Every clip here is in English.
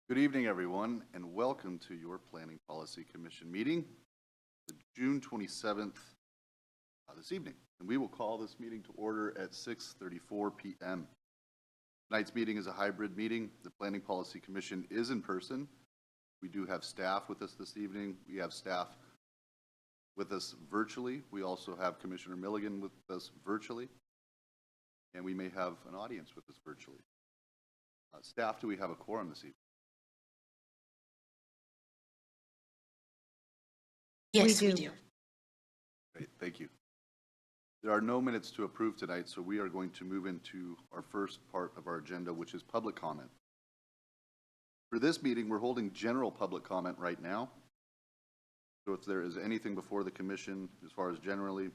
Good evening, everyone, and welcome to your Planning Policy Commission meeting, the June 27th this evening. And we will call this meeting to order at 6:34 p.m. Tonight's meeting is a hybrid meeting. The Planning Policy Commission is in person. We do have staff with us this evening. We have staff with us virtually. We also have Commissioner Milligan with us virtually. And we may have an audience with us virtually. Staff, do we have a quorum this evening? Yes, we do. Great, thank you. There are no minutes to approve tonight, so we are going to move into our first part of our agenda, which is public comment. For this meeting, we're holding general public comment right now. So if there is anything before the commission, as far as generally,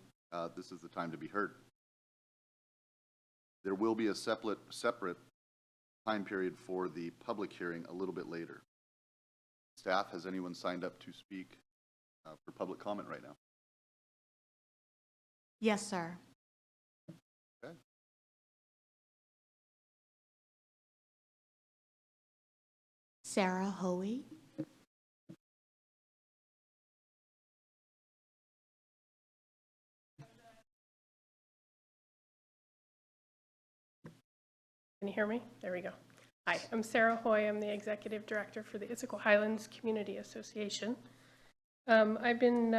this is the time to be heard. There will be a separate time period for the public hearing a little bit later. Staff, has anyone signed up to speak for public comment right now? Yes, sir. Okay. Sarah Hoey. Can you hear me? There we go. Hi, I'm Sarah Hoy. I'm the Executive Director for the Issaquah Highlands Community Association. I've been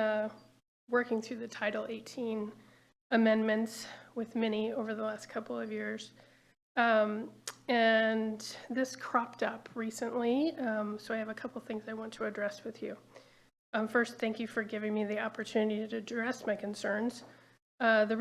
working through the Title 18 amendments with Minnie over the last couple of years. And this cropped up recently, so I have a couple things I want to address with you. First, thank you for giving me the opportunity to address my concerns. On the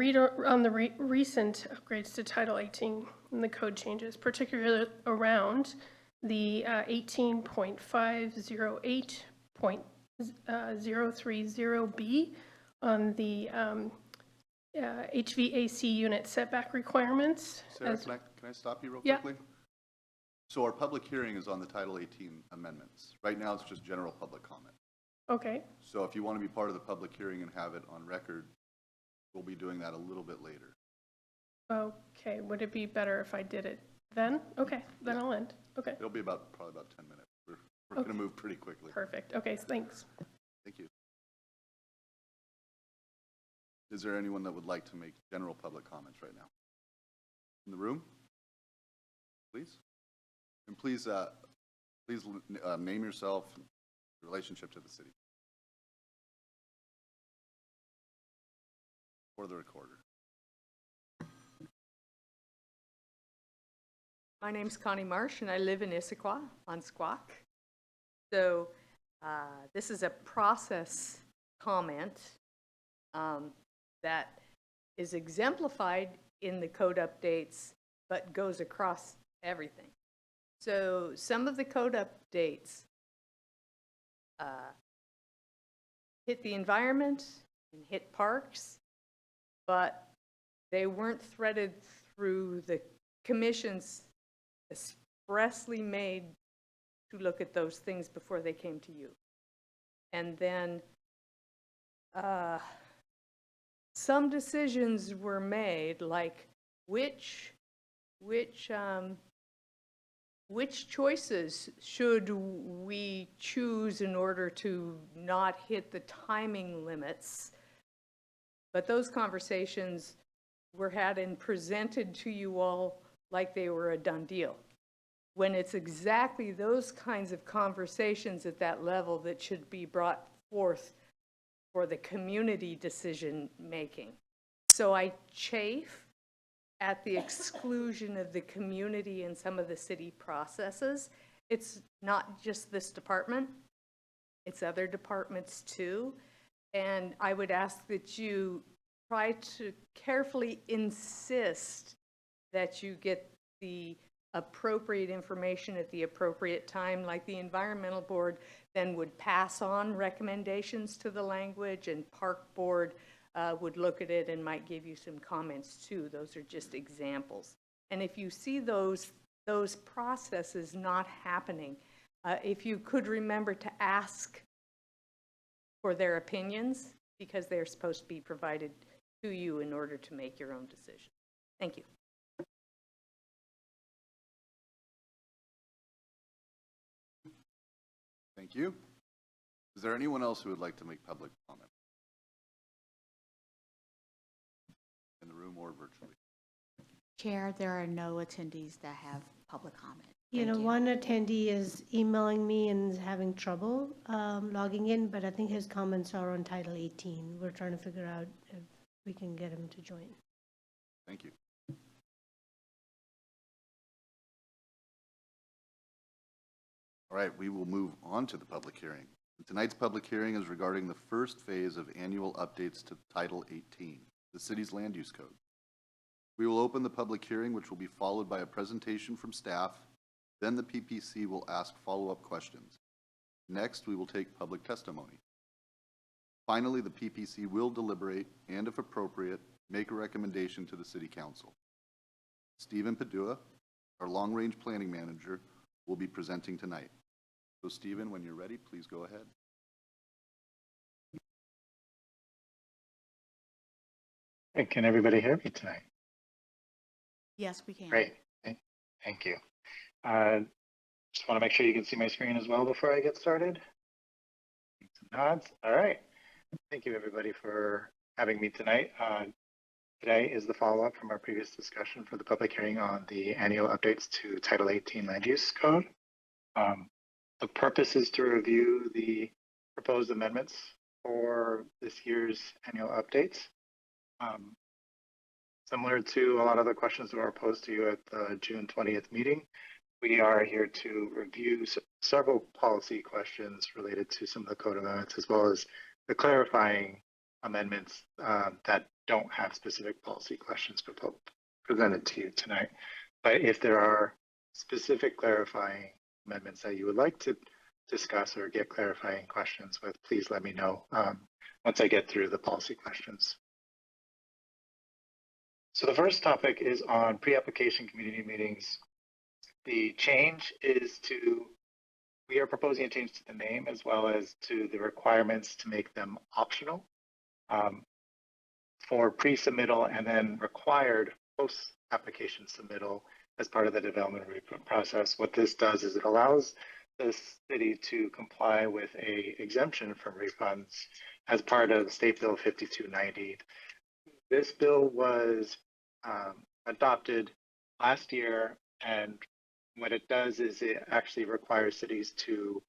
recent upgrades to Title 18 and the code changes, particularly around the 18.508.030B on the HVAC unit setback requirements. Sarah, can I stop you real quickly? So our public hearing is on the Title 18 amendments. Right now, it's just general public comment. Okay. So if you want to be part of the public hearing and have it on record, we'll be doing that a little bit later. Okay. Would it be better if I did it then? Okay. Then I'll end. Okay. It'll be probably about 10 minutes. We're going to move pretty quickly. Perfect. Okay. Thanks. Thank you. Is there anyone that would like to make general public comments right now? In the room? Please. And please name yourself, your relationship to the city. For the recorder. My name's Connie Marsh, and I live in Issaquah on Squawk. So this is a process comment that is exemplified in the code updates, but goes across everything. So some of the code updates hit the environment and hit parks, but they weren't threaded through the commission's expressly made to look at those things before they came to you. And then some decisions were made, like which choices should we choose in order to not hit the timing limits. But those conversations were had and presented to you all like they were a done deal, when it's exactly those kinds of conversations at that level that should be brought forth for the community decision making. So I chafe at the exclusion of the community in some of the city processes. It's not just this department, it's other departments too. And I would ask that you try to carefully insist that you get the appropriate information at the appropriate time, like the environmental board then would pass on recommendations to the language, and park board would look at it and might give you some comments too. Those are just examples. And if you see those processes not happening, if you could remember to ask for their opinions, because they're supposed to be provided to you in order to make your own decision. Thank you. Thank you. Is there anyone else who would like to make public comment? In the room or virtually? Chair, there are no attendees that have public comment. You Thank know, one attendee is emailing me and is having trouble logging in, but I think his comments are on Title 18. We're trying to figure out if we can get him to join. Thank you. All right, we will move on to the public hearing. Tonight's public hearing is regarding the first phase of annual updates to Title 18, the city's land use code. We will open the public hearing, which will be followed by a presentation from staff. Then the PPC will ask follow-up questions. Next, we will take public testimony. Finally, the PPC will deliberate and, if appropriate, make a recommendation to the City Council. Stephen Padua, our long-range planning manager, will be presenting tonight. So Stephen, when you're ready, please go ahead. Hey, can everybody hear me tonight? Yes, we can. Great, thank you. Just want to make sure you can see my screen as well before I get started. Some nods. All right. Thank you, everybody, for having me tonight. Today is the follow-up from our previous discussion for the public hearing on the annual updates to Title 18 Land Use Code. The purpose is to review the proposed amendments for this year's annual updates. Similar to a lot of the questions that were posed to you at the June 20th meeting, we are here to review several policy questions related to some of the code amendments, as well as the clarifying amendments that don't have specific policy questions presented to you tonight. But if there are specific clarifying amendments that you would like to discuss or get clarifying questions with, please let me know once I get through the policy questions. So the first topic is on pre-application community meetings. The change is we are proposing a change to the name as well as to the requirements to make them optional for pre-submittal and then required post-application submittal as part of the development review process. What this does is it allows the city to comply with a exemption from refunds as part of State Bill 5290. This bill was adopted last year, and what it does is it actually requires cities to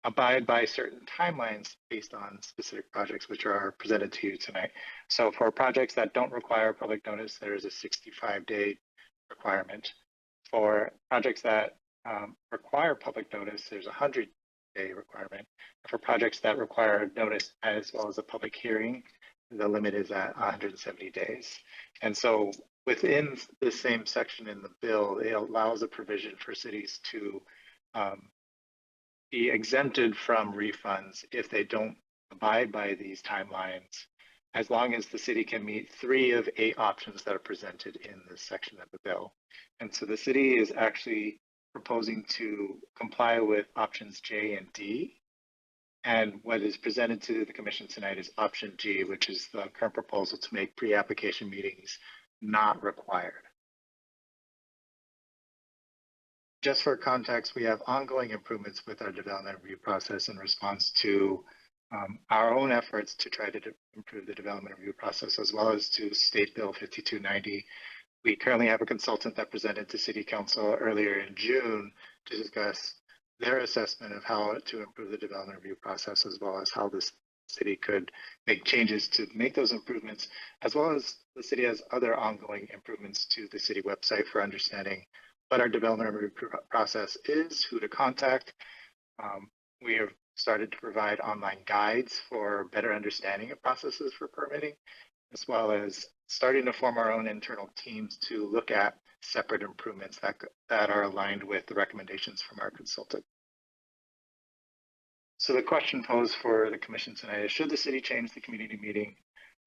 abide by certain timelines based on specific projects, which are presented to you tonight. So for projects that don't require public notice, there is a 65-day requirement. For projects that require public notice, there's a 100-day requirement. For projects that require notice as well as a public hearing, the limit is at 170 days. And so within the same section in the bill, it allows a provision for cities to be exempted from refunds if they don't abide by these timelines, as long as the city can meet 3 of 8 options that are presented in this section of the bill. And so the city is actually proposing to comply with options J and D. And what is presented to the commission tonight is option G, which is the current proposal to make pre-application meetings not required. Just for context, we have ongoing improvements with our development review process in response to our own efforts to try to improve the development review process, as well as to State Bill 5290. We currently have a consultant that presented to City Council earlier in June to discuss their assessment of how to improve the development review process, as well as how this city could make changes to make those improvements, as well as the city has other ongoing improvements to the city website for understanding what our development review process is, who to contact. We have started to provide online guides for better understanding of processes for permitting, as well as starting to form our own internal teams to look at separate improvements that are aligned with the recommendations from our consultant. So the question posed for the commission tonight is, should the city change the community meeting,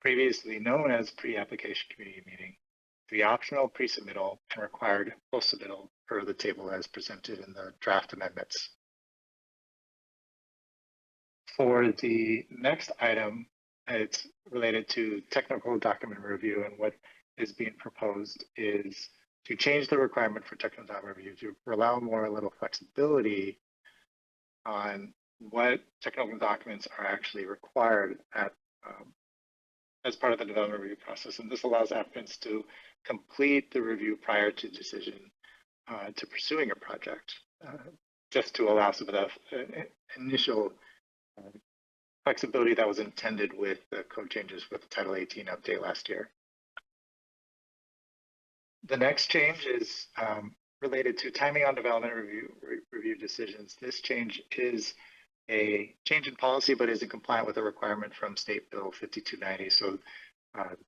previously known as pre-application community meeting, to be optional pre-submittal and required post-submittal per the table as presented in the draft amendments? For the next item, it's related to technical document review, and what is being proposed is to change the requirement for technical document review to allow a little flexibility on what technical documents are actually required as part of the development review process. And this allows applicants to complete the review prior to decision to pursuing a project, just to allow some of the initial flexibility that was intended with the code changes with the Title 18 update last year. The next change is related to timing on development review decisions. This change is a change in policy, but isn't compliant with a requirement from State Bill 5290. So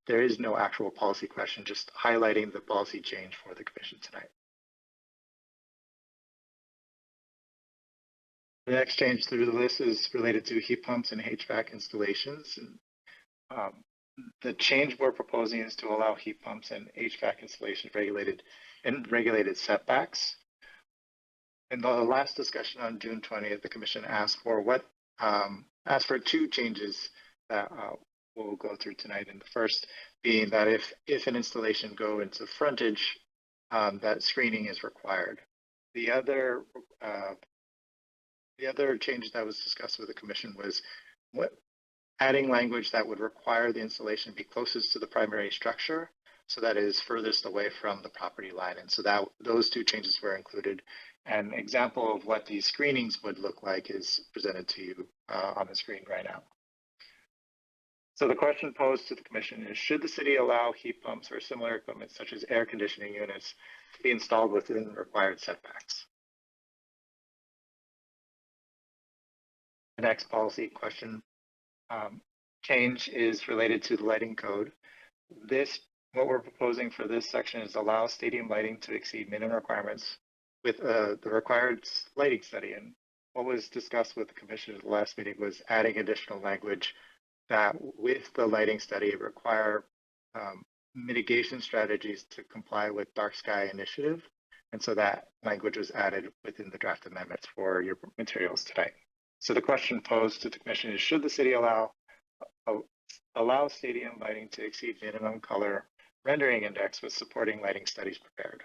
there is no actual policy question, just highlighting the policy change for the commission tonight. The next change through the list is related to heat pumps and HVAC installations. And, the change we're proposing is to allow heat pumps and HVAC installations regulated setbacks. In the last discussion on June 20th, the commission asked for two changes that we'll go through tonight. And the first being that if an installation go into frontage, that screening is required. The other change that was discussed with the commission was adding language that would require the installation to be closest to the primary structure, so that is furthest away from the property line. And so that those two changes were included. An example of what these screenings would look like is presented to you on the screen right now. So the question posed to the commission is, should the city allow heat pumps or similar equipment such as air conditioning units to be installed within required setbacks? The next policy question change is related to the lighting code. What we're proposing for this section is allow stadium lighting to exceed minimum requirements with the required lighting study. And what was discussed with the commission at the last meeting was adding additional language that with the lighting study require mitigation strategies to comply with dark sky initiative. And so that language was added within the draft amendments for your materials tonight. So the question posed to the commission is, should the city allow stadium lighting to exceed minimum color rendering index with supporting lighting studies prepared?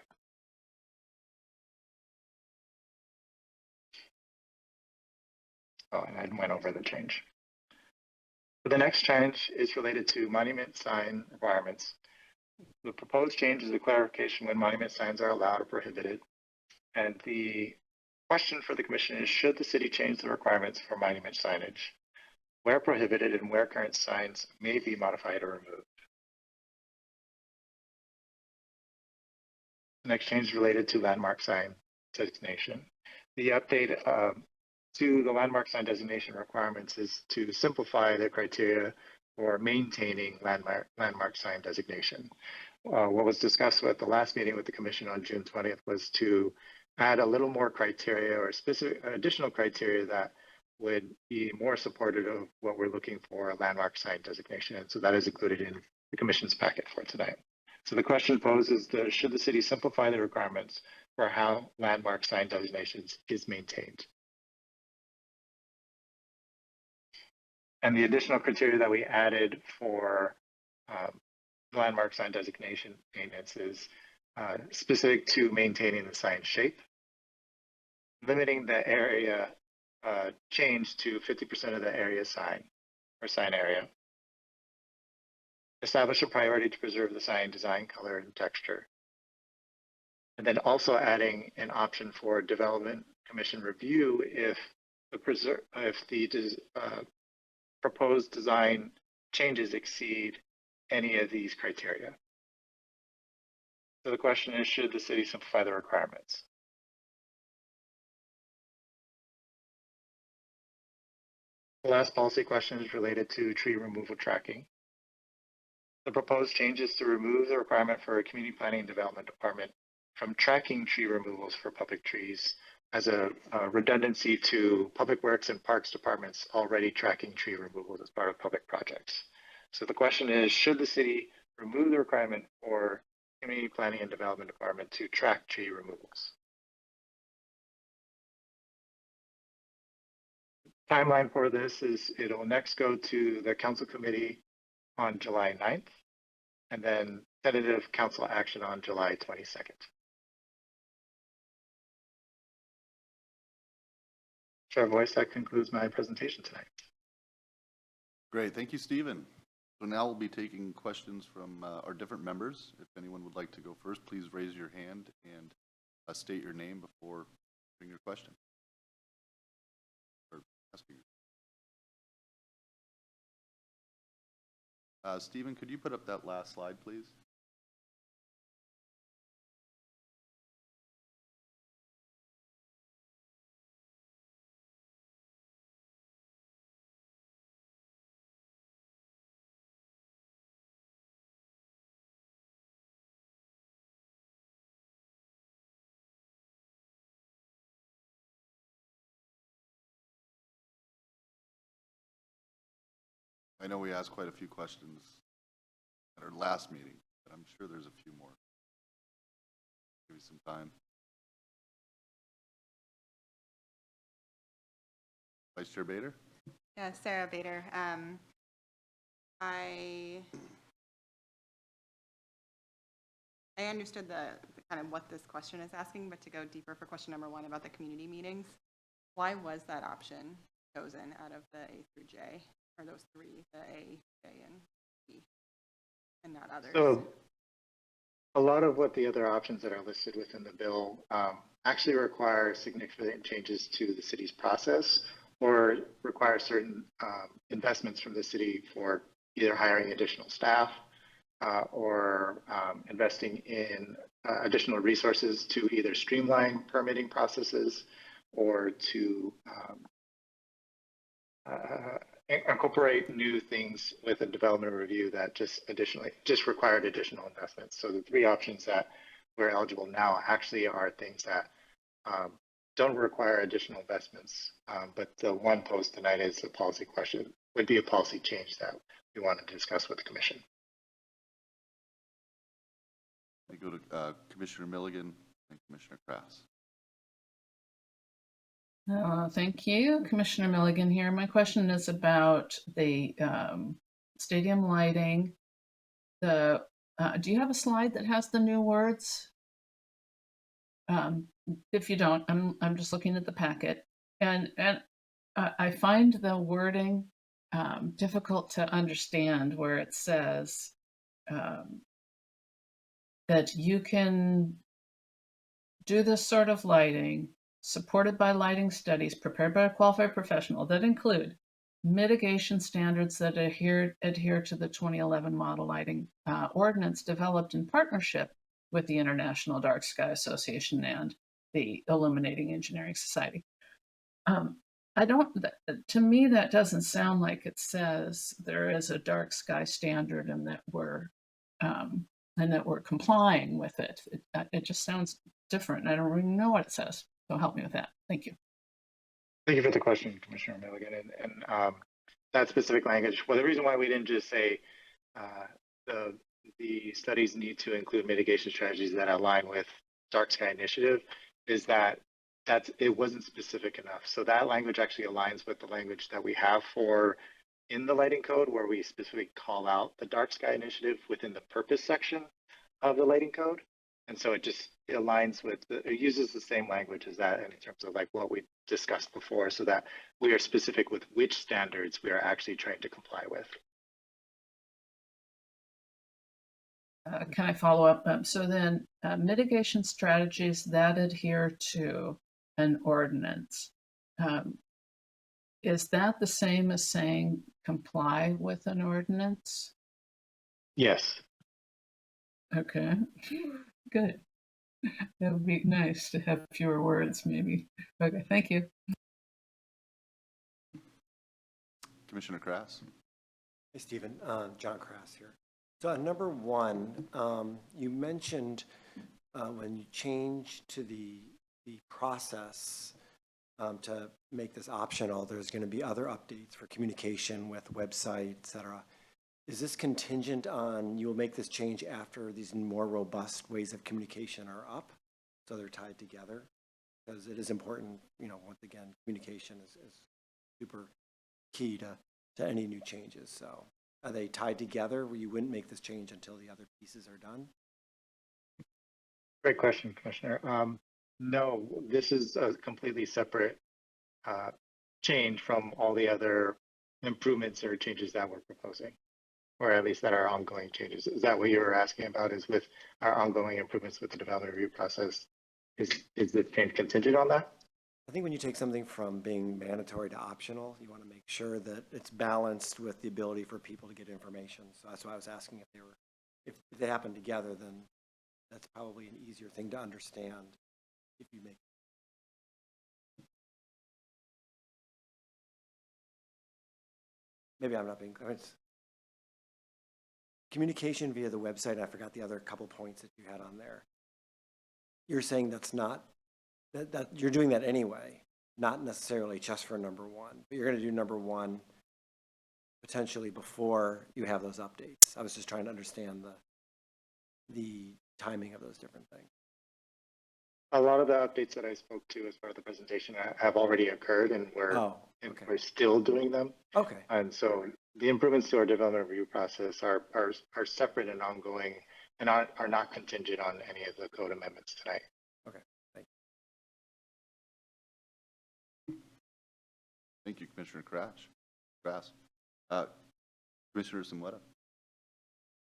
Oh, and I went over the change. The next change is related to monument sign requirements. The proposed change is a clarification when monument signs are allowed or prohibited. And the question for the commission is, should the city change the requirements for monument signage where prohibited and where current signs may be modified or removed? The next change is related to landmark sign designation. The update to the landmark sign designation requirements is to simplify the criteria for maintaining landmark sign designation. What was discussed at the last meeting with the commission on June 20th was to add a little more criteria or specific additional criteria that would be more supportive of what we're looking for a landmark sign designation. And so that is included in the commission's packet for tonight. So the question poses, should the city simplify the requirements for how landmark sign designations is maintained? And the additional criteria that we added for landmark sign designation maintenance is specific to maintaining the sign shape, limiting the area change to 50% of the area sign or sign area, establish a priority to preserve the sign design, color, and texture, and then also adding an option for development commission review if the proposed design changes exceed any of these criteria. So the question is, should the city simplify the requirements? The last policy question is related to tree removal tracking. The proposed change is to remove the requirement for a community planning and development department from tracking tree removals for public trees as a redundancy to public works and parks departments already tracking tree removals as part of public projects. So the question is, should the city remove the requirement for community planning and development department to track tree removals? Timeline for this is it'll next go to the council committee on July 9th, and then tentative council action on July 22nd. Chair Voice, that concludes my presentation tonight. Great, thank you, Stephen. So now we'll be taking questions from our different members. If anyone would like to go first, please raise your hand and state your name before asking your question. Or asking. Stephen, could you put up that last slide, please? I know we asked quite a few questions at our last meeting, but I'm sure there's a few more. Give you some time. Vice Chair Bader? Yeah, Sarah Bader. I understood the kind of what this question is asking, but to go deeper for question number 1 about the community meetings, why was that option chosen out of the A through J, or those 3, the A, J, and B, and not others? So a lot of what the other options that are listed within the bill actually require significant changes to the city's process or require certain investments from the city for either hiring additional staff or investing in additional resources to either streamline permitting processes or to incorporate new things with a development review that just required additional investments. So the 3 options that we're eligible now actually are things that don't require additional investments. But the one posed tonight is a policy question, would be a policy change that we want to discuss with the commission. I go to Commissioner Milligan and Commissioner Krass. Thank you. Commissioner Milligan here. My question is about the stadium lighting. Do you have a slide that has the new words? If you don't, I'm just looking at the packet, and I find the wording difficult to understand, where it says that you can do this sort of lighting supported by lighting studies prepared by a qualified professional that include mitigation standards that adhere to the 2011 model lighting ordinance developed in partnership with the International Dark Sky Association and the Illuminating Engineering Society. To me, that doesn't sound like it says there is a dark sky standard and that we're complying with it. It just sounds different. I don't really know what it says. So help me with that. Thank you. Thank you for the question, Commissioner Milligan. And that specific language, well, the reason why we didn't just say the studies need to include mitigation strategies that align with Dark Sky Initiative is that it wasn't specific enough. So that language actually aligns with the language that we have in the lighting code, where we specifically call out the Dark Sky Initiative within the purpose section of the lighting code. And so it aligns with, it uses the same language as that in terms of like what we discussed before, so that we are specific with which standards we are actually trying to comply with. Can I follow up? So then mitigation strategies that adhere to an ordinance, is that the same as saying comply with an ordinance? Yes. Okay, good. That would be nice to have fewer words, maybe. Okay, thank you. Commissioner Krass. Hey, Stephen. John Krass here. So number 1, you mentioned when you change to the process to make this optional, there's going to be other updates for communication with website, et cetera. Is this contingent on you will make this change after these more robust ways of communication are up, so they're tied together? Because it is important, once again, communication is super key to any new changes. So are they tied together where you wouldn't make this change until the other pieces are done? Great question, Commissioner. No, this is a completely separate change from all the other improvements or changes that we're proposing, or at least that are ongoing changes. Is that what you were asking about? Is with our ongoing improvements with the development review process, is the change contingent on that? I think when you take something from being mandatory to optional, you want to make sure that it's balanced with the ability for people to get information. So that's why I was asking if they happen together, then that's probably an easier thing to understand if you make. Maybe I'm not being clear. It's communication via the website. And I forgot the other couple points that you had on there. You're saying that's not, that you're doing that anyway, not necessarily just for number one, but you're going to do number one potentially before you have those updates. I was just trying to understand the timing of those different things. A lot of the updates that I spoke to as part of the presentation have already occurred, and we're still doing them. Okay. And so the improvements to our development review process are separate and ongoing, and are not contingent on any of the code amendments tonight. Okay. Thank you. Thank you, Commissioner Krass. Commissioner Samweta.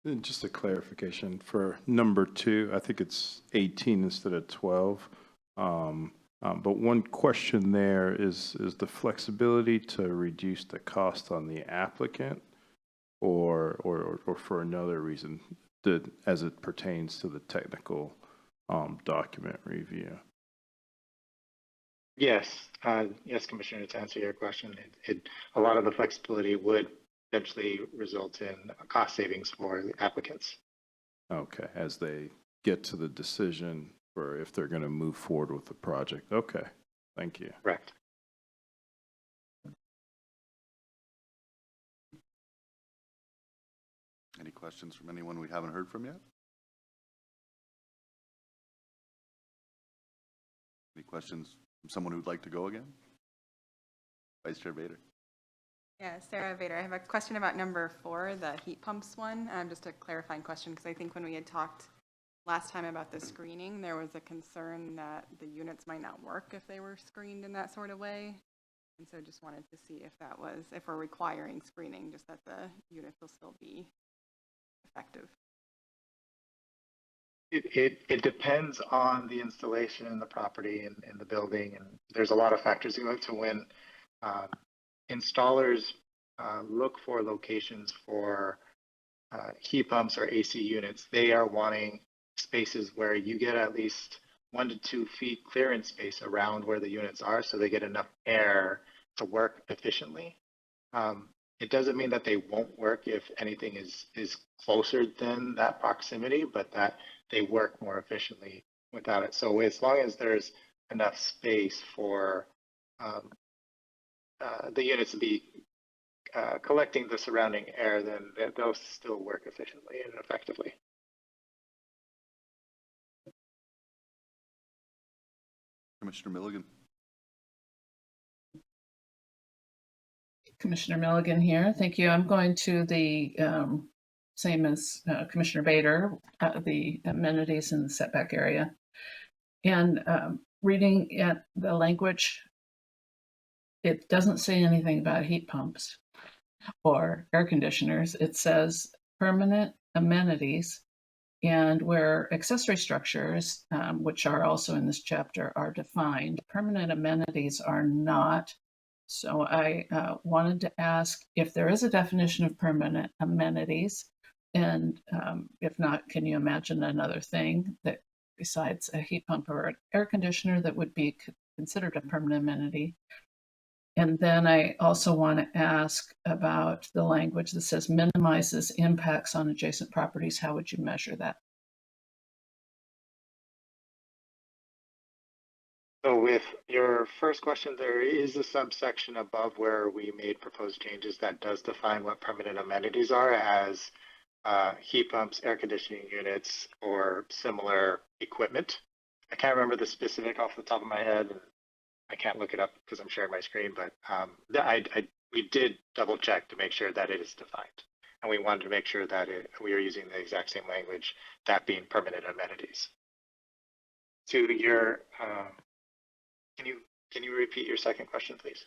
And just a clarification for number 2, I think it's 18 instead of 12. But one question there is the flexibility to reduce the cost on the applicant or for another reason as it pertains to the technical document review? Yes, Commissioner, to answer your question, a lot of the flexibility would eventually result in cost savings for the applicants. Okay, as they get to the decision for if they're going to move forward with the project. Okay, thank you. Correct. Any questions from anyone we haven't heard from yet? Any questions from someone who'd like to go again? Vice Chair Bader. Yeah, Sarah Vader. I have a question about number 4, the heat pumps one. Just a clarifying question, because I think when we had talked last time about the screening, there was a concern that the units might not work if they were screened in that sort of way. And so just wanted to see if that was, if we're requiring screening, just that the units will still be effective. It depends on the installation in the property and the building, and there's a lot of factors into when installers look for locations for heat pumps or AC units. They are wanting spaces where you get at least 1 to 2 feet clearance space around where the units are, so they get enough air to work efficiently. It doesn't mean that they won't work if anything is closer than that proximity, but that they work more efficiently without it. So as long as there's enough space for the units to be collecting the surrounding air, then they'll still work efficiently and effectively. Commissioner Milligan. Commissioner Milligan here. Thank you. I'm going to the same as Commissioner Bader, the amenities in the setback area. And reading at the language, it doesn't say anything about heat pumps or air conditioners. It says permanent amenities, and where accessory structures, which are also in this chapter, are defined, permanent amenities are not. So I wanted to ask if there is a definition of permanent amenities, and if not, can you imagine another thing that besides a heat pump or an air conditioner that would be considered a permanent amenity? And then I also want to ask about the language that says minimizes impacts on adjacent properties. How would you measure that? So with your first question, there is a subsection above where we made proposed changes that does define what permanent amenities are as heat pumps, air conditioning units, or similar equipment. I can't remember the specific off the top of my head, and I can't look it up because I'm sharing my screen, but we did double check to make sure that it is defined. And we wanted to make sure that we are using the exact same language, that being permanent amenities. To your, can you repeat your second question, please?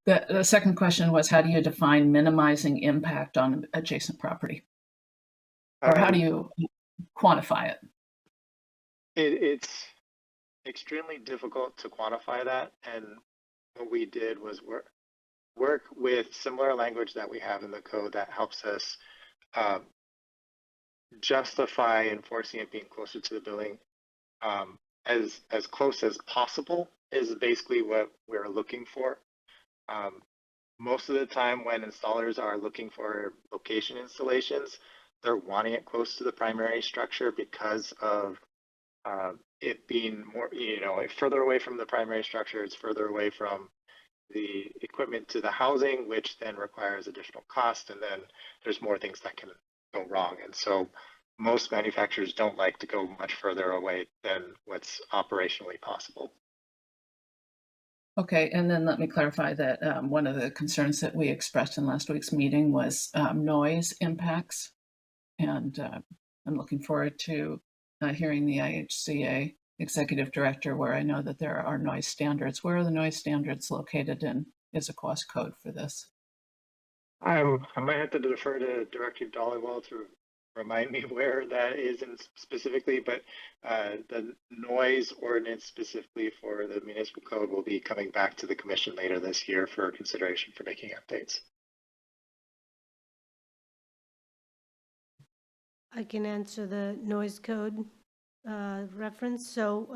The second question was, how do you define minimizing impact on adjacent property? Or how do you quantify it? It's extremely difficult to quantify that, and what we did was work with similar language that we have in the code that helps us justify enforcing it being closer to the building as close as possible is basically what we're looking for. Most of the time when installers are looking for location installations, they're wanting it close to the primary structure because of it being more, further away from the primary structure, it's further away from the equipment to the housing, which then requires additional cost, and then there's more things that can go wrong. And so most manufacturers don't like to go much further away than what's operationally possible. Okay, and then let me clarify that one of the concerns that we expressed in last week's meeting was noise impacts. And I'm looking forward to hearing the IHCA executive director, where I know that there are noise standards. Where are the noise standards located in Issaquah's code for this? I might have to defer to Director Dollywell to remind me where that is specifically, but the noise ordinance specifically for the municipal code will be coming back to the commission later this year for consideration for making updates. I can answer the noise code reference. So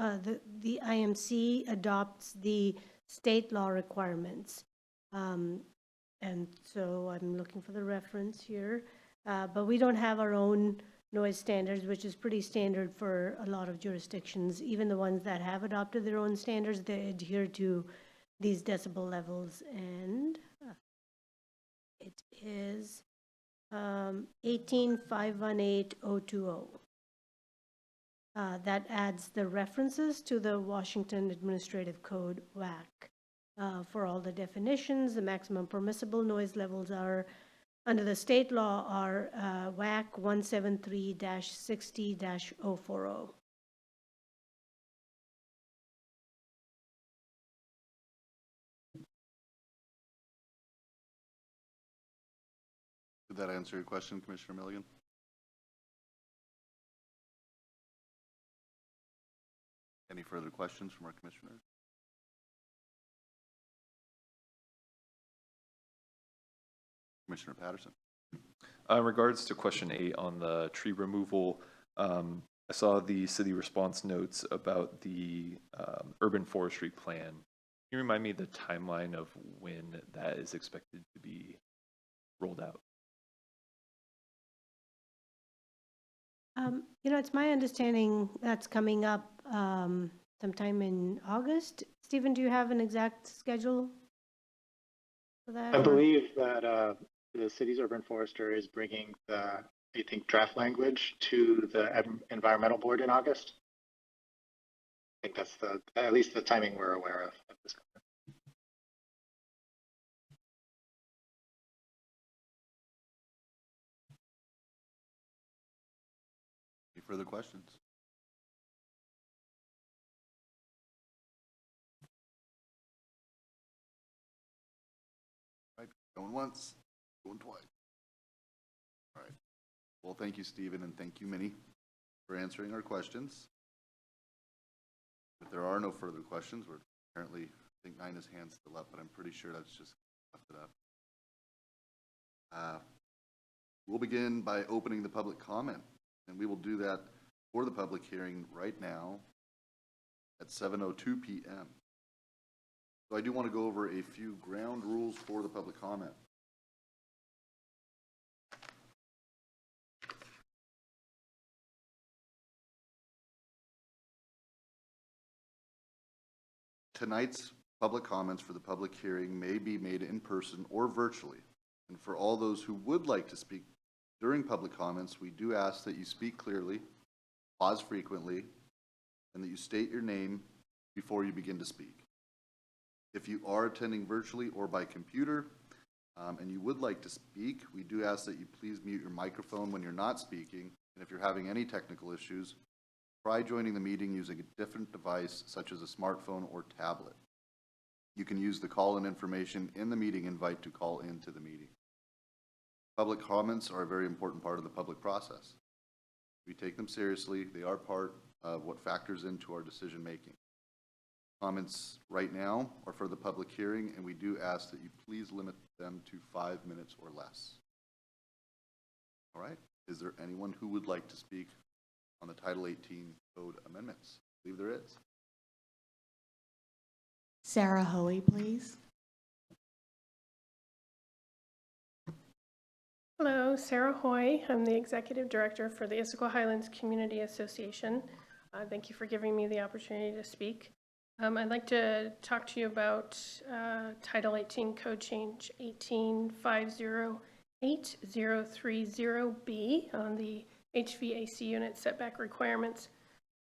the IMC adopts the state law requirements. And so I'm looking for the reference here. But we don't have our own noise standards, which is pretty standard for a lot of jurisdictions. Even the ones that have adopted their own standards, they adhere to these decibel levels. And it is 18518.020. That adds the references to the Washington Administrative Code, WAC. For all the definitions, the maximum permissible noise levels are, under the state law, are WAC 173-60-040. Did that answer your question, Commissioner Milligan? Any further questions from our commissioners? Commissioner Patterson. In regards to question 8 on the tree removal, I saw the city response notes about the urban forestry plan. Can you remind me the timeline of when that is expected to be rolled out? It's my understanding that's coming up sometime in August. Stephen, do you have an exact schedule for that? I believe that the city's urban forester is bringing the, I think, draft language to the environmental board in August. I think that's at least the timing we're aware of at this point. Any further questions? All right, going once, going twice. All right. Well, thank you, Stephen, and thank you, Minnie, for answering our questions. If there are no further questions, we're apparently, I think Nina's hand's still up, but I'm pretty sure that's just left it up. We'll begin by opening the public comment, and we will do that for the public hearing right now at 7:02 p.m. So I do want to go over a few ground rules for the public comment. Tonight's public comments for the public hearing may be made in person or virtually. And for all those who would like to speak during public comments, we do ask that you speak clearly, pause frequently, and that you state your name before you begin to speak. If you are attending virtually or by computer, and you would like to speak, we do ask that you please mute your microphone when you're not speaking. And if you're having any technical issues, try joining the meeting using a different device such as a smartphone or tablet. You can use the call-in information in the meeting invite to call into the meeting. Public comments are a very important part of the public process. We take them seriously. They are part of what factors into our decision-making. Comments right now are for the public hearing, and we do ask that you please limit them to 5 minutes or less. All right. Is there anyone who would like to speak on the Title 18 Code amendments? I believe there is. Sarah Hoey, please. Hello, Sarah Hoy. I'm the Executive Director for the Issaquah Highlands Community Association. Thank you for giving me the opportunity to speak. I'd like to talk to you about Title 18 Code Change 18508-030B on the HVAC unit setback requirements.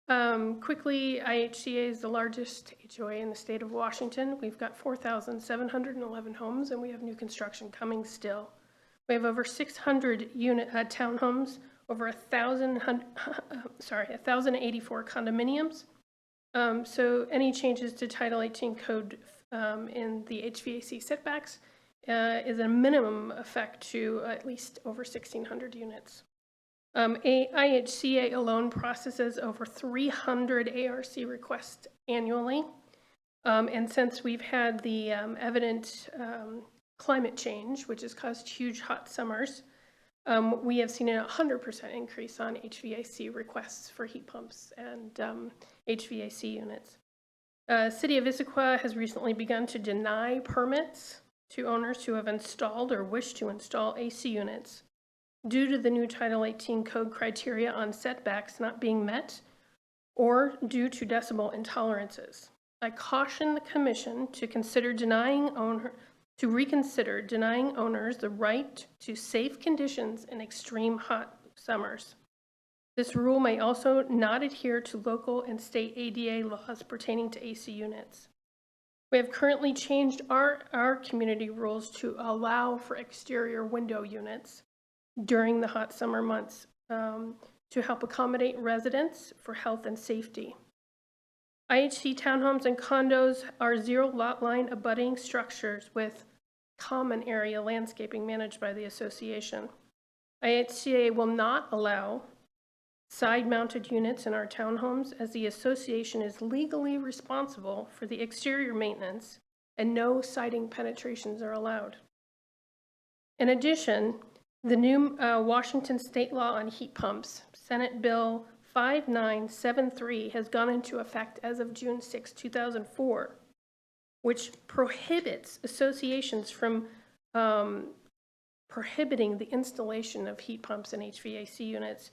Quickly, IHCA is the largest HOA in the state of Washington. We've got 4,711 homes, and we have new construction coming still. We have over 600 townhomes, over 1,084 condominiums. So any changes to Title 18 code in the HVAC setbacks is a minimum effect to at least over 1,600 units. IHCA alone processes over 300 ARC requests annually. And since we've had the evident climate change, which has caused huge hot summers, we have seen a 100% increase on HVAC requests for heat pumps and HVAC units. City of Issaquah has recently begun to deny permits to owners who have installed or wish to install AC units due to the new Title 18 code criteria on setbacks not being met or due to decibel intolerances. I caution the Commission to reconsider denying owners the right to safe conditions in extreme hot summers. This rule may also not adhere to local and state ADA laws pertaining to AC units. We have currently changed our community rules to allow for exterior window units during the hot summer months to help accommodate residents for health and safety. IHC townhomes and condos are zero lot line abutting structures with common area landscaping managed by the association. IHCA will not allow side-mounted units in our townhomes as the association is legally responsible for the exterior maintenance and no siding penetrations are allowed. In addition, the new Washington state law on heat pumps, Senate Bill 5973, has gone into effect as of June 6, 2004, which prohibits associations from prohibiting the installation of heat pumps and HVAC units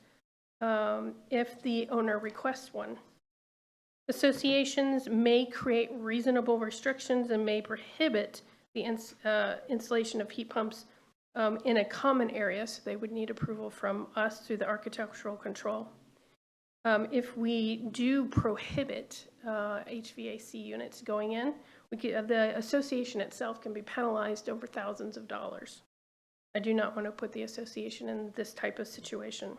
if the owner requests one. Associations may create reasonable restrictions and may prohibit the installation of heat pumps in a common area, so they would need approval from us through the architectural control. If we do prohibit HVAC units going in, the association itself can be penalized over thousands of dollars. I do not want to put the association in this type of situation.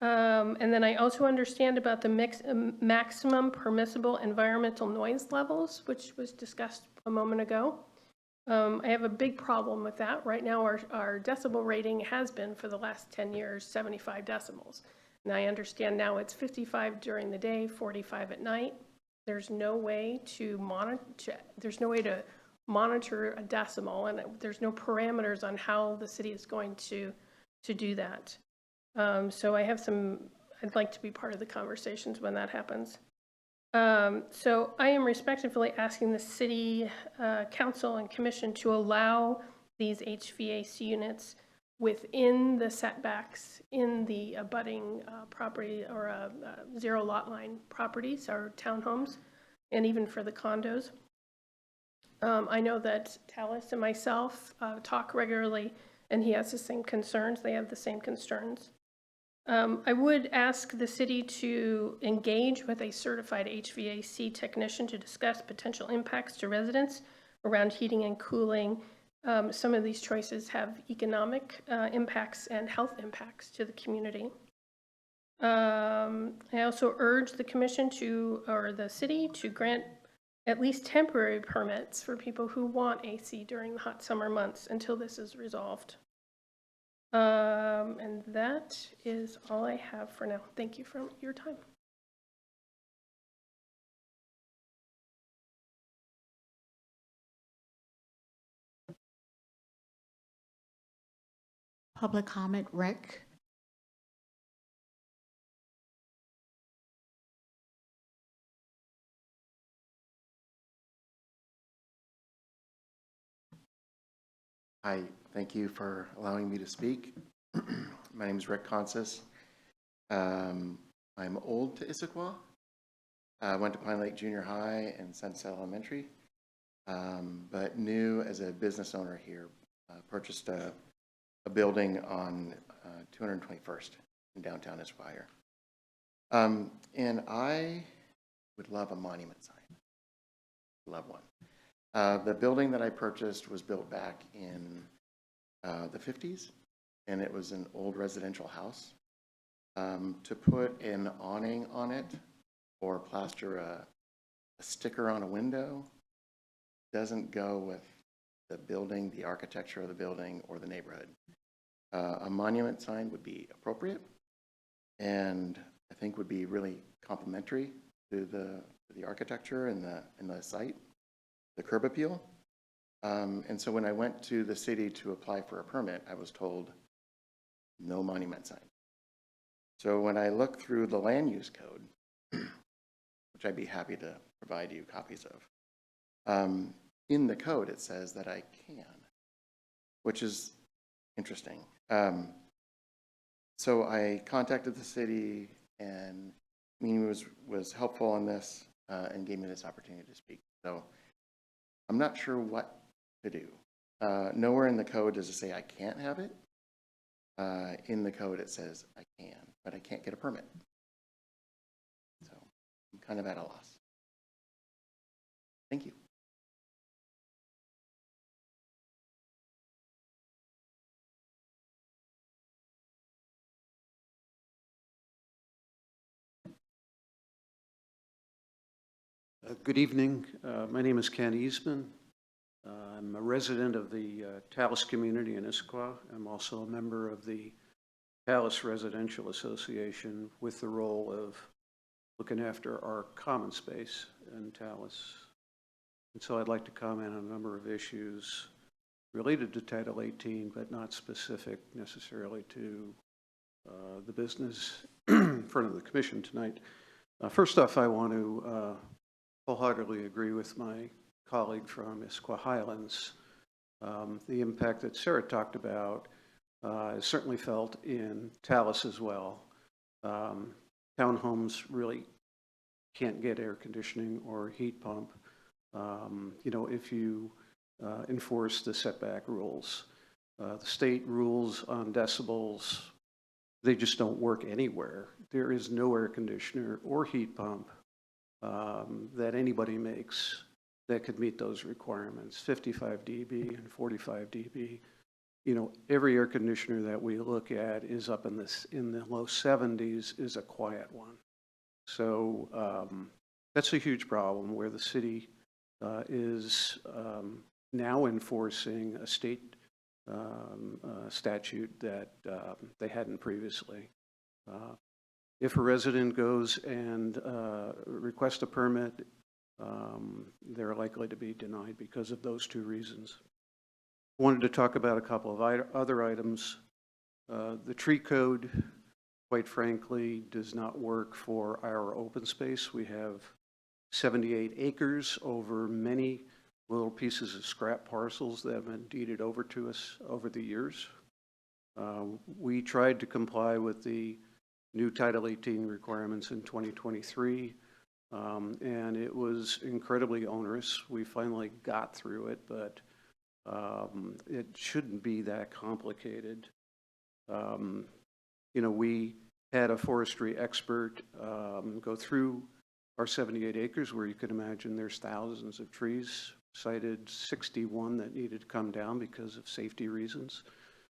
And then I also understand about the maximum permissible environmental noise levels, which was discussed a moment ago. I have a big problem with that. Right now, our decibel rating has been for the last 10 years, 75 decibels. And I understand now it's 55 during the day, 45 at night. There's no way to monitor a decibel, and there's no parameters on how the city is going to do that. So I'd like to be part of the conversations when that happens. So I am respectfully asking the city council and commission to allow these HVAC units within the setbacks in the abutting property or zero lot line properties or townhomes, and even for the condos. I know that Talis and myself talk regularly, and he has the same concerns. They have the same concerns. I would ask the city to engage with a certified HVAC technician to discuss potential impacts to residents around heating and cooling. Some of these choices have economic impacts and health impacts to the community. I also urge the commission or the city to grant at least temporary permits for people who want AC during the hot summer months until this is resolved. And that is all I have for now. Thank you for your time. Public comment, Rick? Hi, thank you for allowing me to speak. My name is Rick Consis. I'm old to Issaquah. I went to Pine Lake Junior High and Sunset Elementary, but new as a business owner here. Purchased a building on 221st in downtown Issaquah. And I would love a monument sign. Love one. The building that I purchased was built back in the 50s, and it was an old residential house. To put an awning on it or plaster a sticker on a window doesn't go with the building, the architecture of the building, or the neighborhood. A monument sign would be appropriate, and I think would be really complementary to the architecture and the site. The curb appeal. And so when I went to the city to apply for a permit, I was told no monument sign. So when I look through the land use code, which I'd be happy to provide you copies of, in the code it says that I can, which is interesting. So I contacted the city, and Mimi was helpful on this and gave me this opportunity to speak. So I'm not sure what to do. Nowhere in the code does it say I can't have it. In the code it says I can, but I can't get a permit. So I'm kind of at a loss. Thank you. Good evening. My name is Ken Eastman. I'm a resident of the Tallis community in Issaquah. I'm also a member of the Tallis Residential Association with the role of looking after our common space in Tallis. And so I'd like to comment on a number of issues related to Title 18, but not specific necessarily to the business in front of the commission tonight. First off, I want to wholeheartedly agree with my colleague from Issaquah Highlands. The impact that Sarah talked about is certainly felt in Tallis as well. Townhomes really can't get air conditioning or heat pump, if you enforce the setback rules. The state rules on decibels, they just don't work anywhere. There is no air conditioner or heat pump that anybody makes that could meet those requirements, 55 dB and 45 dB. Every air conditioner that we look at is up in the low 70s is a quiet one. So that's a huge problem where the city is now enforcing a state statute that they hadn't previously. If a resident goes and requests a permit, they're likely to be denied because of those two reasons. Wanted to talk about a couple of other items. The tree code, quite frankly, does not work for our open space. We have 78 acres over many little pieces of scrap parcels that have been deeded over to us over the years. We tried to comply with the new Title 18 requirements in 2023, and it was incredibly onerous. We finally got through it, but it shouldn't be that complicated. We had a forestry expert go through our 78 acres where you could imagine there's thousands of trees, cited 61 that needed to come down because of safety reasons.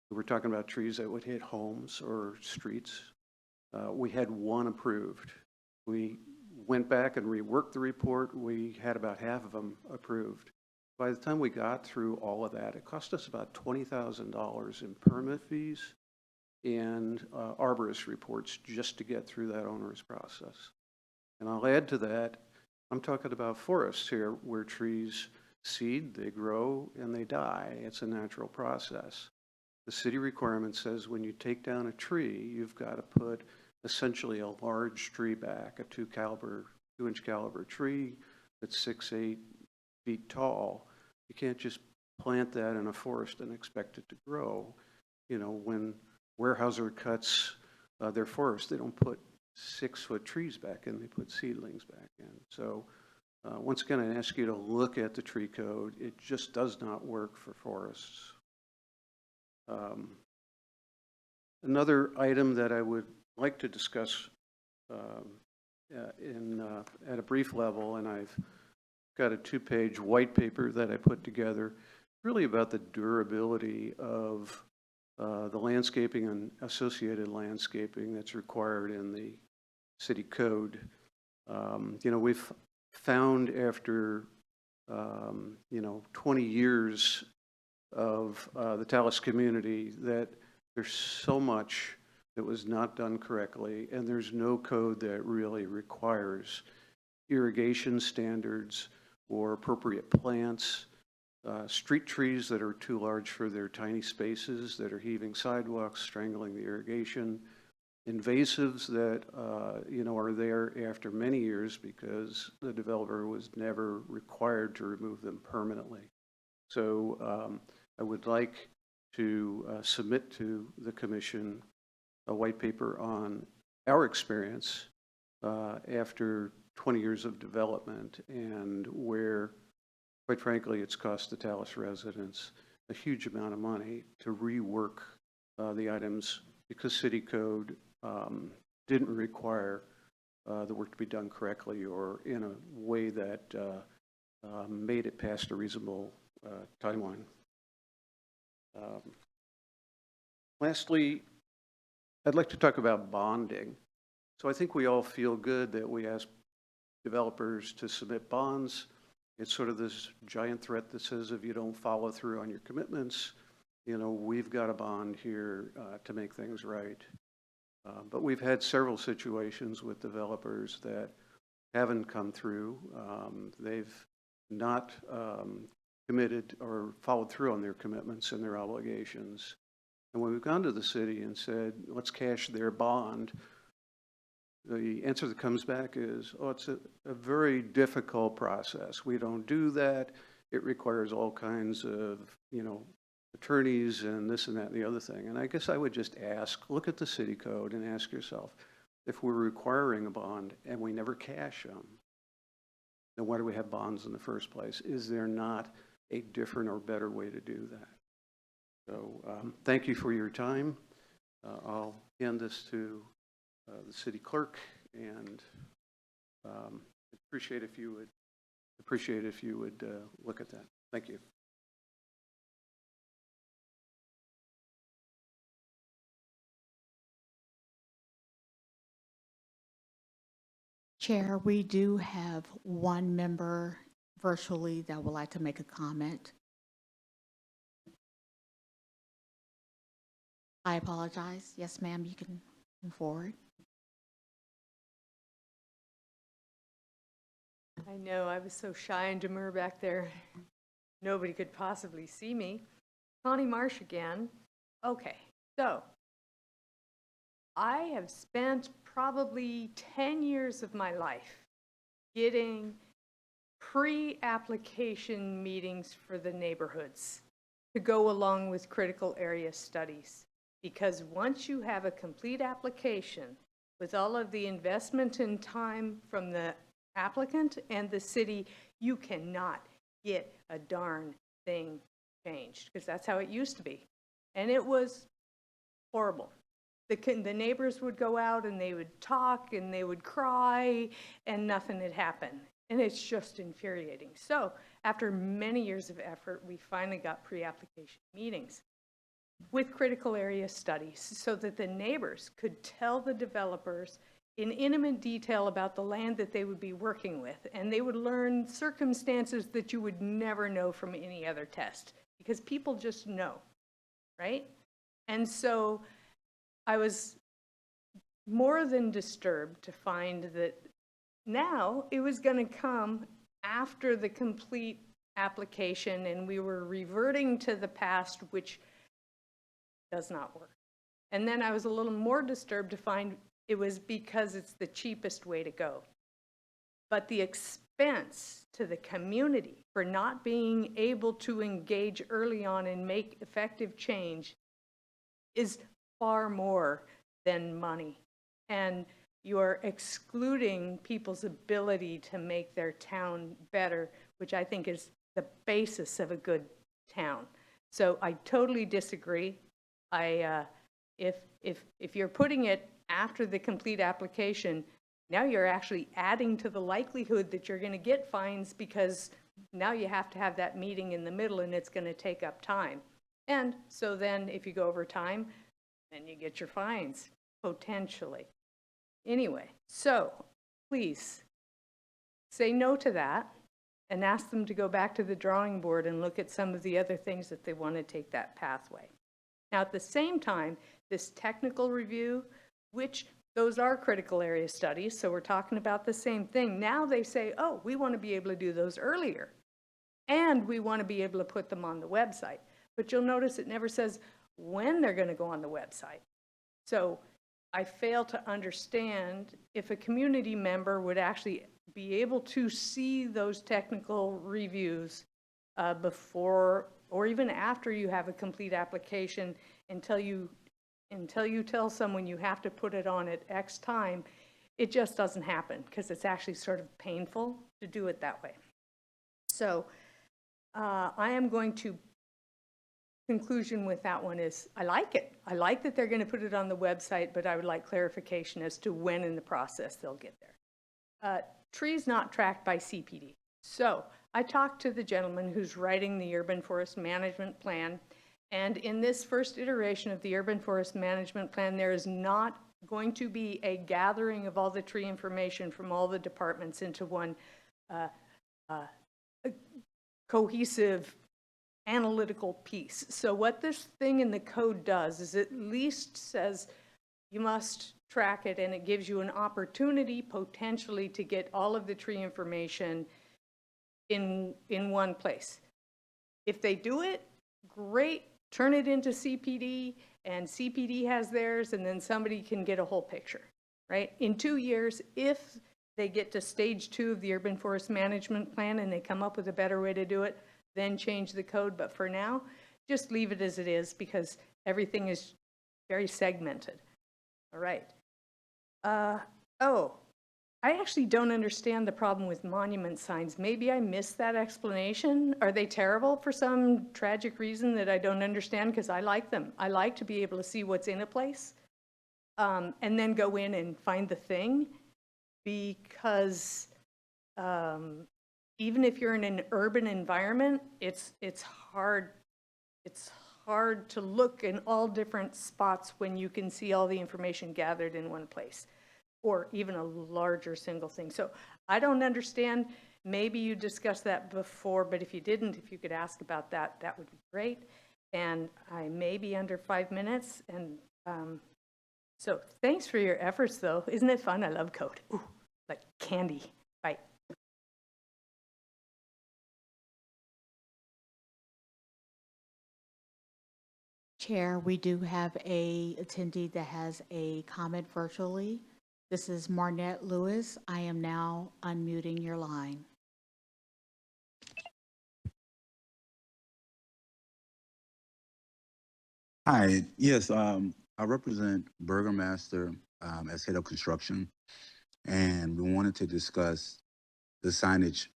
We're talking about trees that would hit homes or streets. We had one approved. We went back and reworked the report. We had about half of them approved. By the time we got through all of that, it cost us about $20,000 in permit fees and arborist reports just to get through that onerous process. And I'll add to that, I'm talking about forests here where trees seed, they grow, and they die. It's a natural process. The city requirement says when you take down a tree, you've got to put essentially a large tree back, a 2-inch caliber tree that's 6-8 feet tall. You can't just plant that in a forest and expect it to grow. You know, when Weyerhaeuser cuts their forest, they don't put 6-foot trees back in, they put seedlings back in. So once again, I ask you to look at the tree code. It just does not work for forests. Another item that I would like to discuss at a brief level, and I've got a 2-page white paper that I put together, really about the durability of the landscaping and associated landscaping that's required in the city code. You know, we've found after 20 years of the Tallis community that there's so much that was not done correctly, and there's no code that really requires irrigation standards or appropriate plants, street trees that are too large for their tiny spaces, that are heaving sidewalks, strangling the irrigation, invasives that are there after many years because the developer was never required to remove them permanently. So I would like to submit to the commission a white paper on our experience after 20 years of development, and where, quite frankly, it's cost the Tallis residents a huge amount of money to rework the items because city code didn't require the work to be done correctly or in a way that made it past a reasonable timeline. Lastly, I'd like to talk about bonding. So I think we all feel good that we ask developers to submit bonds. It's sort of this giant threat that says if you don't follow through on your commitments, we've got a bond here to make things right. But we've had several situations with developers that haven't come through. They've not committed or followed through on their commitments and their obligations. And when we've gone to the city and said, let's cash their bond, the answer that comes back is, oh, it's a very difficult process. We don't do that. It requires all kinds of, attorneys and this and that and the other thing. And I guess I would just ask, look at the city code and ask yourself, if we're requiring a bond and we never cash them, then why do we have bonds in the first place? Is there not a different or better way to do that? So thank you for your time. I'll hand this to the city clerk, and appreciate if you would look at that. Thank you. Chair, we do have one member virtually that would like to make a comment. I apologize. Yes, ma'am, you can move forward. I know, I was so shy and demure back there. Nobody could possibly see me. Connie Marsh again. Okay, so I have spent probably 10 years of my life getting pre-application meetings for the neighborhoods to go along with critical area studies. Because once you have a complete application with all of the investment and time from the applicant and the city, you cannot get a darn thing changed, because that's how it used to be. And it was horrible. The neighbors would go out and they would talk and they would cry and nothing had happened. And it's just infuriating. So after many years of effort, we finally got pre-application meetings with critical area studies so that the neighbors could tell the developers in intimate detail about the land that they would be working with, and they would learn circumstances that you would never know from any other test, because people just know, right? And so I was more than disturbed to find that now it was going to come after the complete application, and we were reverting to the past, which does not work. And then I was a little more disturbed to find it was because it's the cheapest way to go. But the expense to the community for not being able to engage early on and make effective change is far more than money. And you're excluding people's ability to make their town better, which I think is the basis of a good town. So I totally disagree. If you're putting it after the complete application, now you're actually adding to the likelihood that you're going to get fines, because now you have to have that meeting in the middle and it's going to take up time. And so then if you go over time, then you get your fines, potentially. Anyway, so please say no to that and ask them to go back to the drawing board and look at some of the other things that they want to take that pathway. Now, at the same time, this technical review, which those are critical area studies, so we're talking about the same thing. Now they say, oh, we want to be able to do those earlier, and we want to be able to put them on the website. But you'll notice it never says when they're going to go on the website. So I fail to understand if a community member would actually be able to see those technical reviews before or even after you have a complete application, until you tell someone you have to put it on at X time. It just doesn't happen, because it's actually sort of painful to do it that way. So I am going to conclusion with that one is I like it. I like that they're going to put it on the website, but I would like clarification as to when in the process they'll get there. Trees not tracked by CPD. So I talked to the gentleman who's writing the urban forest management plan, and in this first iteration of the urban forest management plan, there is not going to be a gathering of all the tree information from all the departments into one cohesive analytical piece. So what this thing in the code does is it at least says you must track it, and it gives you an opportunity potentially to get all of the tree information in one place. If they do it, great, turn it into CPD, and CPD has theirs, and then somebody can get a whole picture, right? In 2 years, if they get to stage 2 of the urban forest management plan and they come up with a better way to do it, then change the code. But for now, just leave it as it is, because everything is very segmented. All right. Oh, I actually don't understand the problem with monument signs. Maybe I missed that explanation. Are they terrible for some tragic reason that I don't understand? Because I like them. I like to be able to see what's in a place and then go in and find the thing, because even if you're in an urban environment, it's hard to look in all different spots when you can see all the information gathered in one place, or even a larger single thing. So I don't understand. Maybe you discussed that before, but if you didn't, if you could ask about that, that would be great. And I may be under 5 minutes. And so thanks for your efforts, though. Isn't it fun? I love code. Ooh, like candy. Bye. Chair, we do have a attendee that has a comment virtually. This is Marnette Lewis. I am now unmuting your line. Hi, yes, I represent Burgermaster as head of construction, and we wanted to discuss the signage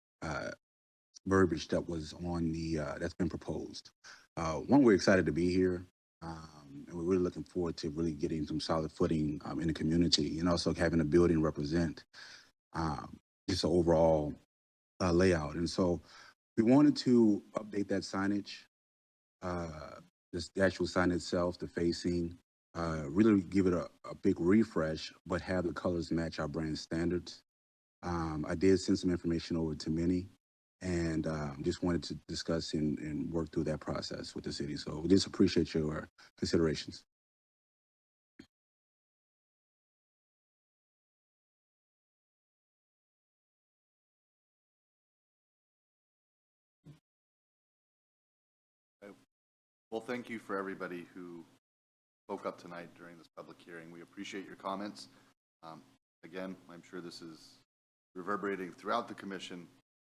verbiage that was on the that's been proposed. One, we're excited to be here, and we're really looking forward to really getting some solid footing in the community, and also having a building represent just an overall layout. And so we wanted to update that signage. The actual sign itself, the facing, really give it a big refresh, but have the colors match our brand standards. I did send some information over to Minnie, and just wanted to discuss and work through that process with the city. So we just appreciate your considerations. Well, thank you for everybody who spoke up tonight during this public hearing. We appreciate your comments. Again, I'm sure this is reverberating throughout the commission.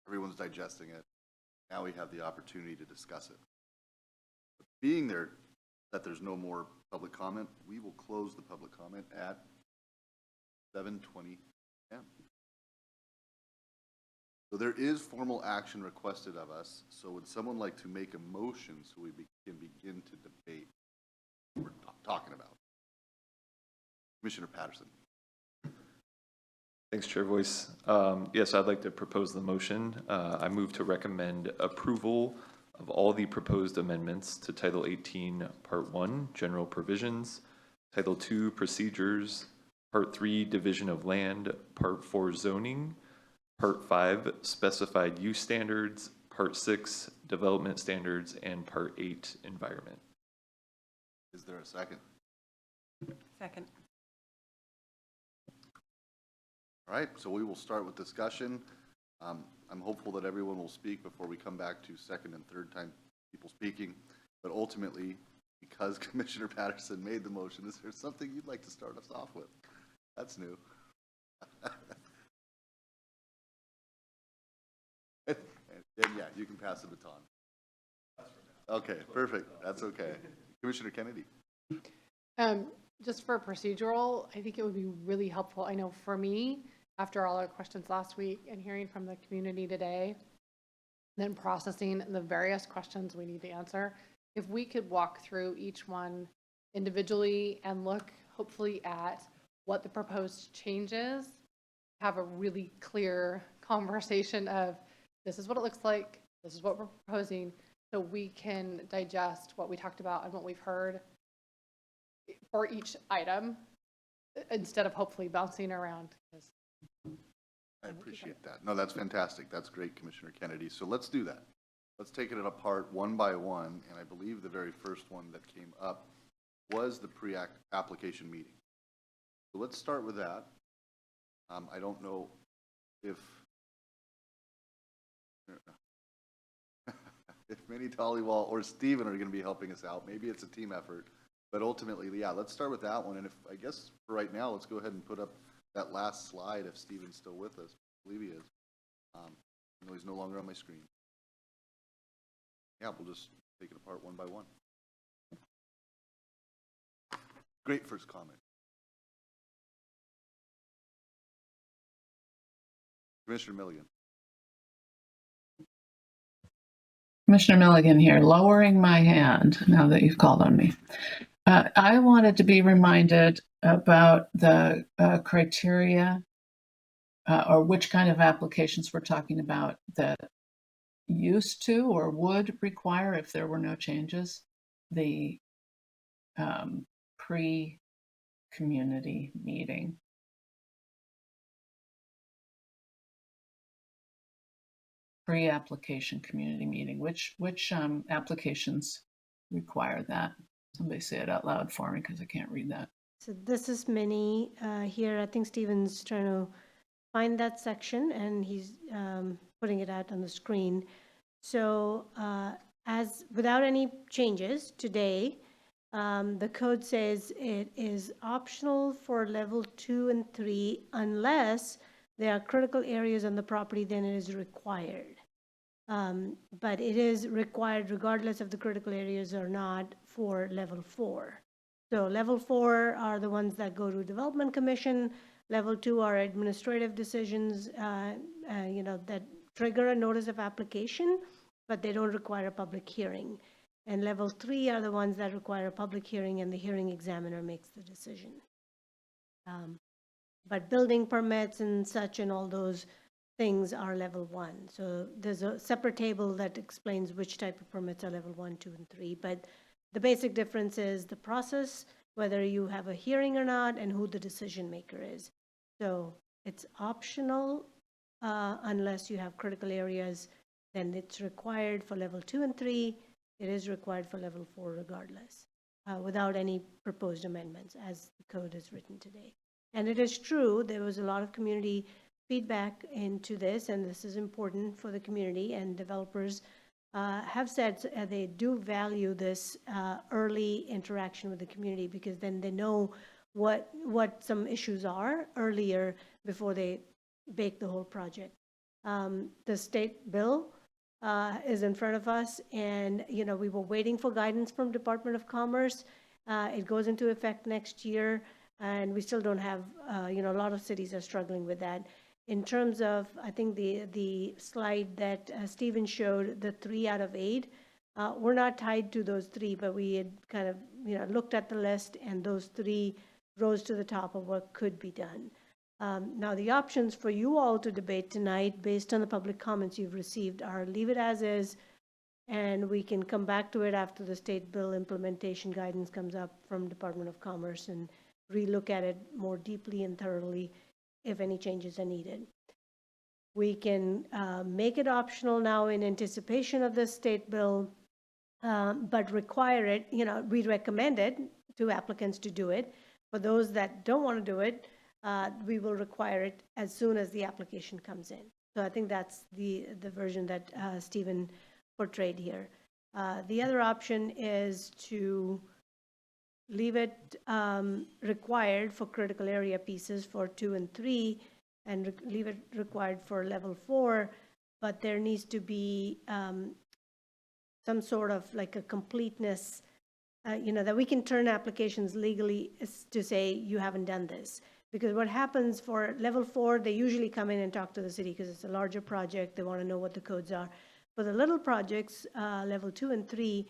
Everyone's digesting it. Now we have the opportunity to discuss it. But being there, that there's no more public comment, we will close the public comment at 7:20 p.m. So there is formal action requested of us. So would someone like to make a motion so we can begin to debate what we're talking about? Commissioner Patterson. Thanks, Chair Voice. Yes, I'd like to propose the motion. I move to recommend approval of all the proposed amendments to Title 18, Part 1, General Provisions, Title 2, Procedures, Part 3, Division of Land, Part 4, Zoning, Part 5, Specified Use Standards, Part 6, Development Standards, and Part 8, Environment. Is there a second? Second. All right, so we will start with discussion. I'm hopeful that everyone will speak before we come back to second and third time people speaking. But ultimately, because Commissioner Patterson made the motion, is there something you'd like to start us off with? That's new. And yeah, you can pass the baton. Okay, perfect. That's okay. Commissioner Kennedy. Just for procedural, I think it would be really helpful. I know for me, after all our questions last week and hearing from the community today, then processing the various questions we need to answer, if we could walk through each one individually and look hopefully at what the proposed changes, have a really clear conversation of this is what it looks like, this is what we're proposing, so we can digest what we talked about and what we've heard for each item instead of hopefully bouncing around. I appreciate that. No, that's fantastic. That's great, Commissioner Kennedy. So let's do that. Let's take it apart one by one. And I believe the very first one that came up was the pre-application meeting. So let's start with that. I don't know if Minnie Dollywall or Stephen are going to be helping us out. Maybe it's a team effort. But ultimately, yeah, let's start with that one. And if I guess for right now, let's go ahead and put up that last slide if Stephen's still with us. I believe he is. No, he's no longer on my screen. Yeah, we'll just take it apart one by one. Great first comment. Commissioner Milligan. Commissioner Milligan here, lowering my hand now that you've called on me. I wanted to be reminded about the criteria or which kind of applications we're talking about that used to or would require, if there were no changes, the pre-community meeting. Pre-application community meeting. Which applications require that? Somebody say it out loud for me because I can't read that. So this is Minnie here. I think Stephen's trying to find that section and he's putting it out on the screen. So as without any changes today, the code says it is optional for level 2 and 3 unless there are critical areas on the property, then it is required. But it is required regardless of the critical areas or not for level 4. So level 4 are the ones that go to Development Commission. Level 2 are administrative decisions, that trigger a notice of application, but they don't require a public hearing. And level 3 are the ones that require a public hearing and the hearing examiner makes the decision. But building permits and such and all those things are level 1. So there's a separate table that explains which type of permits are level 1, 2, and 3. But the basic difference is the process whether you have a hearing or not, and who the decision maker is. So it's optional unless you have critical areas, then it's required for level 2 and 3. It is required for level 4 regardless, without any proposed amendments as the code is written today. And it is true, there was a lot of community feedback into this, and this is important for the community, and developers have said they do value this early interaction with the community, because then they know what some issues are earlier before they bake the whole project. The state bill is in front of us, and we were waiting for guidance from Department of Commerce. It goes into effect next year, and we still don't have, a lot of cities are struggling with that. In terms of, I think the slide that Stephen showed, the 3 out of 8, we're not tied to those 3, but we had kind of, looked at the list, and those 3 rose to the top of what could be done. Now, the options for you all to debate tonight, based on the public comments you've received, are leave it as is, and we can come back to it after the state bill implementation guidance comes up from Department of Commerce and relook at it more deeply and thoroughly if any changes are needed. We can make it optional now in anticipation of the state bill, but require it, we recommend it to applicants to do it. For those that don't want to do it, we will require it as soon as the application comes in. So I think that's the version that Stephen portrayed here. The other option is to leave it required for critical area pieces for 2 and 3, and leave it required for level 4, but there needs to be some sort of like a completeness, that we can turn applications legally to say you haven't done this. Because what happens for level 4, they usually come in and talk to the city because it's a larger project. They want to know what the codes are. For the little projects, level 2 and 3,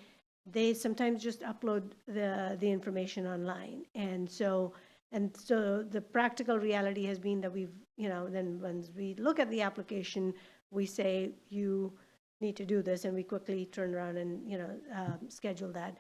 they sometimes just upload the information online. And so the practical reality has been that we've, then once we look at the application, we say, you need to do this, and we quickly turn around and, schedule that.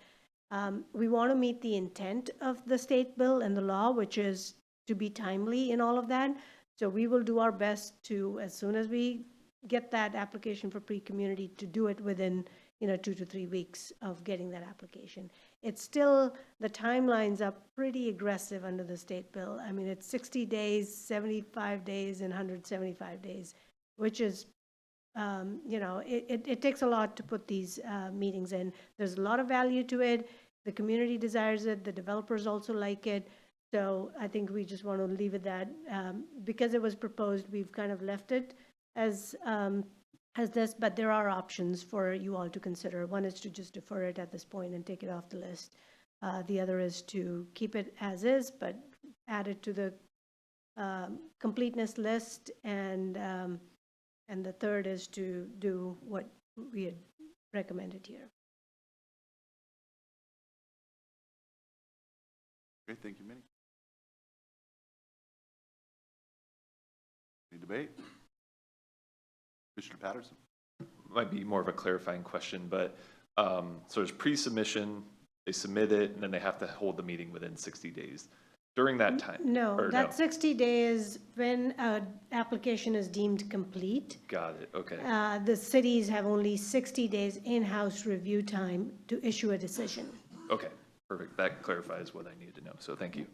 We want to meet the intent of the state bill and the law, which is to be timely in all of that. So we will do our best to, as soon as we get that application for pre-community, to do it within 2 to 3 weeks of getting that application. It's still, the timelines are pretty aggressive under the state bill. I mean, it's 60 days, 75 days, and 175 days, which is, it takes a lot to put these meetings in. There's a lot of value to it. The community desires it. The developers also like it. So I think we just want to leave it that. Because it was proposed, we've kind of left it as this, but there are options for you all to consider. One is to just defer it at this point and take it off the list. The other is to keep it as is, but add it to the completeness list, and the third is to do what we had recommended here. Great, thank you, Minnie. Any debate? Mr. Patterson. Might be more of a clarifying question, but so there's pre-submission, they submit it, and then they have to hold the meeting within 60 days. During that time? No, that 60 days when an application is deemed complete. Got it, okay. The cities have only 60 days in-house review time to issue a decision. Okay, perfect. That clarifies what I needed to know, so thank you.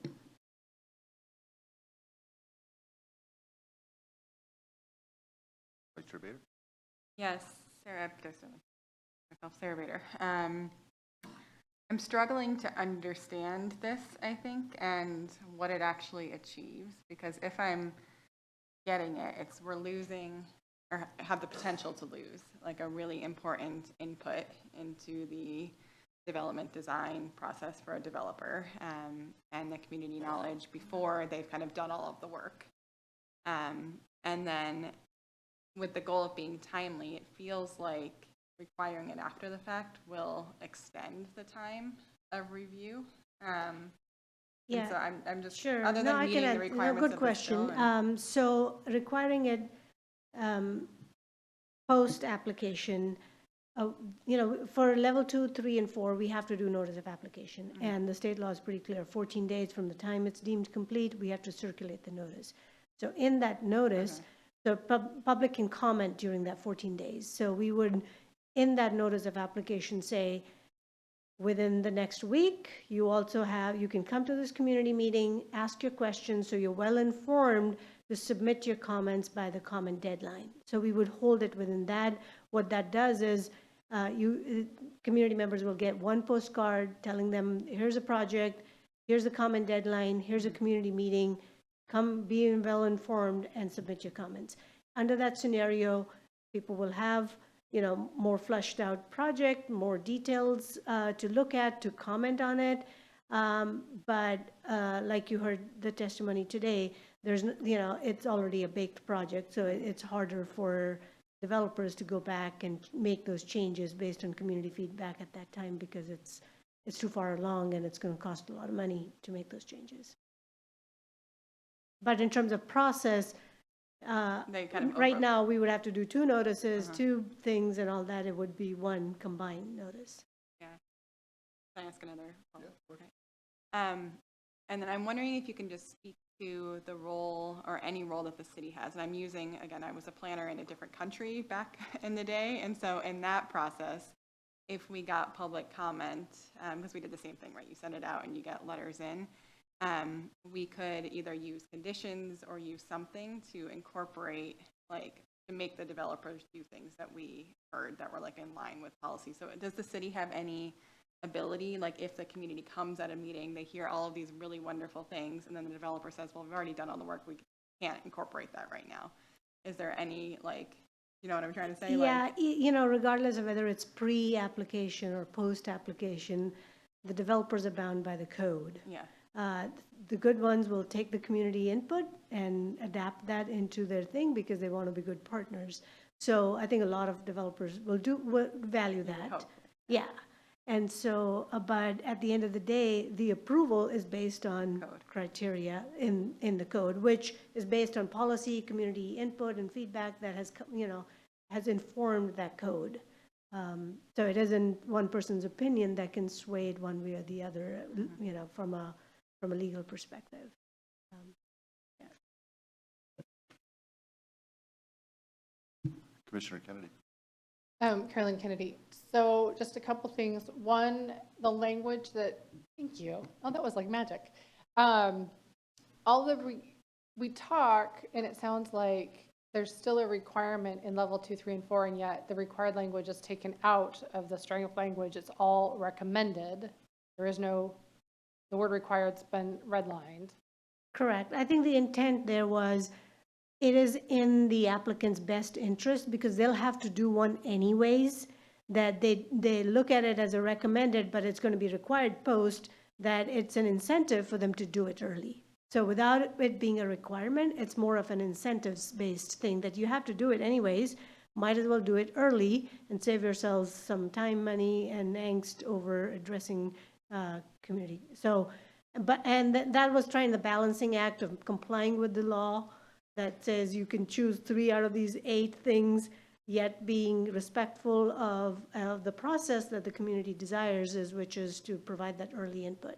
Vice Chair Bader? Yes, Sarah Peterson. Myself, Sarah Bader. I'm struggling to understand this, I think, and what it actually achieves, because if I'm getting it, we're losing, or have the potential to lose, like a really important input into the development design process for a developer, and the community knowledge before they've kind of done all of the work. And then with the goal of being timely, it feels like requiring it after the fact will extend the time of review. Yeah, so I'm just, sure. other than meeting the requirements good of question. this bill. So requiring it post-application, For level 2, 3, and 4, we have to do notice of application. And the state law is pretty clear, 14 days from the time it's deemed complete, we have to circulate the notice. So in that notice, the public can comment during that 14 days. So we would, in that notice of application, say, within the next week, you can come to this community meeting, ask your questions, so you're well informed to submit your comments by the comment deadline. So we would hold it within that. What that does is community members will get one postcard telling them, here's a project, here's the comment deadline, here's a community meeting, come be well informed and submit your comments. Under that scenario, people will have more fleshed out project, more details to look at, to comment on it. But like you heard the testimony today, it's already a baked project, so it's harder for developers to go back and make those changes based on community feedback at that time because it's too far along and it's going to cost a lot of money to make those changes. But in terms of process, right now we would have to do 2 notices, 2 things and all that. It would be one combined notice. Yeah. Can I ask another? And then I'm wondering if you can just speak to the role or any role that the city has. And I'm using, again, I was a planner in a different country back in the day. And so in that process, if we got public comment, because we did the same thing, right? You send it out and you get letters in. We could either use conditions or use something to incorporate, to make the developers do things that we heard that were in line with policy. So does the city have any ability, if the community comes at a meeting, they hear all of these really wonderful things, and then the developer says, well, we've already done all the work, we can't incorporate that right now. Is there any, you know what I'm trying to say? Yeah, regardless of whether it's pre-application or post-application, the developers are bound by the code. Yeah. The good ones will take the community input and adapt that into their thing because they want to be good partners. So I think a lot of developers will value that. Yeah. And so, but at the end of the day, the approval is based on criteria in the code, which is based on policy, community input, and feedback that has informed that code. So it isn't one person's opinion that can sway it one way or the other, from a legal perspective. Commissioner Kennedy. Carolyn Kennedy. So just a couple things. One, the language thank you. Oh, that was like magic. We talk, and it sounds like there's still a requirement in level 2, 3, and 4, and yet the required language is taken out of the strength language. It's all recommended. There is no, the word required's been redlined. Correct. I think the intent there was, it is in the applicant's best interest because they'll have to do one anyways, that they look at it as a recommended, but it's going to be required post, that it's an incentive for them to do it early. So without it being a requirement, it's more of an incentives-based thing that you have to do it anyways, might as well do it early and save yourselves some time, money, and angst over addressing community. So, that was trying the balancing act of complying with the law that says you can choose 3 out of these 8 things, yet being respectful of the process that the community desires, which is to provide that early input.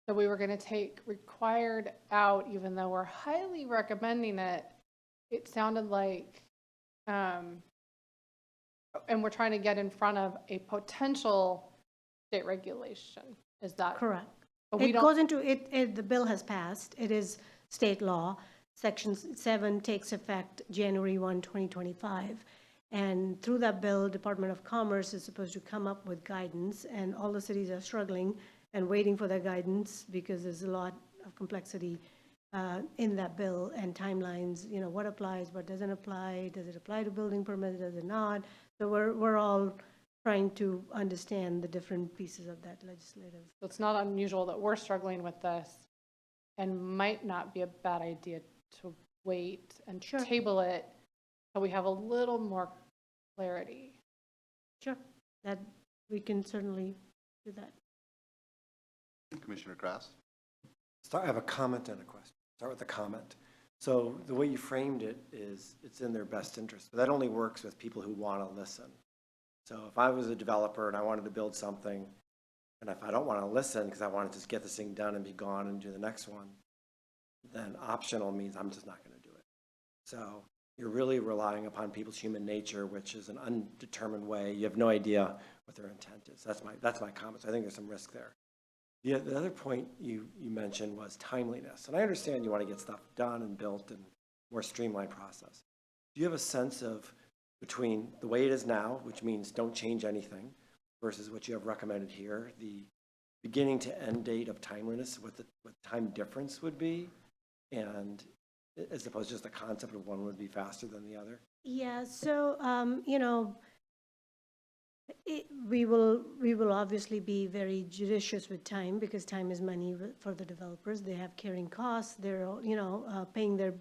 So we were going to take required out, even though we're highly recommending it. It sounded like, and we're trying to get in front of a potential state regulation. Is that correct? But it goes into it. The bill has passed. It is state law. Section 7 takes effect January 1, 2025. And through that bill, Department of Commerce is supposed to come up with guidance, and all the cities are struggling and waiting for that guidance because there's a lot of complexity in that bill and timelines, what applies, what doesn't apply, does it apply to building permits, does it not? So we're all trying to understand the different pieces of that legislative. So it's not unusual that we're struggling with this, and might not be a bad idea to wait and table it so we have a little more clarity. Sure, that we can certainly do that. Commissioner Krass. I have a comment and a question. Start with a comment. So the way you framed it is it's in their best interest, but that only works with people who want to listen. So if I was a developer and I wanted to build something, and if I don't want to listen because I want to just get this thing done and be gone and do the next one, then optional means I'm just not going to do it. So you're really relying upon people's human nature, which is an undetermined way. You have no idea what their intent is. That's my comment. So I think there's some risk there. The other point you mentioned was timeliness. And I understand you want to get stuff done and built and more streamlined process. Do you have a sense of between the way it is now, which means don't change anything, versus what you have recommended here, the beginning to end date of timeliness, what time difference would be, and as opposed to just the concept of one would be faster than the other? Yeah, so, we will obviously be very judicious with time because time is money for the developers. They have carrying costs. They're, paying their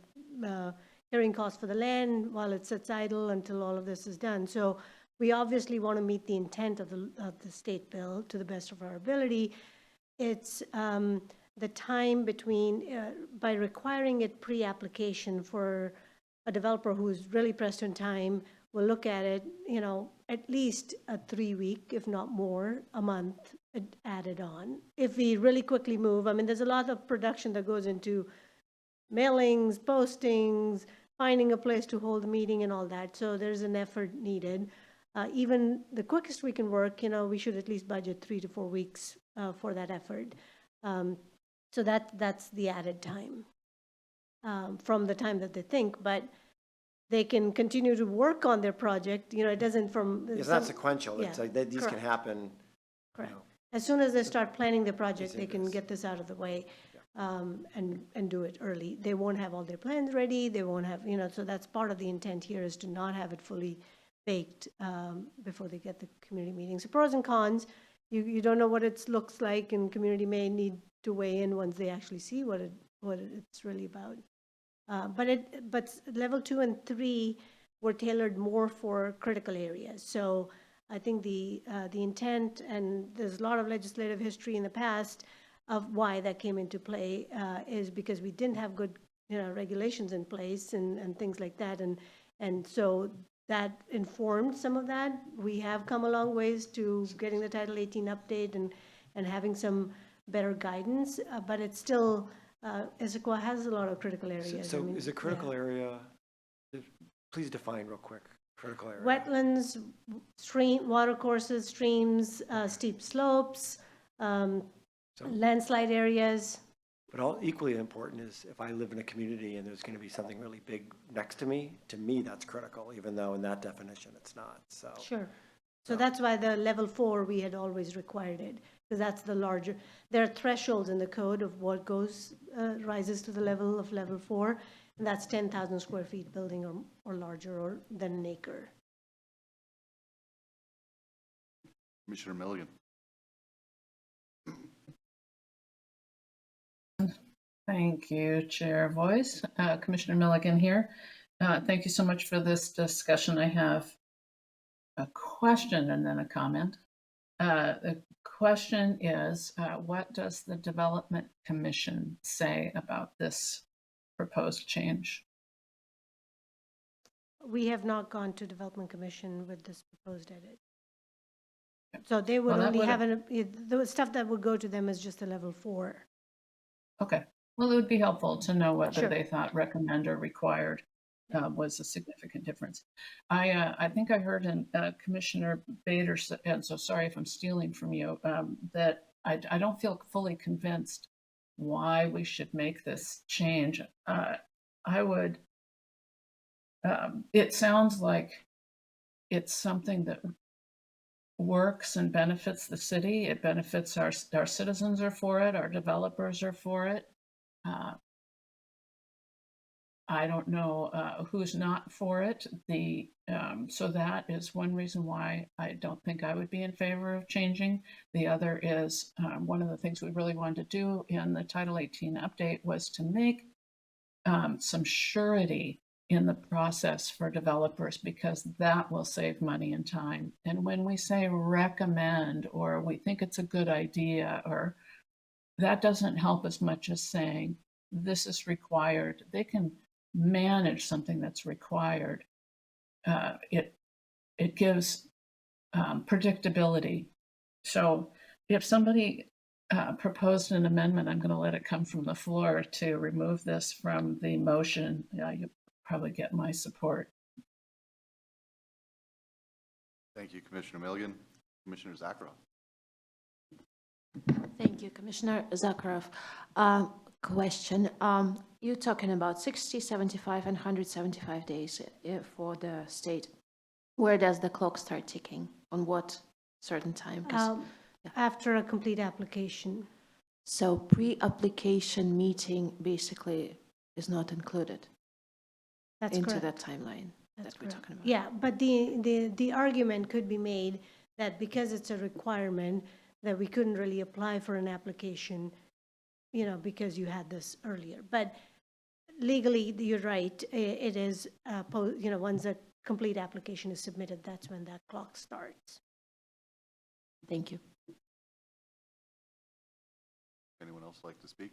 carrying costs for the land while it sits idle until all of this is done. So we obviously want to meet the intent of the state bill to the best of our ability. It's the time between, by requiring it pre-application for a developer who's really pressed on time, will look at it, at least a 3-week, if not more, a month added on. If we really quickly move, there's a lot of production that goes into mailings, postings, finding a place to hold the meeting and all that. So there's an effort needed. Even the quickest we can work, we should at least budget 3 to 4 weeks for that effort. So that's the added time from the time that they think, but they can continue to work on their project. It doesn't from. It's not sequential. Yeah, It's like these correct. can happen. Correct. As soon as they start planning the project, they can get this out of the way and do it early. They won't have all their plans ready. They won't have, so that's part of the intent here is to not have it fully baked before they get the community meeting. So pros and cons, you don't know what it looks like, and community may need to weigh in once they actually see what it's really about. But level 2 and 3 were tailored more for critical areas. So I think the intent, and there's a lot of legislative history in the past of why that came into play, is because we didn't have good, regulations in place and things like that, and so that informed some of that. We have come a long ways to getting the Title 18 update and having some better guidance, but it's still. Issaquah has a lot of critical areas. So is a critical area, please define real quick, critical area. Wetlands, water courses, streams, steep slopes, landslide areas. But all equally important is if I live in a community and there's going to be something really big next to me that's critical, even though in that definition it's not, so. Sure. So that's why the level 4, we had always required it, because that's the larger, there are thresholds in the code of what rises to the level of level 4, and that's 10,000 square feet building or larger or than an acre. Commissioner Milligan. Thank you, Chair Voice. Commissioner Milligan here. Thank you so much for this discussion. I have a question and then a comment. The question is, what does the Development Commission say about this proposed change? We have not gone to Development Commission with this proposed edit. So they would only have, the stuff that would go to them is just a level 4. Okay. Well, it would be helpful to know whether Sure. they thought recommend or required was a significant difference. I think I heard Commissioner Bader, and so sorry if I'm stealing from you, that I don't feel fully convinced why we should make this change. I would, it sounds like it's something that works and benefits the city. It benefits our citizens are for it, our developers are for it. I don't know who's not for it. So that is one reason why I don't think I would be in favor of changing. The other is one of the things we really wanted to do in the Title 18 update was to make some surety in the process for developers, because that will save money and time. And when we say recommend, or we think it's a good idea, or that doesn't help as much as saying this is required. They can manage something that's required. It gives predictability. So if somebody proposed an amendment, I'm going to let it come from the floor to remove this from the motion. You'll probably get my support. Thank you, Commissioner Milligan. Commissioner Zakharov. Thank you, Commissioner Zakharov. Question. You're talking about 60, 75, and 175 days for the state. Where does the clock start ticking? On what certain time? After a complete application. So pre-application meeting basically is not included That's into correct. that timeline That's that we're correct. talking about. Yeah, but the argument could be made that because it's a requirement, that we couldn't really apply for an application, because you had this earlier. But legally, you're right, it is, once a complete application is submitted, that's when that clock starts. Thank you. Anyone else like to speak?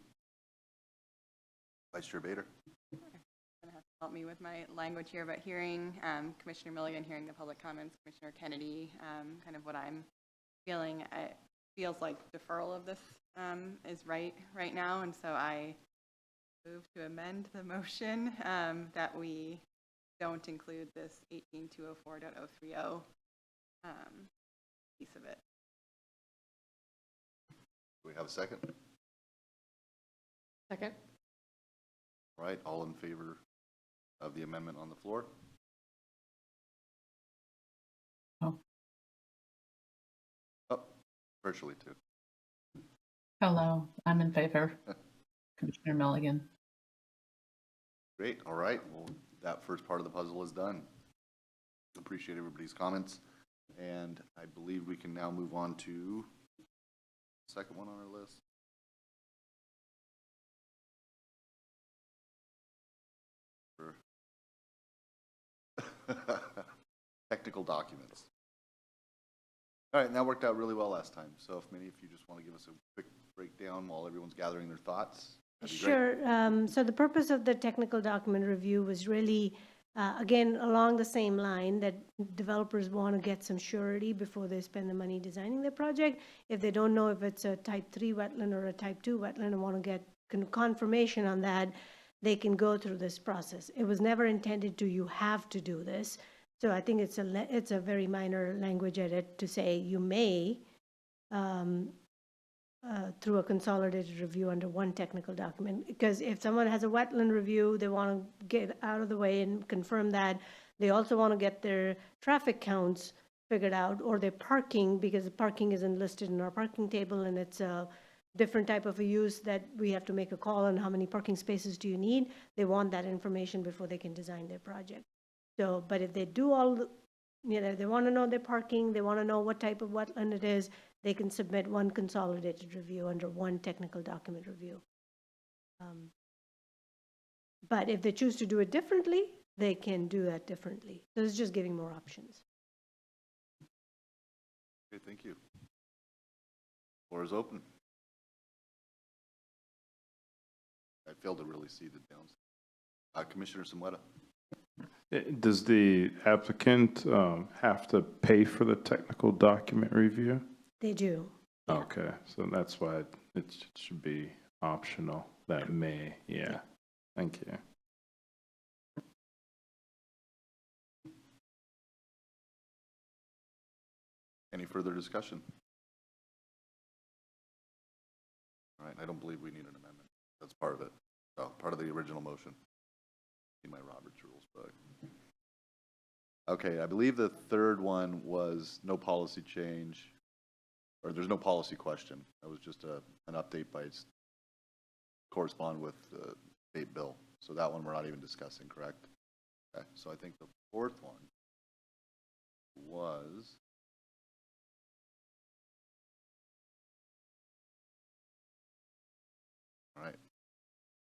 Vice Chair Bader. Gonna have to help me with my language here, but hearing Commissioner Milligan, hearing the public comments, Commissioner Kennedy, kind of what I'm feeling, it feels like deferral of this is right now, and so I move to amend the motion that we don't include this 18204.030 piece of it. Do we have a second? Second. All right, all in favor of the amendment on the floor? Oh. Oh, virtually too. Hello, I'm in favor. Commissioner Milligan. Great, all right, well, that first part of the puzzle is done. Appreciate everybody's comments, and I believe we can now move on to the second one on our list. Technical documents. All right, and that worked out really well last time, so if many of you just want to give us a quick breakdown while everyone's gathering their thoughts, that'd be great. Sure. So the purpose of the technical document review was really, again, along the same line that developers want to get some surety before they spend the money designing their project. If they don't know if it's a type 3 wetland or a type 2 wetland and want to get confirmation on that, they can go through this process. It was never intended to, you have to do this. So I think it's a very minor language edit to say you may, through a consolidated review under one technical document. Because if someone has a wetland review, they want to get out of the way and confirm that. They also want to get their traffic counts figured out, or their parking, because the parking isn't listed in our parking table, and it's a different type of a use that we have to make a call on how many parking spaces do you need. They want that information before they can design their project. So, but if they do they want to know their parking, they want to know what type of wetland it is, they can submit one consolidated review under one technical document review. But if they choose to do it differently, they can do that differently. So it's just giving more options. Okay, thank you. Floor is open. I failed to really see the downs. Commissioner Samweta. Does the applicant have to pay for the technical document review? They do. Yeah. Okay, so that's why it should be optional. That may, yeah. Thank you. Any further discussion? All right, I don't believe we need an amendment. That's part of it. Oh, part of the original motion. See my Robert's rules book. Okay, I believe the third one was no policy change, or there's no policy question. That was just an update by correspond with the state bill. So that one we're not even discussing, correct? Okay, so I think the fourth one was all right.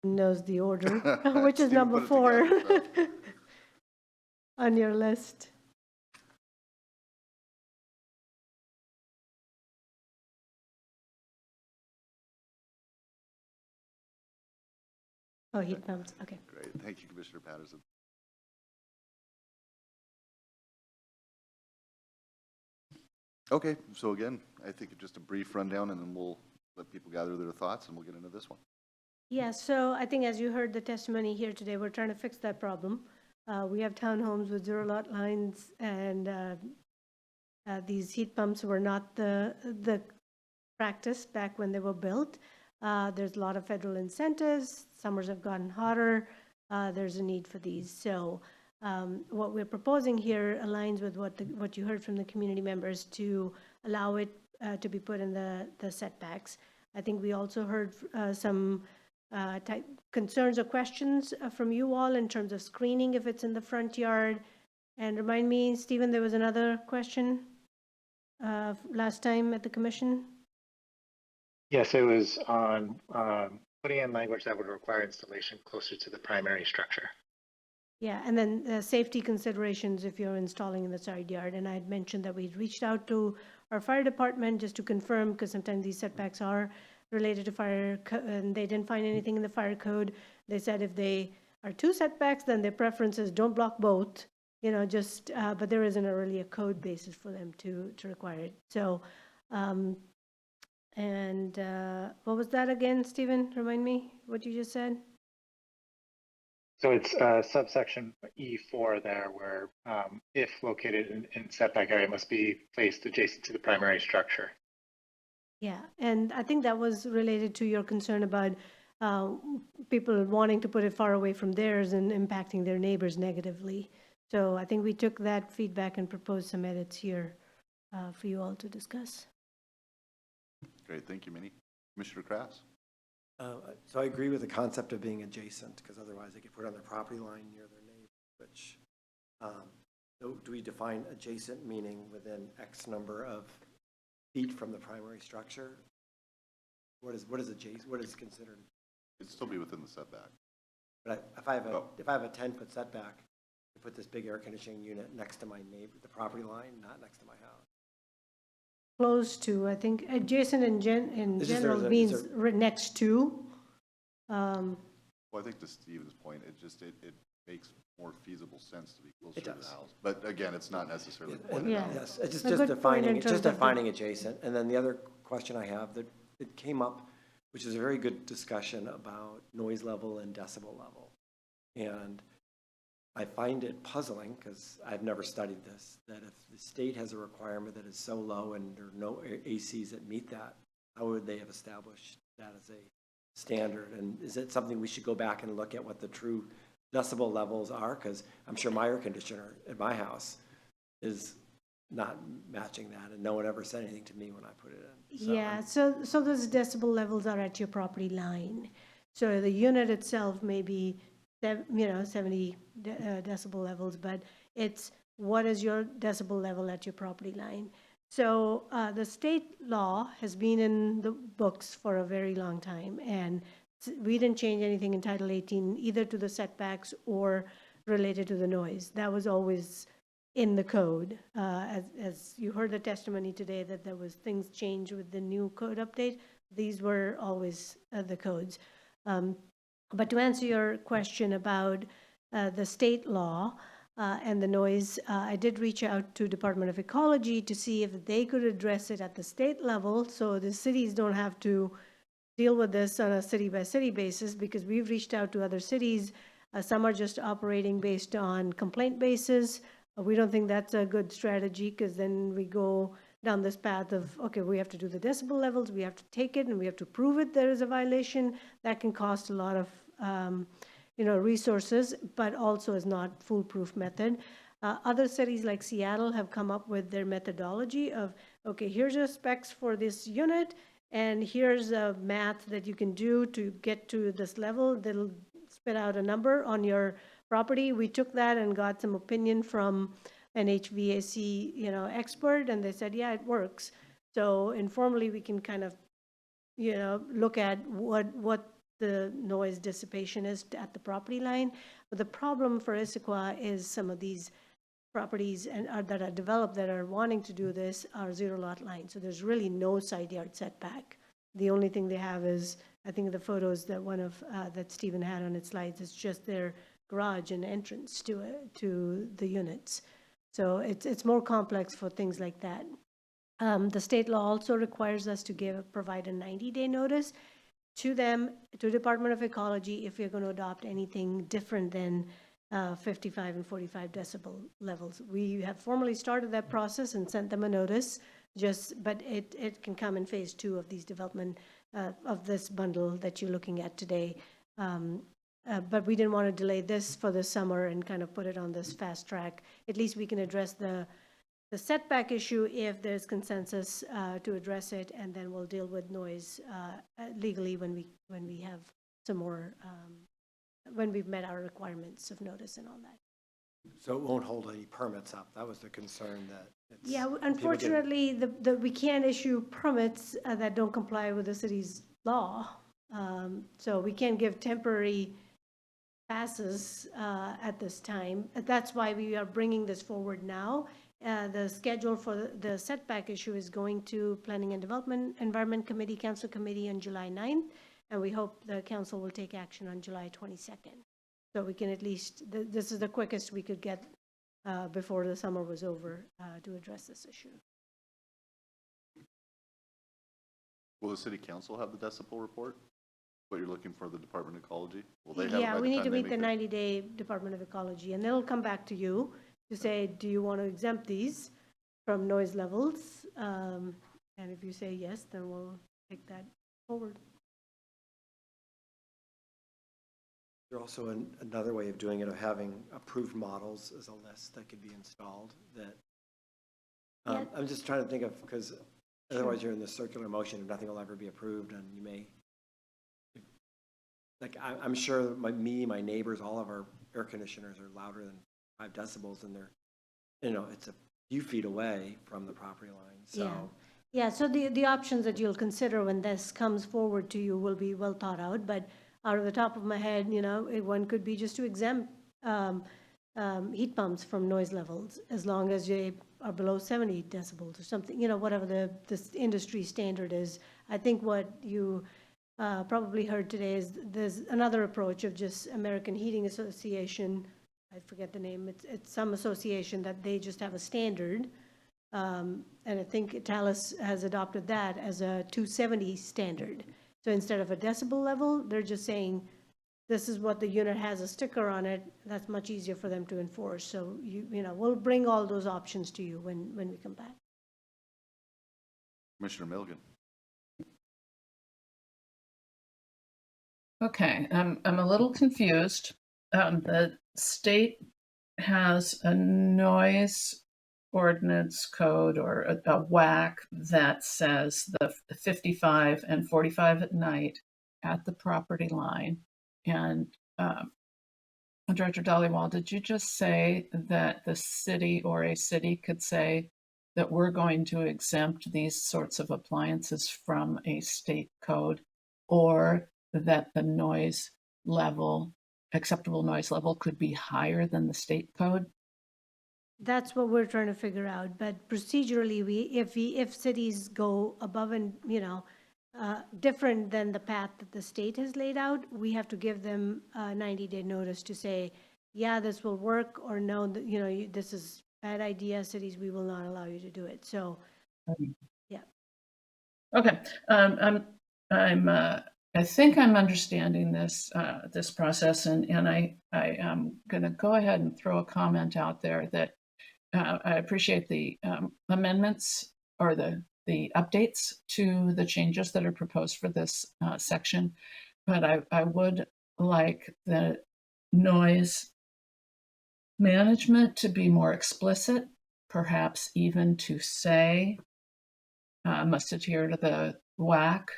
Knows the order, which is Steven number put it 4 together, so. on your list. Oh, heat pumps, okay. Great, thank you, Commissioner Patterson. Okay, so again, I think just a brief rundown, and then we'll let people gather their thoughts, and we'll get into this one. Yeah, so I think as you heard the testimony here today, we're trying to fix that problem. We have townhomes with zero lot lines, and these heat pumps were not the practice back when they were built. There's a lot of federal incentives. Summers have gotten hotter. There's a need for these. So what we're proposing here aligns with what you heard from the community members to allow it to be put in the setbacks. I think we also heard some concerns or questions from you all in terms of screening if it's in the front yard. And remind me, Stephen, there was another question last time at the commission? Yes, it was on putting in language that would require installation closer to the primary structure. Yeah, and then safety considerations if you're installing in the side yard. And I had mentioned that we'd reached out to our fire department just to confirm, because sometimes these setbacks are related to fire, and they didn't find anything in the fire code. They said if they are two setbacks, then their preference is don't block both, you know, just, but there isn't really a code basis for them to require it. So, what was that again, Stephen? Remind me what you just said? So it's subsection E4 there, where if located in setback area, must be placed adjacent to the primary structure. Yeah, and I think that was related to your concern about people wanting to put it far away from theirs and impacting their neighbors negatively. So I think we took that feedback and proposed some edits here for you all to discuss. Great, thank you, Minnie. Commissioner Krass? So I agree with the concept of being adjacent, because otherwise they could put it on their property line near their neighbor, which, so do we define adjacent meaning within X number of feet from the primary structure? What is adjacent, what is considered? It'd still be within the setback. But if I have a 10-foot setback, to put this big air conditioning unit next to my neighbor, the property line, not next to my house. Close to, I think adjacent in general means next to. Well, I think to Stephen's point, it makes more feasible sense to be closer to the house. But again, it's not necessarily pointed out. Yes, it's just defining adjacent. And then the other question I have that it came up, which is a very good discussion about noise level and decibel level. And I find it puzzling, because I've never studied this, that if the state has a requirement that is so low and there are no ACs that meet that, how would they have established that as a standard? And is it something we should go back and look at what the true decibel levels are? Because I'm sure my air conditioner at my house is not matching that, and no one ever said anything to me when I put it in. So Yeah, so those decibel levels are at your property line. So the unit itself may be 70 decibel levels, but it's what is your decibel level at your property line. So the state law has been in the books for a very long time, and we didn't change anything in Title 18, either to the setbacks or related to the noise. That was always in the code. As you heard the testimony today that there was things changed with the new code update, these were always the codes. But to answer your question about the state law and the noise, I did reach out to Department of Ecology to see if they could address it at the state level, so the cities don't have to deal with this on a city-by-city basis, because we've reached out to other cities. Some are just operating based on complaint basis. We don't think that's a good strategy, because then we go down this path of, okay, we have to do the decibel levels, we have to take it, and we have to prove it there is a violation. That can cost a lot of resources, but also is not foolproof method. Other cities like Seattle have come up with their methodology of, okay, here's your specs for this unit, and here's a math that you can do to get to this level. They'll spit out a number on your property. We took that and got some opinion from an HVAC, expert, and they said, yeah, it works. So informally, we can kind of, look at what the noise dissipation is at the property line. But the problem for Issaquah is some of these properties that are developed that are wanting to do this are zero lot lines. So there's really no side yard setback. The only thing they have is, I think the photos that that Stephen had on its slides, it's just their garage and entrance to the units. So it's more complex for things like that. The state law also requires us to provide a 90-day notice to them, to Department of Ecology, if we're going to adopt anything different than 55 and 45 decibel levels. We have formally started that process and sent them a notice, but it can come in phase 2 of these development, of this bundle that you're looking at today. But we didn't want to delay this for the summer and kind of put it on this fast track. At least we can address the setback issue if there's consensus to address it, and then we'll deal with noise legally when we have some more, when we've met our requirements of notice and all that. So it won't hold any permits up. That was the concern that it's. Yeah, people get- unfortunately, we can't issue permits that don't comply with the city's law. So we can't give temporary passes at this time. That's why we are bringing this forward now. The schedule for the setback issue is going to Planning and Development Environment Committee, Council Committee on July 9th, and we hope the council will take action on July 22nd. So we can at least, this is the quickest we could get before the summer was over to address this issue. Will the city council have the decibel report? What you're looking for, the Department of Ecology? Will they have it Yeah, by we the need time to they meet the make 90-day Department of Ecology, and they'll come back to you to say, do you want to exempt these from noise levels? And if you say yes, then we'll take that forward. There's also another way of doing it, of having approved models as a list that could be installed that, Yeah. I'm just trying to think of, because otherwise you're in this circular motion and nothing will ever be approved, and you may, like, I'm sure that my neighbors, all of our air conditioners are louder than 5 decibels, and they're, it's a few feet away from the property line, so. Yeah, so the options that you'll consider when this comes forward to you will be well thought out, but out of the top of my head, one could be just to exempt heat pumps from noise levels as long as they are below 70 decibels or something, whatever the industry standard is. I think what you probably heard today is there's another approach of just American Heating Association. I forget the name. It's some association that they just have a standard. And I think Talis has adopted that as a 270 standard. So instead of a decibel level, they're just saying, this is what the unit has, a sticker on it. That's much easier for them to enforce. So, we'll bring all those options to you when we come back. Commissioner Milligan. Okay, I'm a little confused. The state has a noise ordinance code or a WAC that says the 55 and 45 at night at the property line. And Director Dhaliwal, did you just say that the city or a city could say that we're going to exempt these sorts of appliances from a state code, or that the noise level, acceptable noise level, could be higher than the state code? That's what we're trying to figure out. But procedurally, if cities go above and, different than the path that the state has laid out, we have to give them a 90-day notice to say, yeah, this will work, or no, this is a bad idea, cities, we will not allow you to do it. So, yeah. Okay, I think I'm understanding this this process, and I am going to go ahead and throw a comment out there that I appreciate the amendments or the updates to the changes that are proposed for this section, but I would like the noise management to be more explicit, perhaps even to say must adhere to the WAC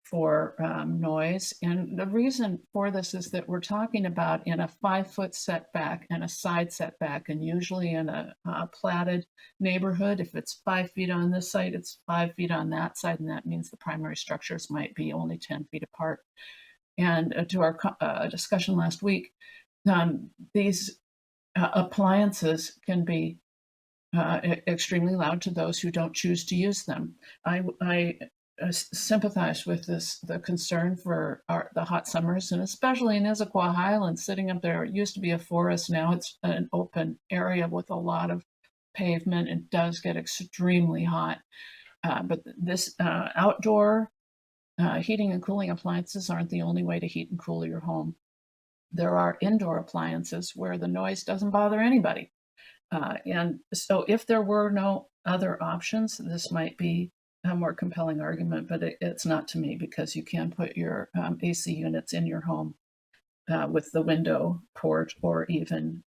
for noise. And the reason for this is that we're talking about in a 5-foot setback and a side setback, and usually in a platted neighborhood, if it's 5 feet on this side, it's 5 feet on that side, and that means the primary structures might be only 10 feet apart. And to our discussion last week, these appliances can be extremely loud to those who don't choose to use them. I sympathize with the concern for the hot summers, and especially in Issaquah Highlands, sitting up there. It used to be a forest, now it's an open area with a lot of pavement. It does get extremely hot. But this outdoor heating and cooling appliances aren't the only way to heat and cool your home. There are indoor appliances where the noise doesn't bother anybody. And so if there were no other options, this might be a more compelling argument, but it's not to me, because you can put your AC units in your home with the window port, or even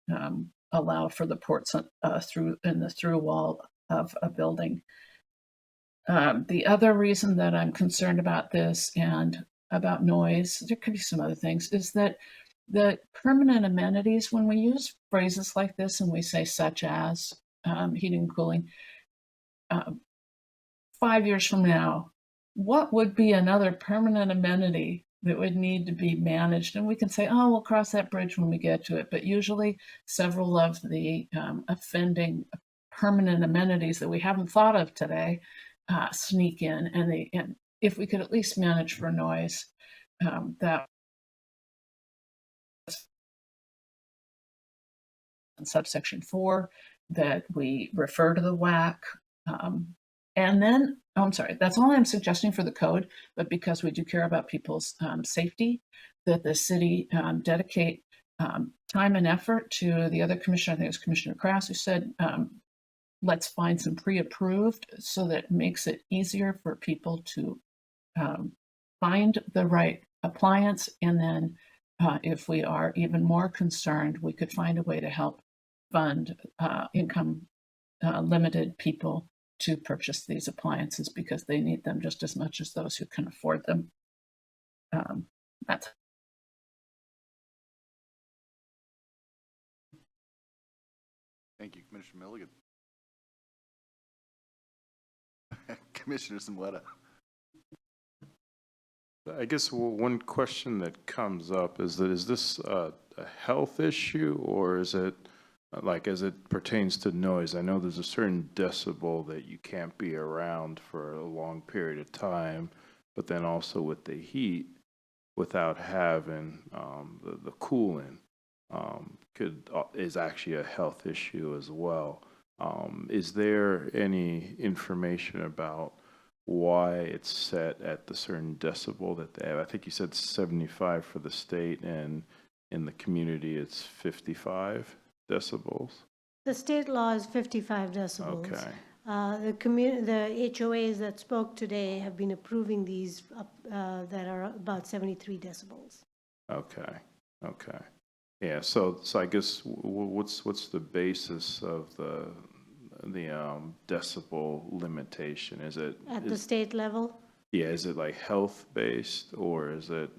allow for the ports through in the through wall of a building. The other reason that I'm concerned about this and about noise, there could be some other things, is that the permanent amenities, when we use phrases like this and we say such as heating and cooling, 5 years from now, what would be another permanent amenity that would need to be managed? And we can say, oh, we'll cross that bridge when we get to it. But usually several of the offending permanent amenities that we haven't thought of today sneak in. And if we could at least manage for noise, that in subsection 4, that we refer to the WAC. And then, I'm sorry, that's all I'm suggesting for the code, but because we do care about people's safety, that the city dedicate time and effort to the other commissioner, I think it was Commissioner Krass, who said, let's find some pre-approved so that it makes it easier for people to find the right appliance. And then if we are even more concerned, we could find a way to help fund income limited people to purchase these appliances, because they need them just as much as those who can afford them. That's Thank you, Commissioner Milligan. Commissioner Samweta. I guess one question that comes up is that, is this a health issue, or is it like as it pertains to noise? I know there's a certain decibel that you can't be around for a long period of time, but then also with the heat, without having the cooling, is actually a health issue as well. Is there any information about why it's set at the certain decibel that they have? I think you said 75 for the state, and in the community it's 55 decibels. The state law is 55 decibels. Okay. The HOAs that spoke today have been approving these that are about 73 decibels. Okay. Okay. Yeah. So I guess what's the basis of the decibel limitation? Is it At the state level? Yeah. Is it like health based, or is it?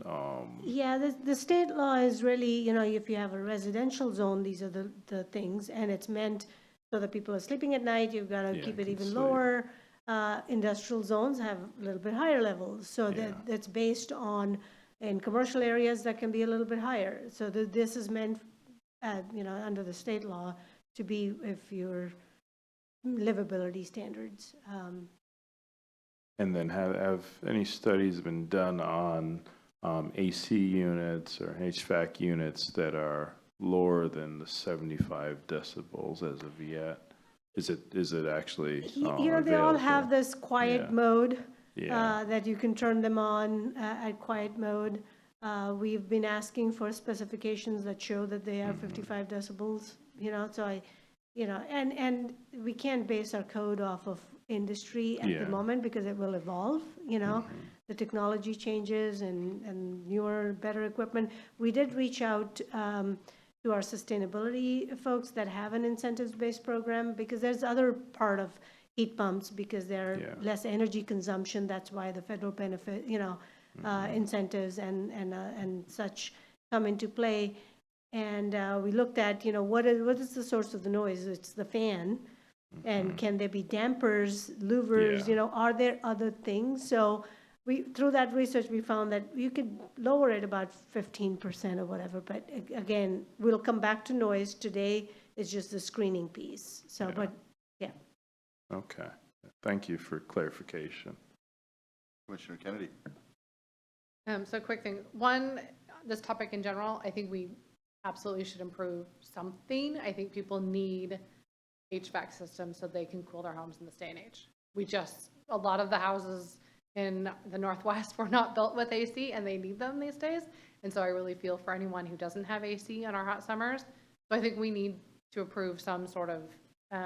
Yeah, the state law is really, if you have a residential zone, these are the things, and it's meant so that people are sleeping at night, you've got to keep it even lower. Industrial zones have a little bit higher levels, so that's based on, in commercial areas that can be a little bit higher. So this is meant, under the state law, to be if your livability standards. And then have any studies been done on AC units or HVAC units that are lower than the 75 decibels as of yet? Is it actually they all have this quiet mode Yeah. that you can turn them on at quiet mode. We've been asking for specifications that show that they are 55 decibels, so and we can't base our code off of industry at the moment, because it will evolve, the technology changes and newer, better equipment. We did reach out to our sustainability folks that have an incentives-based program, because there's other part of heat pumps, because they're less energy consumption. That's why the federal benefit, incentives and such come into play. And we looked at, what is the source of the noise? It's the fan. And can there be dampers, louvers, are there other things? So through that research, we found that you could lower it about 15% or whatever. But again, we'll come back to noise. Today is just the screening piece. So, but yeah. Okay. Thank you for clarification. Commissioner Kennedy. So quick thing. One, this topic in general, I think we absolutely should improve something. I think people need HVAC systems so they can cool their homes in this day and age. a lot of the houses in the Northwest were not built with AC, and they need them these days. And so I really feel for anyone who doesn't have AC on our hot summers. So I think we need to approve some sort of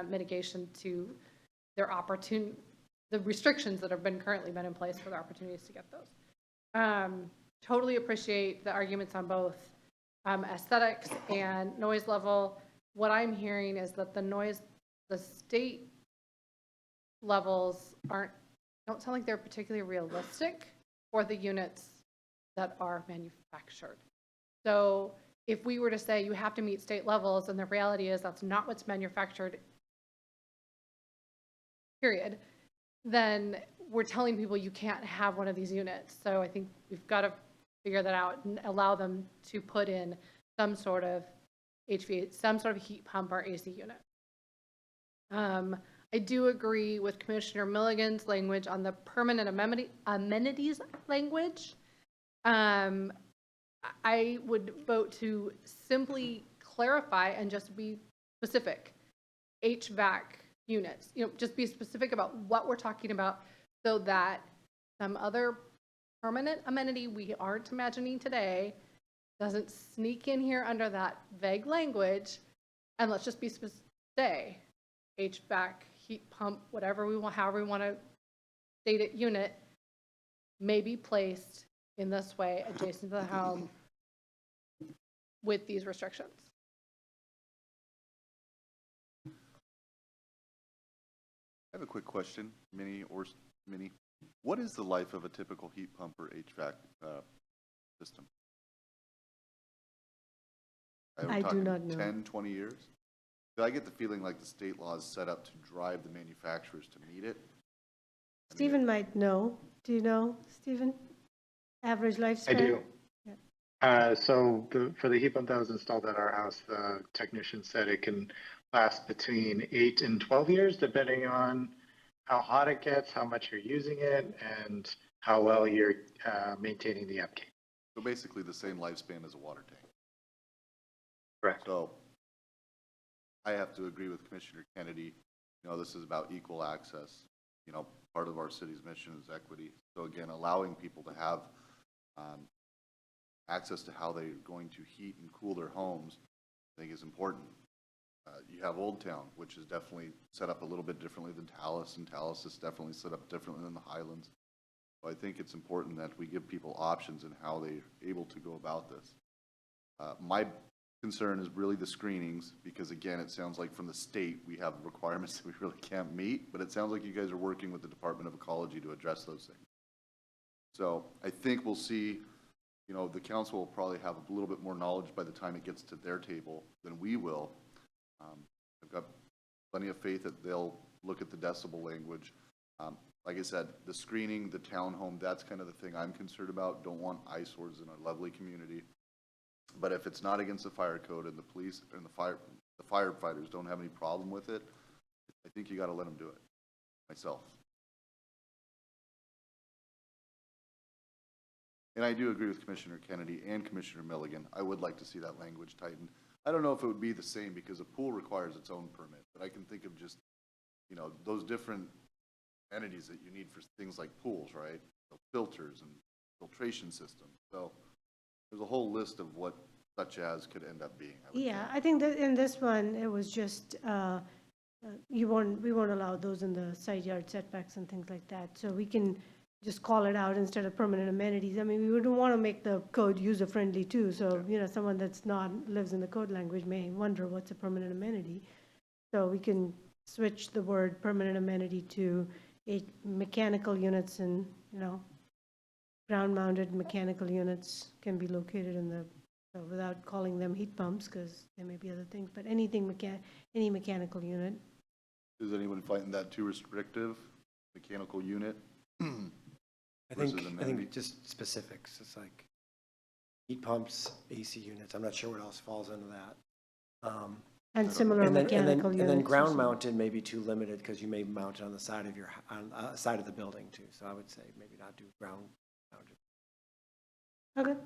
mitigation to their the restrictions that have currently been in place for their opportunities to get those. Totally appreciate the arguments on both aesthetics and noise level. What I'm hearing is that the state levels don't sound like they're particularly realistic for the units that are manufactured. So if we were to say you have to meet state levels, and the reality is that's not what's manufactured, period, then we're telling people you can't have one of these units. So I think we've got to figure that out and allow them to put in some sort of some sort of heat pump or AC unit. I do agree with Commissioner Milligan's language on the permanent amenities language. I would vote to simply clarify and just be specific. HVAC units, just be specific about what we're talking about so that some other permanent amenity we aren't imagining today doesn't sneak in here under that vague language. And let's just be specific, say HVAC, heat pump, whatever we want, however we want to state it, unit may be placed in this way adjacent to the home with these restrictions. I have a quick question, Minnie. What is the life of a typical heat pump or HVAC system? I do not know. 10, 20 years? I get the feeling like the state law is set up to drive the manufacturers to meet it. Stephen might know. Do you know, Stephen? Average lifespan? I do. Yeah. So for the heat pump that was installed at our house, the technician said it can last between 8 and 12 years, depending on how hot it gets, how much you're using it, and how well you're maintaining the upkeep. So basically the same lifespan as a water tank. Correct. So I have to agree with Commissioner Kennedy. This is about equal access. Part of our city's mission is equity. So again, allowing people to have access to how they're going to heat and cool their homes, I think is important. You have Old Town, which is definitely set up a little bit differently than Tallis, and Tallis is definitely set up differently than the Highlands. So I think it's important that we give people options in how they're able to go about this. My concern is really the screenings, because again, it sounds like from the state we have requirements that we really can't meet, but it sounds like you guys are working with the Department of Ecology to address those things. So I think we'll see, the council will probably have a little bit more knowledge by the time it gets to their table than we will. I've got plenty of faith that they'll look at the decibel language. Like I said, the screening, the townhome, that's kind of the thing I'm concerned about. Don't want eyesores in our lovely community. But if it's not against the fire code and the police and the firefighters don't have any problem with it, I think you got to let them do it. Myself. And I do agree with Commissioner Kennedy and Commissioner Milligan. I would like to see that language tightened. I don't know if it would be the same, because a pool requires its own permit, but I can think of just, those different entities that you need for things like pools, right? So filters and filtration systems. So there's a whole list of what such as could end up being. I think that in this one, it was just, we won't allow those in the side yard setbacks and things like that. So we can just call it out instead of permanent amenities. I mean, we wouldn't want to make the code user-friendly too. So, someone that's lives in the code language may wonder what's a permanent amenity. So we can switch the word permanent amenity to mechanical units, and, ground-mounted mechanical units can be located in the, without calling them heat pumps, because there may be other things, but any mechanical unit. Is anyone finding that too restrictive? Mechanical unit? I think just specifics. It's like heat pumps, AC units. I'm not sure what else falls into that. And similar mechanical units. And then ground mounted may be too limited, because you may mount it on the side of side of the building too. So I would say maybe not do ground mounted. Okay.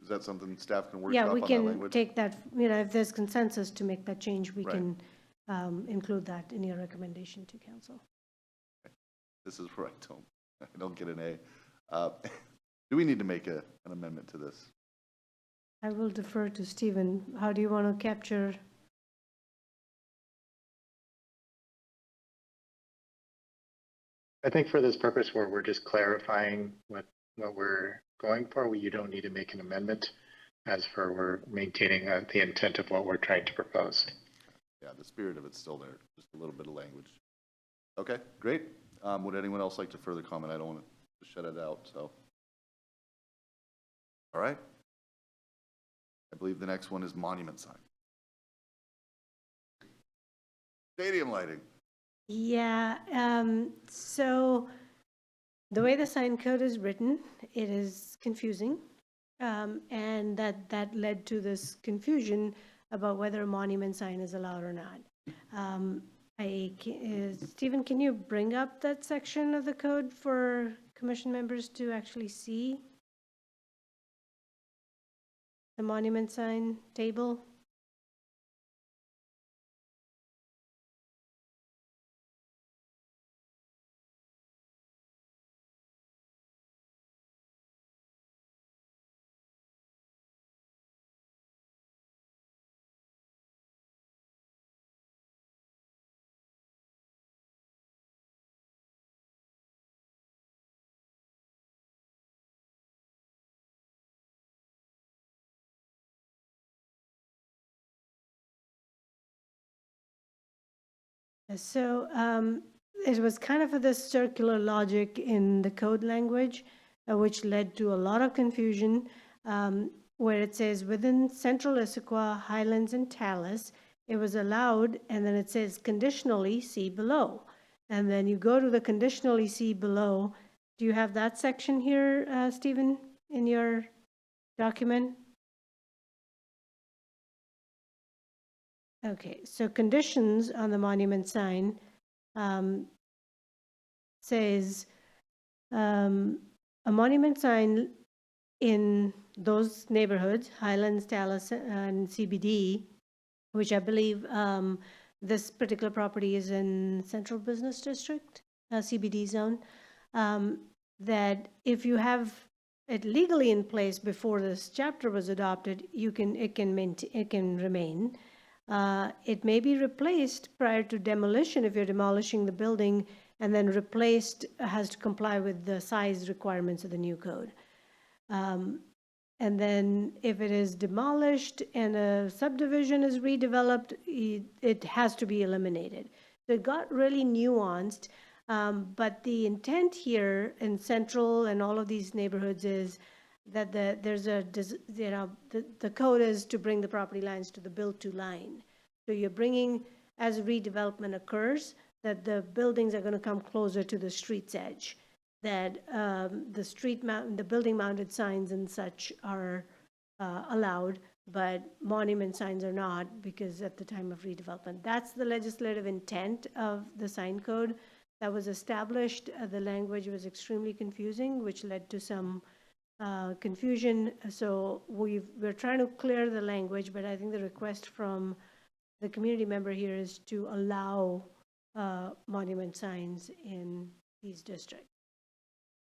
Is that something staff can work Yeah, on we that can language? take that, if there's consensus to make that change, we Right. can include that in your recommendation to council. This is where I don't get an A. Do we need to make an amendment to this? I will defer to Stephen. How do you want to capture? I think for this purpose where we're just clarifying what we're going for, you don't need to make an amendment as for we're maintaining the intent of what we're trying to propose. Yeah, the spirit of it's still there, just a little bit of language. Okay, great. Would anyone else like to further comment? I don't want to shut it out, so. All right. I believe the next one is monument sign. Stadium lighting. Yeah, so the way the sign code is written, it is confusing. And that led to this confusion about whether a monument sign is allowed or not. Stephen, can you bring up that section of the code for commission members to actually see the monument sign table? So it was kind of this circular logic in the code language, which led to a lot of confusion, where it says within Central Issaquah, Highlands, and Tallis, it was allowed, and then it says conditionally, see below. And then you go to the conditionally see below. Do you have that section here, Stephen, in your document? Okay, so conditions on the monument sign says a monument sign in those neighborhoods, Highlands, Tallis, and CBD, which I believe this particular property is in Central Business District, CBD zone, that if you have it legally in place before this chapter was adopted, it can remain. It may be replaced prior to demolition if you're demolishing the building, and then replaced has to comply with the size requirements of the new code. And then if it is demolished and a subdivision is redeveloped, it has to be eliminated. So it got really nuanced, but the intent here in Central and all of these neighborhoods is that the code is to bring the property lines to the build-to line. So you're bringing, as redevelopment occurs, that the buildings are going to come closer to the street's edge, that the building mounted signs and such are allowed, but monument signs are not, because at the time of redevelopment. That's the legislative intent of the sign code that was established. The language was extremely confusing, which led to some confusion. So we're trying to clear the language, but I think the request from the community member here is to allow monument signs in these districts,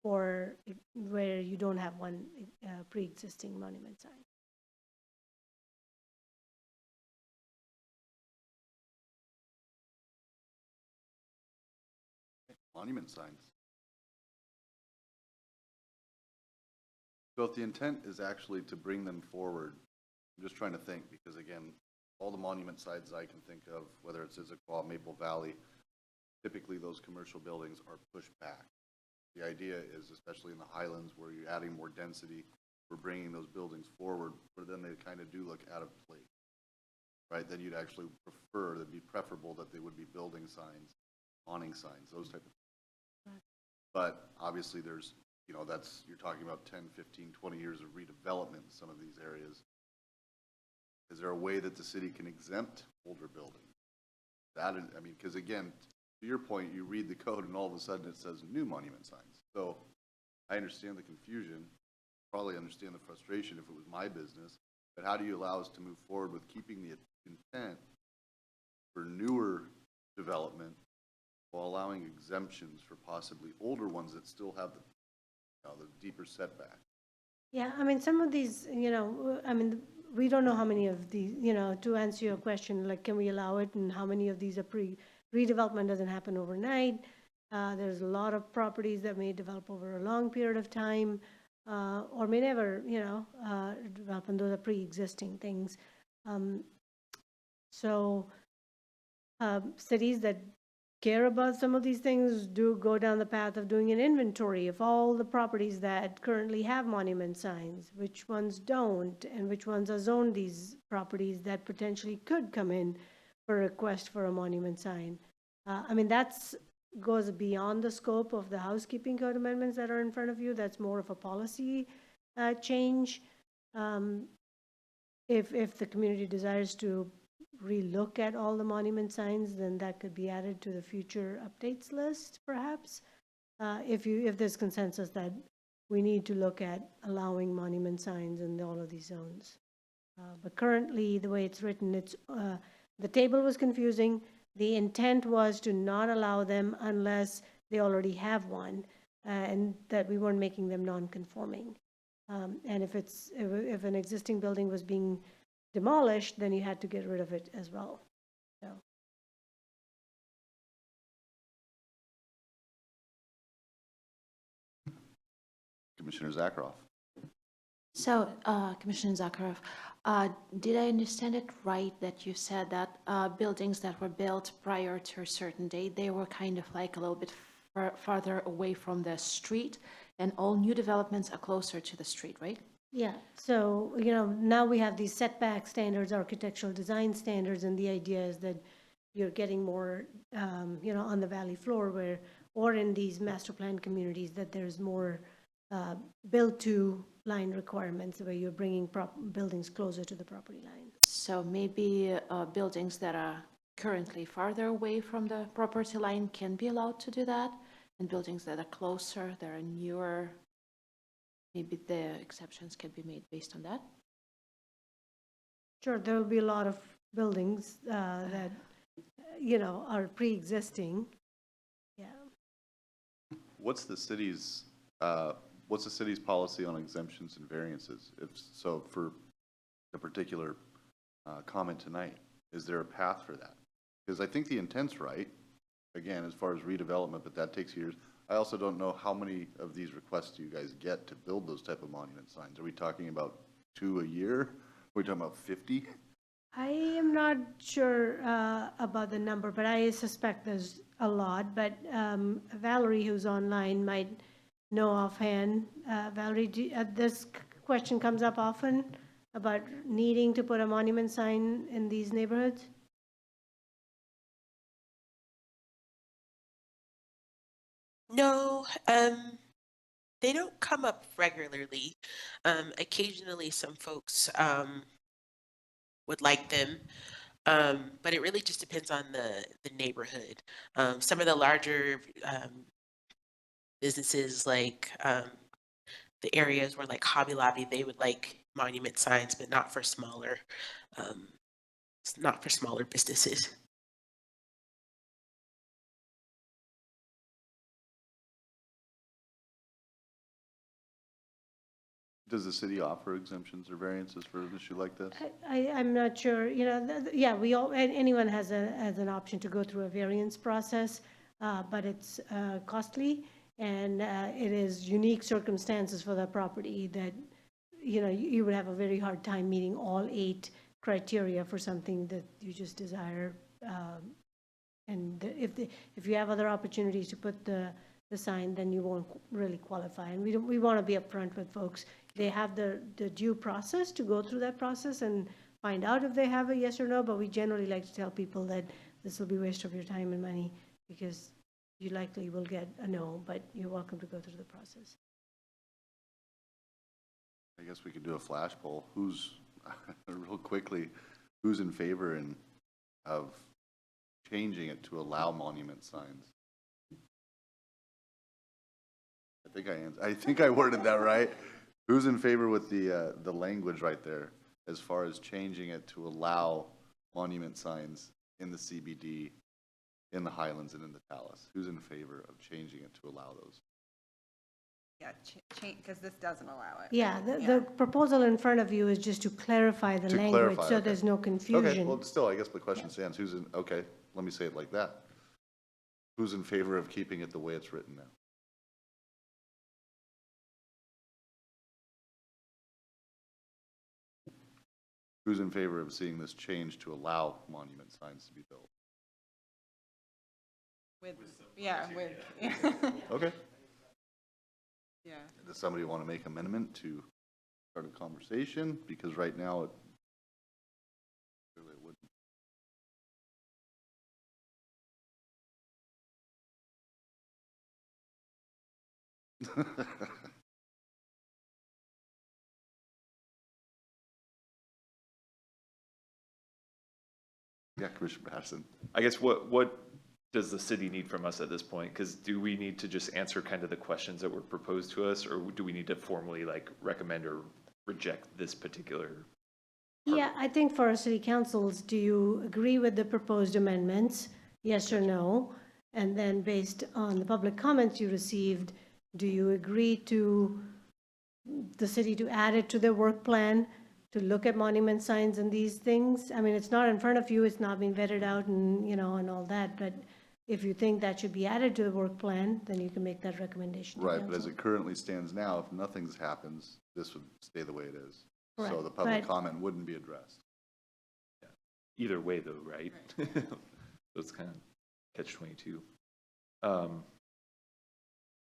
or where you don't have one pre-existing monument sign. Monument signs. So if the intent is actually to bring them forward, I'm just trying to think, because again, all the monument signs I can think of, whether it's Issaquah, Maple Valley, typically those commercial buildings are pushed back. The idea is, especially in the Highlands where you're adding more density, we're bringing those buildings forward, but then they kind of do look out of place, right? Then you'd actually prefer, that'd be preferable that they would be building signs, awning signs, those type of things. Right. But obviously there's, you're talking about 10, 15, 20 years of redevelopment in some of these areas. Is there a way that the city can exempt older buildings? That is, because again, to your point, you read the code and all of a sudden it says new monument signs. So I understand the confusion, probably understand the frustration if it was my business, but how do you allow us to move forward with keeping the intent for newer development while allowing exemptions for possibly older ones that still have the deeper setback. Yeah, I mean, some of these, I mean, we don't know how many of these, to answer your question, like, can we allow it, and how many of these are redevelopment doesn't happen overnight. There's a lot of properties that may develop over a long period of time, or may never, develop, and those are pre-existing things. So cities that care about some of these things do go down the path of doing an inventory of all the properties that currently have monument signs, which ones don't, and which ones are zoned these properties that potentially could come in for a request for a monument sign. I mean, that's goes beyond the scope of the housekeeping code amendments that are in front of you. That's more of a policy change. If the community desires to relook at all the monument signs, then that could be added to the future updates list, perhaps. If there's consensus that we need to look at allowing monument signs in all of these zones. But currently, the way it's written, the table was confusing. The intent was to not allow them unless they already have one, and that we weren't making them non-conforming. And if an existing building was being demolished, then you had to get rid of it as well. So. Commissioner Zakharoff. So, Commissioner Zakharov, did I understand it right that you said that buildings that were built prior to a certain date, they were kind of like a little bit farther away from the street, and all new developments are closer to the street, right? Yeah, so, now we have these setback standards, architectural design standards, and the idea is that you're getting more, on the valley floor or in these master plan communities, that there's more build-to line requirements where you're bringing buildings closer to the property line. So maybe buildings that are currently farther away from the property line can be allowed to do that, and buildings that are closer, that are newer, maybe the exceptions can be made based on that? Sure, there will be a lot of buildings that, are pre-existing. Yeah. What's the city's policy on exemptions and variances? If so, for the particular comment tonight, is there a path for that? Because I think the intent's right, again, as far as redevelopment, but that takes years. I also don't know how many of these requests you guys get to build those type of monument signs. Are we talking about 2 a year? Are we talking about 50? I am not sure about the number, but I suspect there's a lot. But Valerie, who's online, might know offhand. Valerie, this question comes up often about needing to put a monument sign in these neighborhoods? No, they don't come up regularly. Occasionally, some folks would like them, but it really just depends on the neighborhood. Some of the larger businesses, like the areas where like Hobby Lobby, they would like monument signs, but not for smaller businesses. Does the city offer exemptions or variances for an issue like this? I'm not sure, yeah, anyone has an option to go through a variance process, but it's costly, and it is unique circumstances for that property that, you would have a very hard time meeting all 8 criteria for something that you just desire. And if you have other opportunities to put the sign, then you won't really qualify. And we want to be upfront with folks. They have the due process to go through that process and find out if they have a yes or no, but we generally like to tell people that this will be a waste of your time and money because you likely will get a no, but you're welcome to go through the process. I guess we could do a flash poll. Real quickly, who's in favor of changing it to allow monument signs? I think I worded that right. Who's in favor with the language right there as far as changing it to allow monument signs in the CBD in the Highlands and in the Talus. Who's in favor of changing it to allow those? Yeah, change, because this doesn't allow it. Yeah, the proposal in front of you is just to clarify the To language, clarify, so okay. there's no Okay, confusion. well, still, I guess the question stands, who's in, okay, let me say it like that. Who's in favor of keeping it the way it's written now? Who's in favor of seeing this change to allow monument signs to be built? With, yeah, with, Okay. yeah. Does somebody want to make amendment to start a conversation? Because right now, it really wouldn't. Yeah, Commissioner Patterson. I guess what does the city need from us at this point? Because do we need to just answer kind of the questions that were proposed to us, or do we need to formally like recommend or reject this particular? Yeah, I think for our city councils, do you agree with the proposed amendments? Yes or no? And then based on the public comments you received, do you agree to the city to add it to their work plan, to look at monument signs and these things? I mean, it's not in front of you, it's not been vetted out and, you know, and all that, but if you think that should be added to the work plan, then you can make that recommendation to Right, but as council. it currently stands now, if nothing's happens, this would stay the way it is. So Correct, the public but- comment wouldn't be addressed. Either way though, right? So it's kind of catch-22.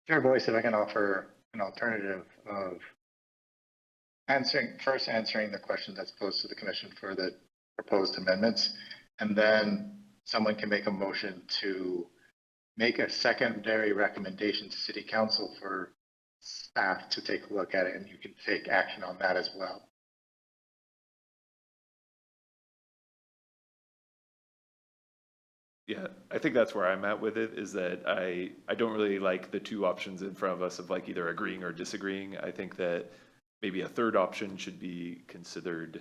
Chair Boyce, if I can offer an alternative of answering the question that's posed to the commission for the proposed amendments, and then someone can make a motion to make a secondary recommendation to city council for staff to take a look at it, and you can take action on that as well. Yeah, I think that's where I'm at with it, is that I don't really like the two options in front of us of like either agreeing or disagreeing. I think that maybe a third option should be considered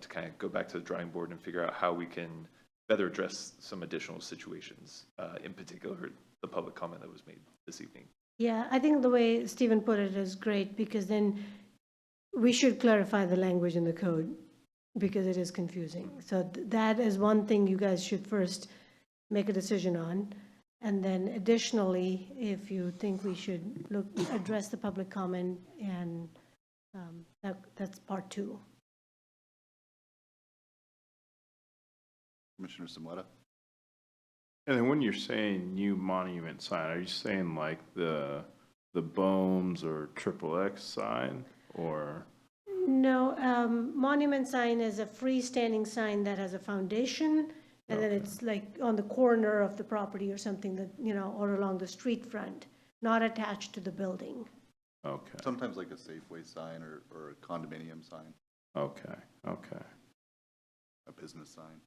to kind of go back to the drawing board and figure out how we can better address some additional situations, in particular, the public comment that was made this evening. Yeah, I think the way Stephen put it is great, because then we should clarify the language in the code, because it is confusing. So that is one thing you guys should first make a decision on. And then additionally, if you think we should address the public comment, and that's part two. Commissioner Samweta? And then when you're saying new monument sign, are you saying like the Bones or XXX sign, or? No, monument sign is a freestanding sign that has a foundation, and then it's like on the corner of the property or something, that, you know, or along the street front, not attached to the building. Okay, Sometimes like a Safeway sign or a condominium sign, okay, okay. a business sign.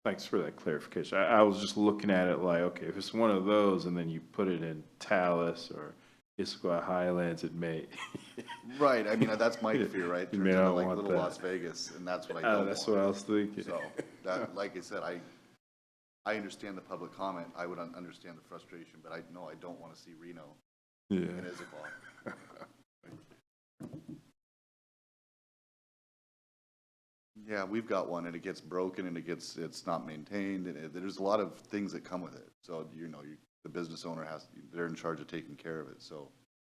Thanks for that clarification. I was just looking at it like, okay, if it's one of those and then you put it in Talus or Issaquah Highlands, it may. Right, I mean, that's my fear, right? You Turns may into not like want little that. Las Vegas, and that's what I don't want. That's what I was thinking. So, that, like I said, I understand the public comment, I would understand the frustration, but I don't want to see Reno Yeah. in Issaquah. Yeah, we've got one, and it gets broken, and it's not maintained, and there's a lot of things that come with it. So, the business owner they're in charge of taking care of it. So,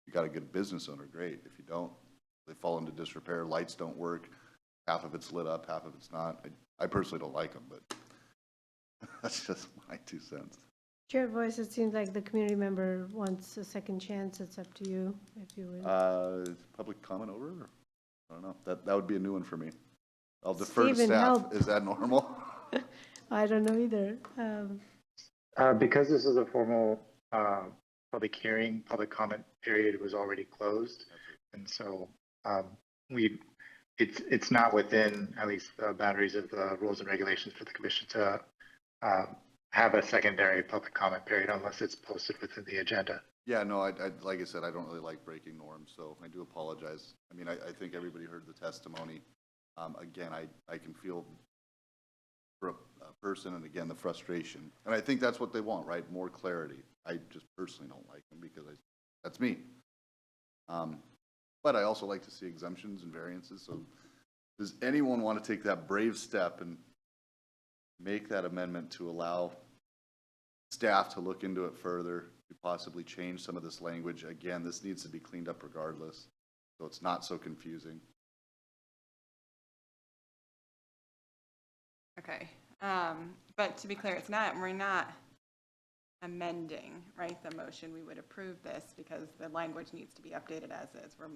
you got a good business owner, great. If you don't, they fall into disrepair, lights don't work, half of it's lit up, half of it's not. I personally don't like them, but that's just my 2 cents. Chair Voice, it seems like the community member wants a second chance. It's up to you, if you would. Public comment over? Or, I don't know. That would be a new one for me. I'll defer to Stephen, staff. help. Is that normal? I don't know either. Because this is a formal public hearing, public comment period was already closed. And so it's not within at least the boundaries of the rules and regulations for the commission to have a secondary public comment period unless it's posted within the agenda. Yeah, no, like I said, I don't really like breaking norms, so I do apologize. I mean, I think everybody heard the testimony. Again, I can feel for a person, and again, the frustration. And I think that's what they want, right? More clarity. I just personally don't like them because that's me. But I also like to see exemptions and variances. So does anyone want to take that brave step and make that amendment to allow staff to look into it further, to possibly change some of this language? Again, this needs to be cleaned up regardless, so it's not so confusing. Okay, but to be clear, we're not amending, right, the motion. We would approve this because the language needs to be updated as is. We're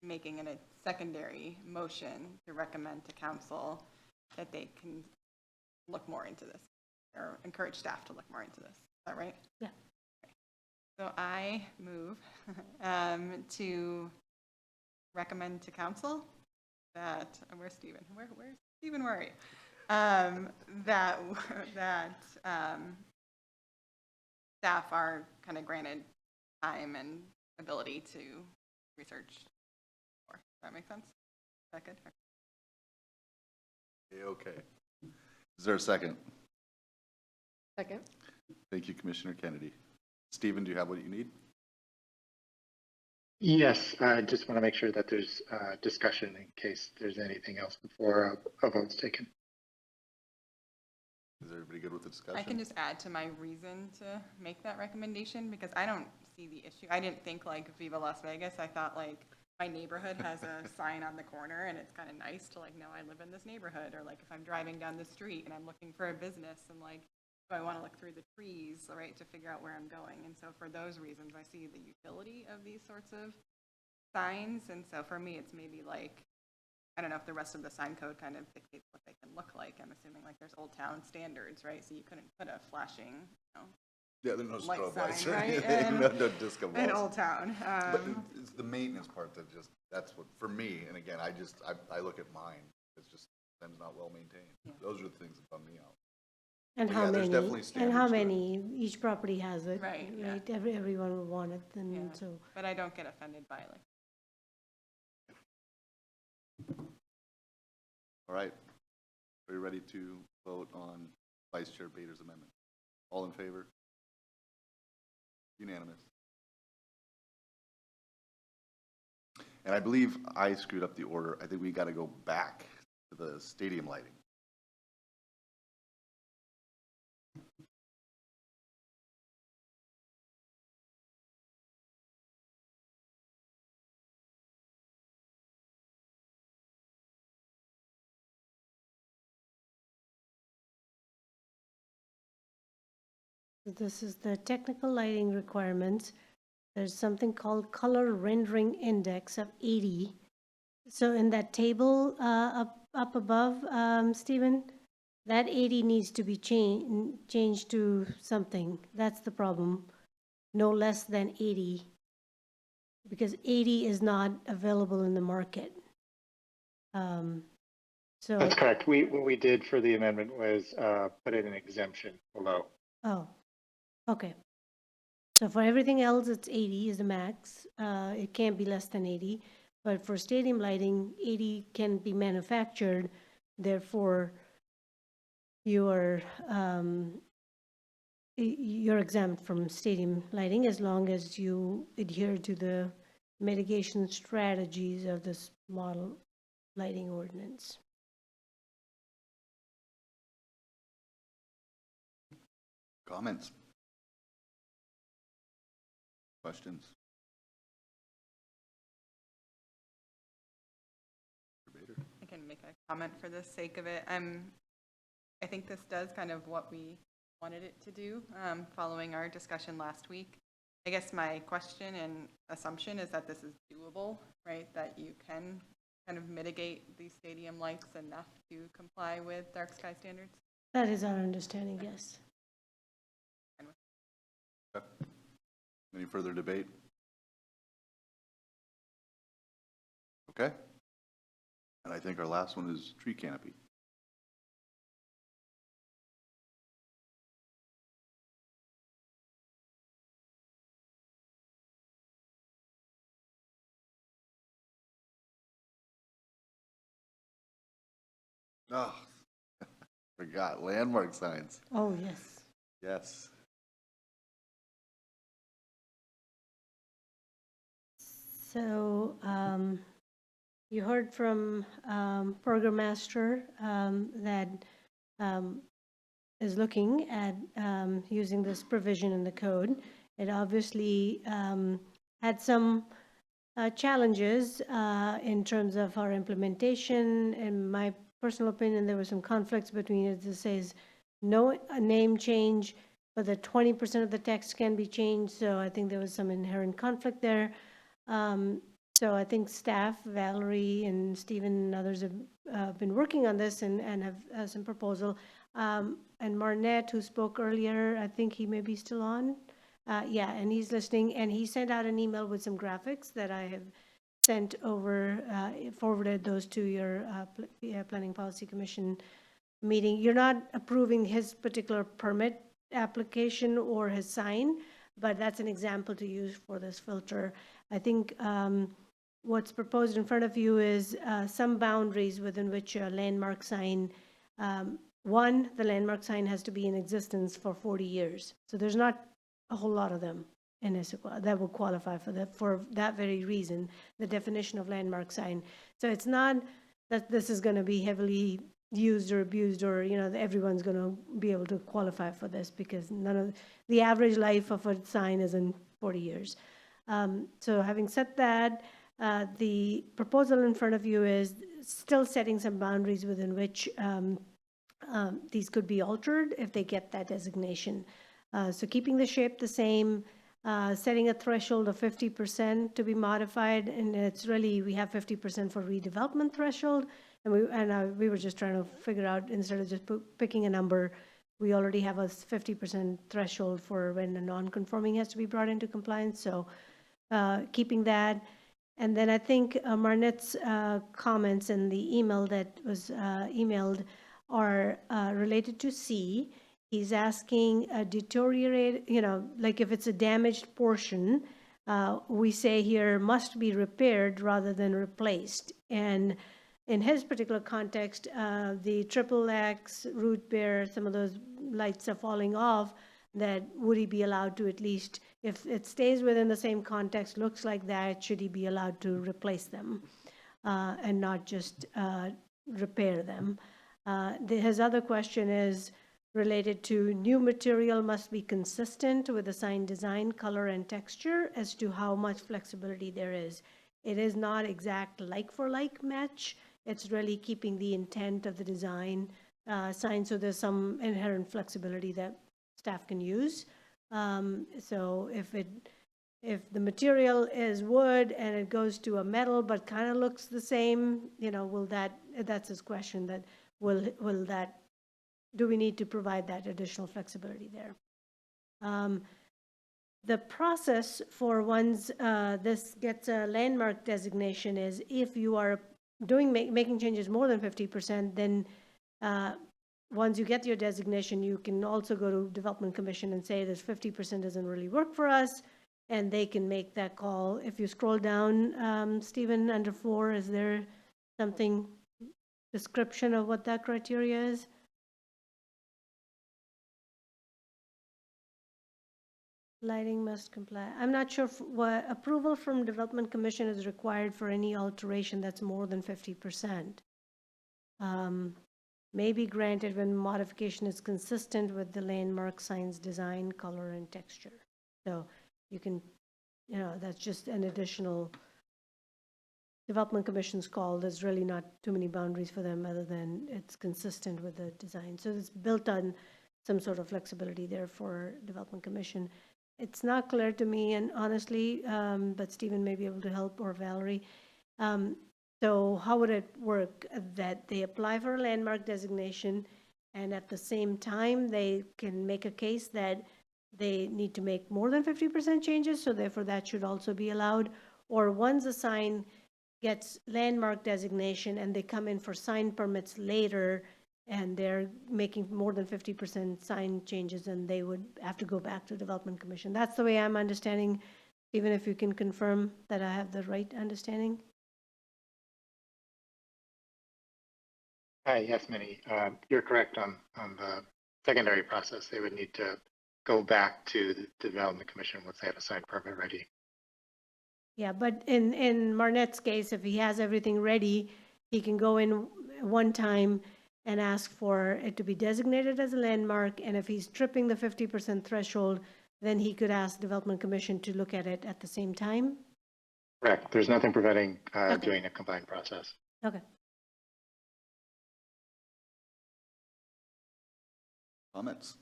making a secondary motion to recommend to council that they can look more into this, or encourage staff to look more into this. Is that right? Yeah. Okay. So I move to recommend to council that, where's Stephen? Where's Stephen? Where are you? That staff are kind of granted time and ability to research more. Does that make sense? Is that good? Okay. Is there a second? Second. Thank you, Commissioner Kennedy. Stephen, do you have what you need? Yes, I just want to make sure that there's discussion in case there's anything else before a vote's taken. Is everybody good with the discussion? I can just add to my reason to make that recommendation because I don't see the issue. I didn't think like Viva Las Vegas. I thought like my neighborhood has a sign on the corner and it's kind of nice to like know I live in this neighborhood, or like if I'm driving down the street and I'm looking for a business and like, do I want to look through the trees, right, to figure out where I'm going? And so for those reasons, I see the utility of these sorts of signs. And so for me, it's maybe like, I don't know if the rest of the sign code kind of dictates what they can look like. I'm assuming like there's Old Town standards, right? So you couldn't put a flashing, Yeah, there's no light strobe sign, lights, right? no disco balls. In Old Town. But it's the maintenance part that just, that's what, for me, and again, I look at mine, it's just, sometimes not well maintained. Those are the things that bum me out. And But how yeah, there's many, definitely and how standards to it. many, each property has it, Right, yeah. right? Everyone would want it, and Yeah. so. But I don't get offended by like. All right. Are you ready to vote on Vice Chair Bader's amendment? All in favor? Unanimous. And I believe I screwed up the order. I think we got to go back to the stadium lighting. This is the technical lighting requirements. There's something called color rendering index of 80. So in that table up above, Stephen, that 80 needs to be changed to something. That's the problem. No less than 80, because 80 is not available in the market. So That's correct. What we did for the amendment was put in an exemption below. Oh, okay. So for everything else, it's 80 is the max. It can't be less than 80. But for stadium lighting, 80 can be manufactured. Therefore, you're exempt from stadium lighting as long as you adhere to the mitigation strategies of this model lighting ordinance. Comments? Questions? I can make a comment for the sake of it. I think this does kind of what we wanted it to do, following our discussion last week. I guess my question and assumption is that this is doable, right? That you can kind of mitigate these stadium lights enough to comply with dark sky standards? That is our understanding, yes. Okay. Any further debate? Okay. And I think our last one is tree canopy. Oh, Forgot, landmark signs. Oh, yes. Yes. So you heard from Program Master that is looking at using this provision in the code. It obviously had some challenges in terms of our implementation. In my personal opinion, there were some conflicts between it. It says no name change, but that 20% of the text can be changed. So I think there was some inherent conflict there. So I think staff, Valerie and Stephen and others have been working on this and have some proposal. And Marnette, who spoke earlier, I think he may be still on. Yeah, and he's listening, and he sent out an email with some graphics that I have sent over, forwarded those to your Planning Policy Commission meeting. You're not approving his particular permit application or his sign, but that's an example to use for this filter. I think what's proposed in front of you is some boundaries within which a landmark sign, one, the landmark sign has to be in existence for 40 years. So there's not a whole lot of them in Issaquah that will qualify for that very reason, the definition of landmark sign. So it's not that this is going to be heavily used or abused, or everyone's going to be able to qualify for this, because none of the average life of a sign is in 40 years. So having said that, the proposal in front of you is still setting some boundaries within which these could be altered if they get that designation. So keeping the shape the same, setting a threshold of 50% to be modified, and it's really, we have 50% for redevelopment threshold, and we were just trying to figure out, instead of just picking a number, we already have a 50% threshold for when a non-conforming has to be brought into compliance, so keeping that. And then I think Marnette's comments in the email that was emailed are related to C. He's asking deteriorate, like if it's a damaged portion, we say here must be repaired rather than replaced. And in his particular context, the XXX, root beer, some of those lights are falling off, that would he be allowed to, at least, if it stays within the same context, looks like that, should he be allowed to replace them and not just repair them? His other question is related to new material must be consistent with the sign design, color, and texture as to how much flexibility there is. It is not exact like-for-like match. It's really keeping the intent of the design sign, so there's some inherent flexibility that staff can use. So if the material is wood and it goes to a metal but kind of looks the same, will that's his question, that will that, do we need to provide that additional flexibility there? The process for once this gets a landmark designation is, if you are making changes more than 50%, then once you get your designation, you can also go to Development Commission and say this 50% doesn't really work for us, and they can make that call. If you scroll down, Stephen, under 4, is there something, description of what that criteria is? Lighting must comply. I'm not sure what approval from Development Commission is required for any alteration that's more than 50%. May be granted when modification is consistent with the landmark sign's design, color, and texture. So you can, that's just an additional Development Commission's call. There's really not too many boundaries for them other than it's consistent with the design. So it's built on some sort of flexibility there for Development Commission. It's not clear to me, and honestly, but Stephen may be able to help, or Valerie. So how would it work that they apply for a landmark designation, and at the same time they can make a case that they need to make more than 50% changes, so therefore that should also be allowed? Or once a sign gets landmark designation and they come in for sign permits later and they're making more than 50% sign changes, and they would have to go back to Development Commission. That's the way I'm understanding, even if you can confirm that I have the right understanding. Hi, yes, Minnie. You're correct on the secondary process. They would need to go back to the Development Commission once they have a signed permit ready. Yeah, but in Marnette's case, if he has everything ready, he can go in one time and ask for it to be designated as a landmark, and if he's tripping the 50% threshold, then he could ask Development Commission to look at it at the same time? Correct. There's nothing preventing Okay. doing a combined process. Okay. Comments?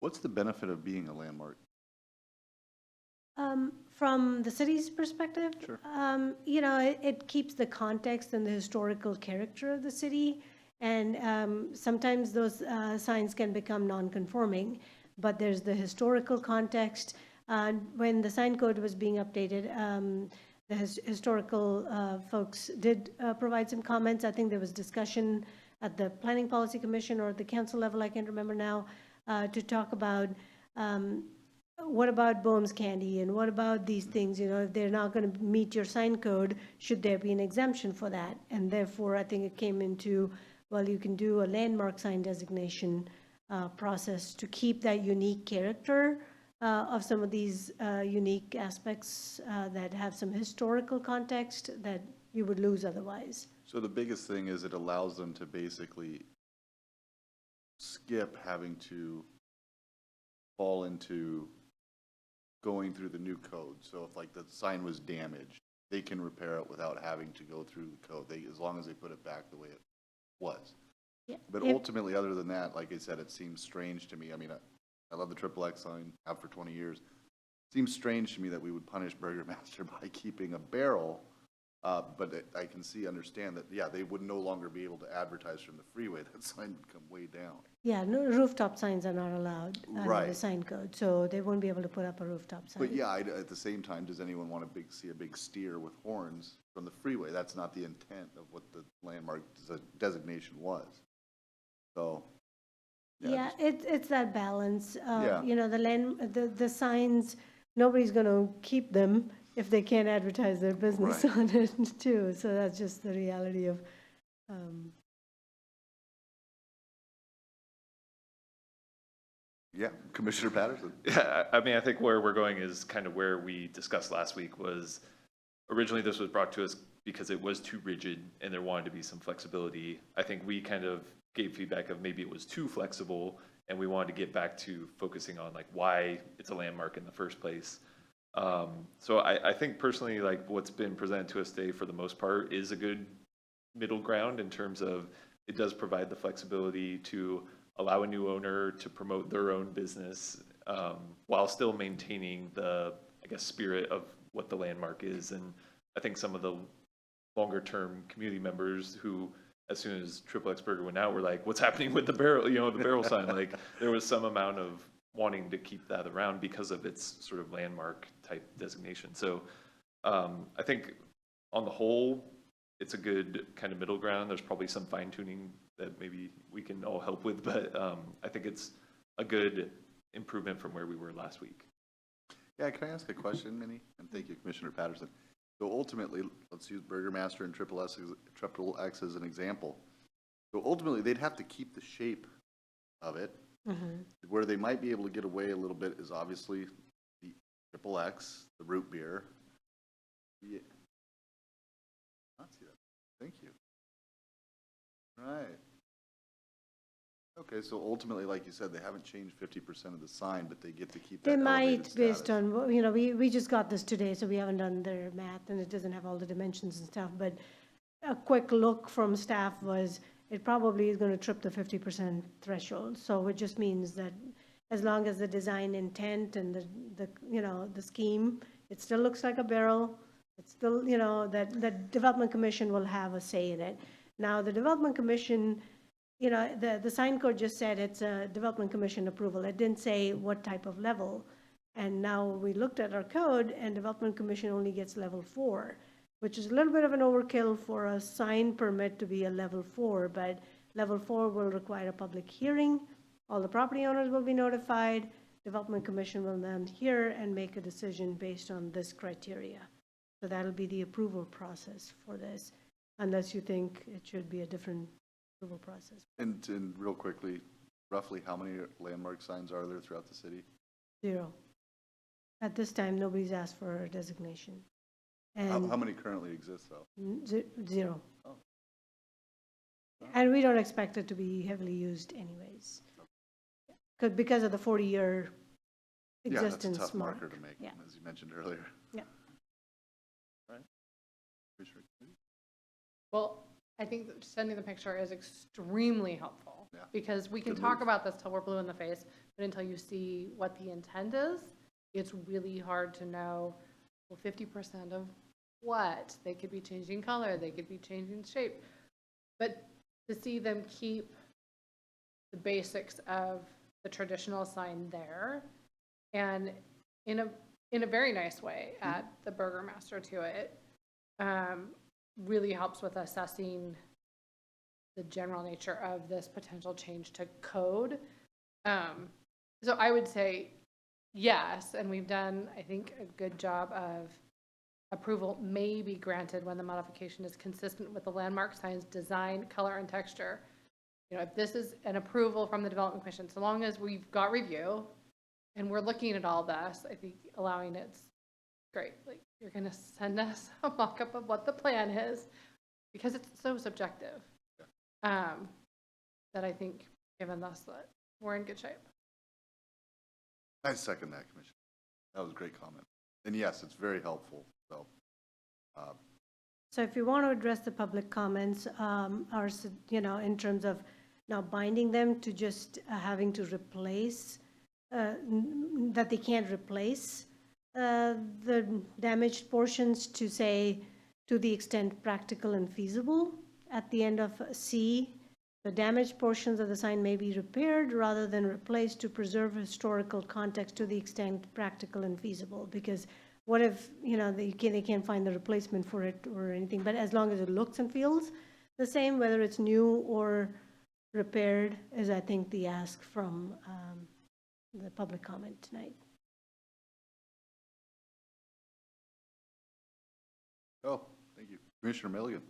What's the benefit of being a landmark? From the city's perspective, Sure. you know, it keeps the context and the historical character of the city. And sometimes those signs can become non-conforming, but there's the historical context. When the sign code was being updated, the historical folks did provide some comments. I think there was discussion at the Planning Policy Commission or at the council level, I can't remember now, to talk about what about Bohm's Candy and what about these things, you know, if they're not going to meet your sign code, should there be an exemption for that? And therefore, I think it came into, well, you can do a landmark sign designation process to keep that unique character of some of these unique aspects that have some historical context that you would lose otherwise. So the biggest thing is it allows them to basically skip having to fall into going through the new code. So if like the sign was damaged, they can repair it without having to go through the code. As long as they put it back the way it was. Yeah. But ultimately, other than that, like I said, it seems strange to me. I mean, I love the XXX sign, have for 20 years. It seems strange to me that we would punish Burgermaster by keeping a barrel. But I can understand that, yeah, they would no longer be able to advertise from the freeway. That sign would come way down. Yeah, no, rooftop signs are not allowed under Right. the sign code, so they won't be able to put up a rooftop sign. But yeah, at the same time, does anyone want to see a big steer with horns from the freeway? That's not the intent of what the landmark designation was. So, Yeah, it's that balance. Yeah. You know, the signs, nobody's going to keep them if they can't advertise their business Right. on it too. So that's just the reality of, yeah, Commissioner Patterson. Yeah, I mean, I think where we're going is kind of where we discussed last week was originally this was brought to us because it was too rigid and there wanted to be some flexibility. I think we kind of gave feedback of maybe it was too flexible and we wanted to get back to focusing on like why it's a landmark in the first place. So I think personally, like what's been presented to us today for the most part is a good middle ground in terms of it does provide the flexibility to allow a new owner to promote their own business while still maintaining the, I guess, spirit of what the landmark is. And I think some of the longer term community members who, as soon as XXX Burger went out, were like, what's happening with the barrel, you know, the barrel sign? Like there was some amount of wanting to keep that around because of its sort of landmark type designation. So I think on the whole, it's a good kind of middle ground. There's probably some fine tuning that maybe we can all help with, but I think it's a good improvement from where we were last week. Yeah, can I ask a question, Minnie? And thank you, Commissioner Patterson. So ultimately, let's use Burgermaster and XXX as an example. So ultimately, they'd have to keep the shape of it. Where they might be able to get away a little bit is obviously the XXX, the root beer. Yeah. Not see that. Thank you. Right. Okay, so ultimately, like you said, they haven't changed 50% of the sign, but they get to keep that they elevated might, based status. on, you know, we just got this today, so we haven't done their math, and it doesn't have all the dimensions and stuff, but a quick look from staff was, it probably is going to trip the 50% threshold. So it just means that as long as the design intent and the you know, the scheme, it still looks like a barrel. It's still, you know, that the Development Commission will have a say in it. Now, the Development Commission, you know, the sign code just said it's a Development Commission approval. It didn't say what type of level. And now we looked at our code, and Development Commission only gets level 4. Which is a little bit of an overkill for a sign permit to be a level 4, but level 4 will require a public hearing. All the property owners will be notified. Development Commission will then hear and make a decision based on this criteria. So that'll be the approval process for this, unless you think it should be a different approval process. And real quickly, roughly how many landmark signs are there throughout the city? 0. At this time, nobody's asked for a designation. How And many currently exist, though? 0. Oh. And we don't expect it to be heavily used anyways. Because of the 40-year Yeah, that's a existence tough mark. marker to make, Yeah. as you mentioned earlier. Yeah. Right? Commissioner Kennedy? Well, I think that sending the picture is extremely helpful. Yeah. Because we can Good talk move. about this till we're blue in the face, but until you see what the intent is, it's really hard to know, well, 50% of what? They could be changing color, they could be changing shape. But to see them keep the basics of the traditional sign there, and in a very nice way, add the burgomaster to it, really helps with assessing the general nature of this potential change to code. So I would say yes, and we've done, I think, a good job of approval may be granted when the modification is consistent with the landmark sign's design, color, and texture. You know, if this is an approval from the Development Commission, so long as we've got review and we're looking at all this, I think allowing it's great. Like, you're going to send us a mock-up of what the plan is, because it's so subjective. That I think, given this, that we're in good shape. I second that, Commissioner. That was a great comment. And yes, it's very helpful, so. So if you want to address the public comments, in terms of now binding them to just having to replace, that they can't replace the damaged portions, to say, to the extent practical and feasible. At the end of C, the damaged portions of the sign may be repaired rather than replaced to preserve historical context to the extent practical and feasible. Because what if, they can't find the replacement for it or anything, but as long as it looks and feels the same, whether it's new or repaired, is, I think, the ask from the public comment tonight. Oh, thank you. Commissioner Milligan.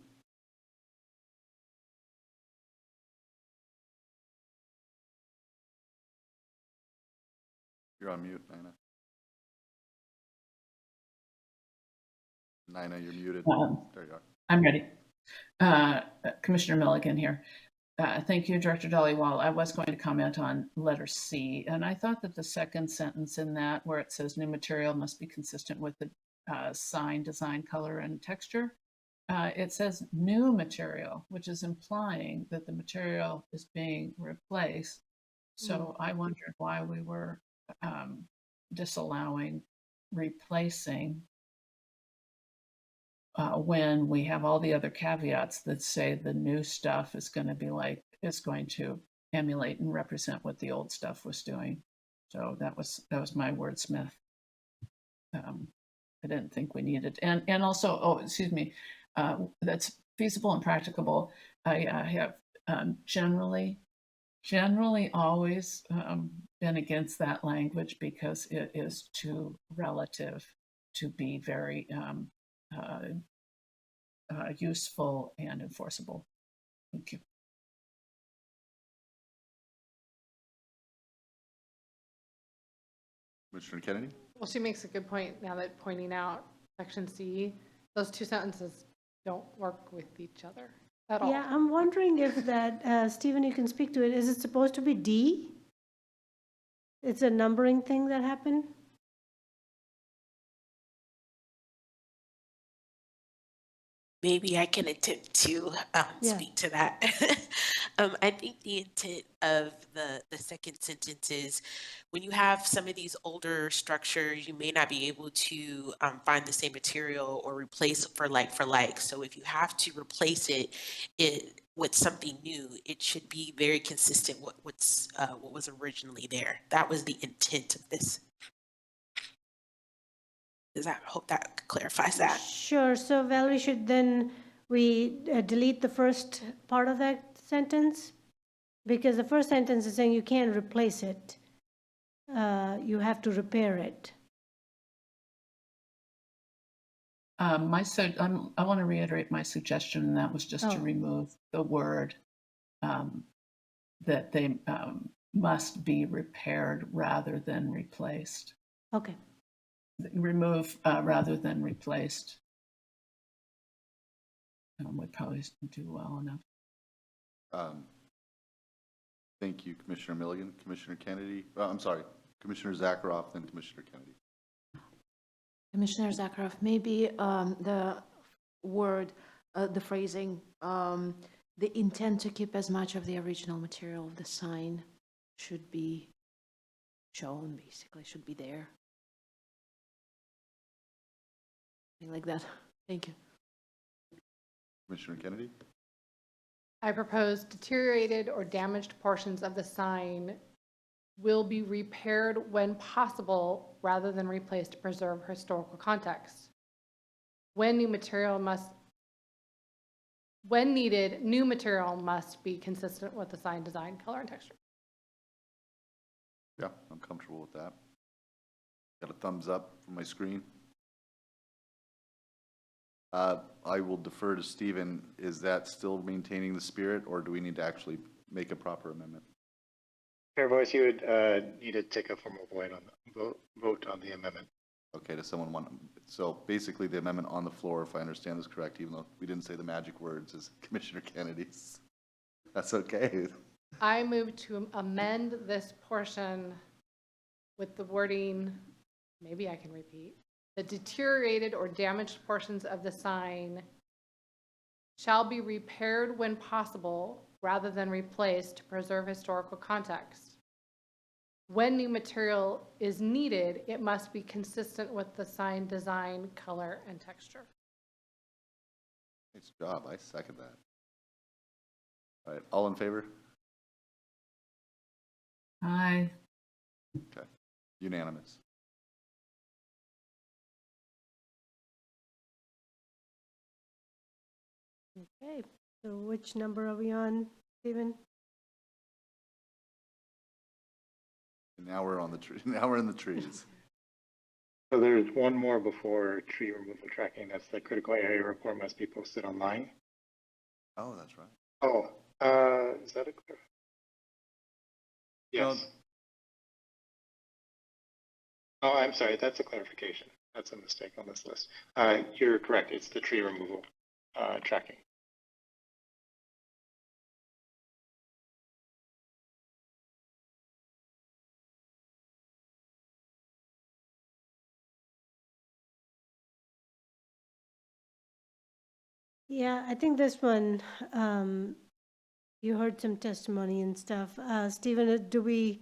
You're on mute, Nina. Nina, you're muted. There you are. I'm ready. Commissioner Milligan here. Thank you, Director Dhaliwal. I was going to comment on letter C, and I thought that the second sentence in that, where it says new material must be consistent with the sign design, color, and texture, it says new material, which is implying that the material is being replaced. So I wondered why we were disallowing replacing when we have all the other caveats that say the new stuff is going to emulate and represent what the old stuff was doing. So that was my wordsmith. I didn't think we needed, and also, that's feasible and practicable. I have generally always been against that language because it is too relative to be very useful and enforceable. Thank you. Commissioner Kennedy? Well, she makes a good point now that pointing out section C, those two sentences don't work with each other at all. Yeah, I'm wondering if that, Stephen, you can speak to it. Is it supposed to be D? It's a numbering thing that happened? Maybe I can attempt to speak to that. I think the intent of the second sentence is when you have some of these older structures, you may not be able to find the same material or replace for like. So if you have to replace it with something new, it should be very consistent what was originally there. That was the intent of this. Hope that clarifies that. Sure. So Valerie, should then we delete the first part of that sentence? Because the first sentence is saying you can't replace it. You have to repair it. I want to reiterate my suggestion, and that was just to Oh. remove the word that they must be repaired rather than replaced. Okay. Remove rather than replaced. Would probably do well enough. Thank you, Commissioner Milligan. Commissioner Kennedy, I'm sorry, Commissioner Zakharoff, then Commissioner Kennedy. Commissioner Zakharov, maybe the word, the phrasing, the intent to keep as much of the original material of the sign should be shown, basically, should be there. Something like that. Thank you. Commissioner Kennedy? I propose deteriorated or damaged portions of the sign will be repaired when possible rather than replaced to preserve historical context. When needed, new material must be consistent with the sign design, color, and texture. Yeah, I'm comfortable with that. Got a thumbs up from my screen. I will defer to Stephen. Is that still maintaining the spirit, or do we need to actually make a proper amendment? Chair Voice, you would need to take a formal vote on the amendment. Okay, does someone want, so basically the amendment on the floor, if I understand this correct, even though we didn't say the magic words, is Commissioner Kennedy's. That's okay. I move to amend this portion with the wording, maybe I can repeat. The deteriorated or damaged portions of the sign shall be repaired when possible rather than replaced to preserve historical context. When new material is needed, it must be consistent with the sign design, color, and texture. Nice job. I second that. All right, all in favor? Aye. Okay, unanimous. Okay, so which number are we on, Stephen? Now we're on the tree. Now we're in the trees. So there's one more before tree removal tracking. That's the critical area report must be posted online. Oh, that's right. Oh, is that a clear? Yes. Oh, I'm sorry. That's a clarification. That's a mistake on this list. You're correct. It's the tree removal tracking. Yeah, I think this one, you heard some testimony and stuff. Stephen, do we,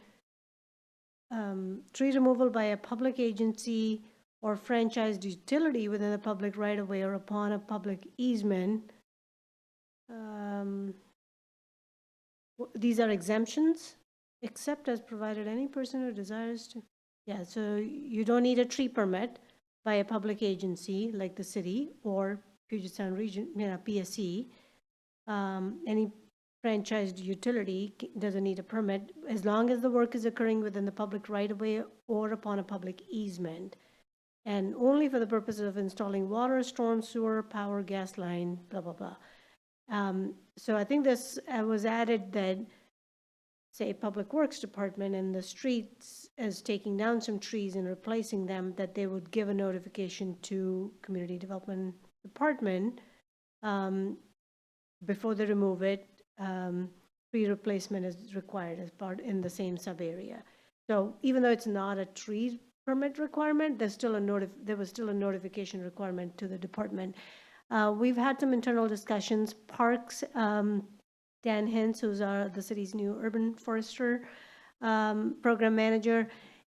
tree removal by a public agency or franchised utility within a public right-of-way or upon a public easement? These are exemptions, except as provided any person who desires to. Yeah, so you don't need a tree permit by a public agency like the city or Puget Sound Region, PSC. Any franchised utility doesn't need a permit as long as the work is occurring within the public right-of-way or upon a public easement, and only for the purposes of installing water, storm, sewer, power, gas line, blah, blah, blah. So I think this was added that, say, Public Works Department and the streets is taking down some trees and replacing them, that they would give a notification to Community Development Department before they remove it. Tree replacement is required as part in the same sub-area. So even though it's not a tree permit requirement, there was still a notification requirement to the department. We've had some internal discussions. Parks, Dan Hintz, who's the city's new urban forester program manager,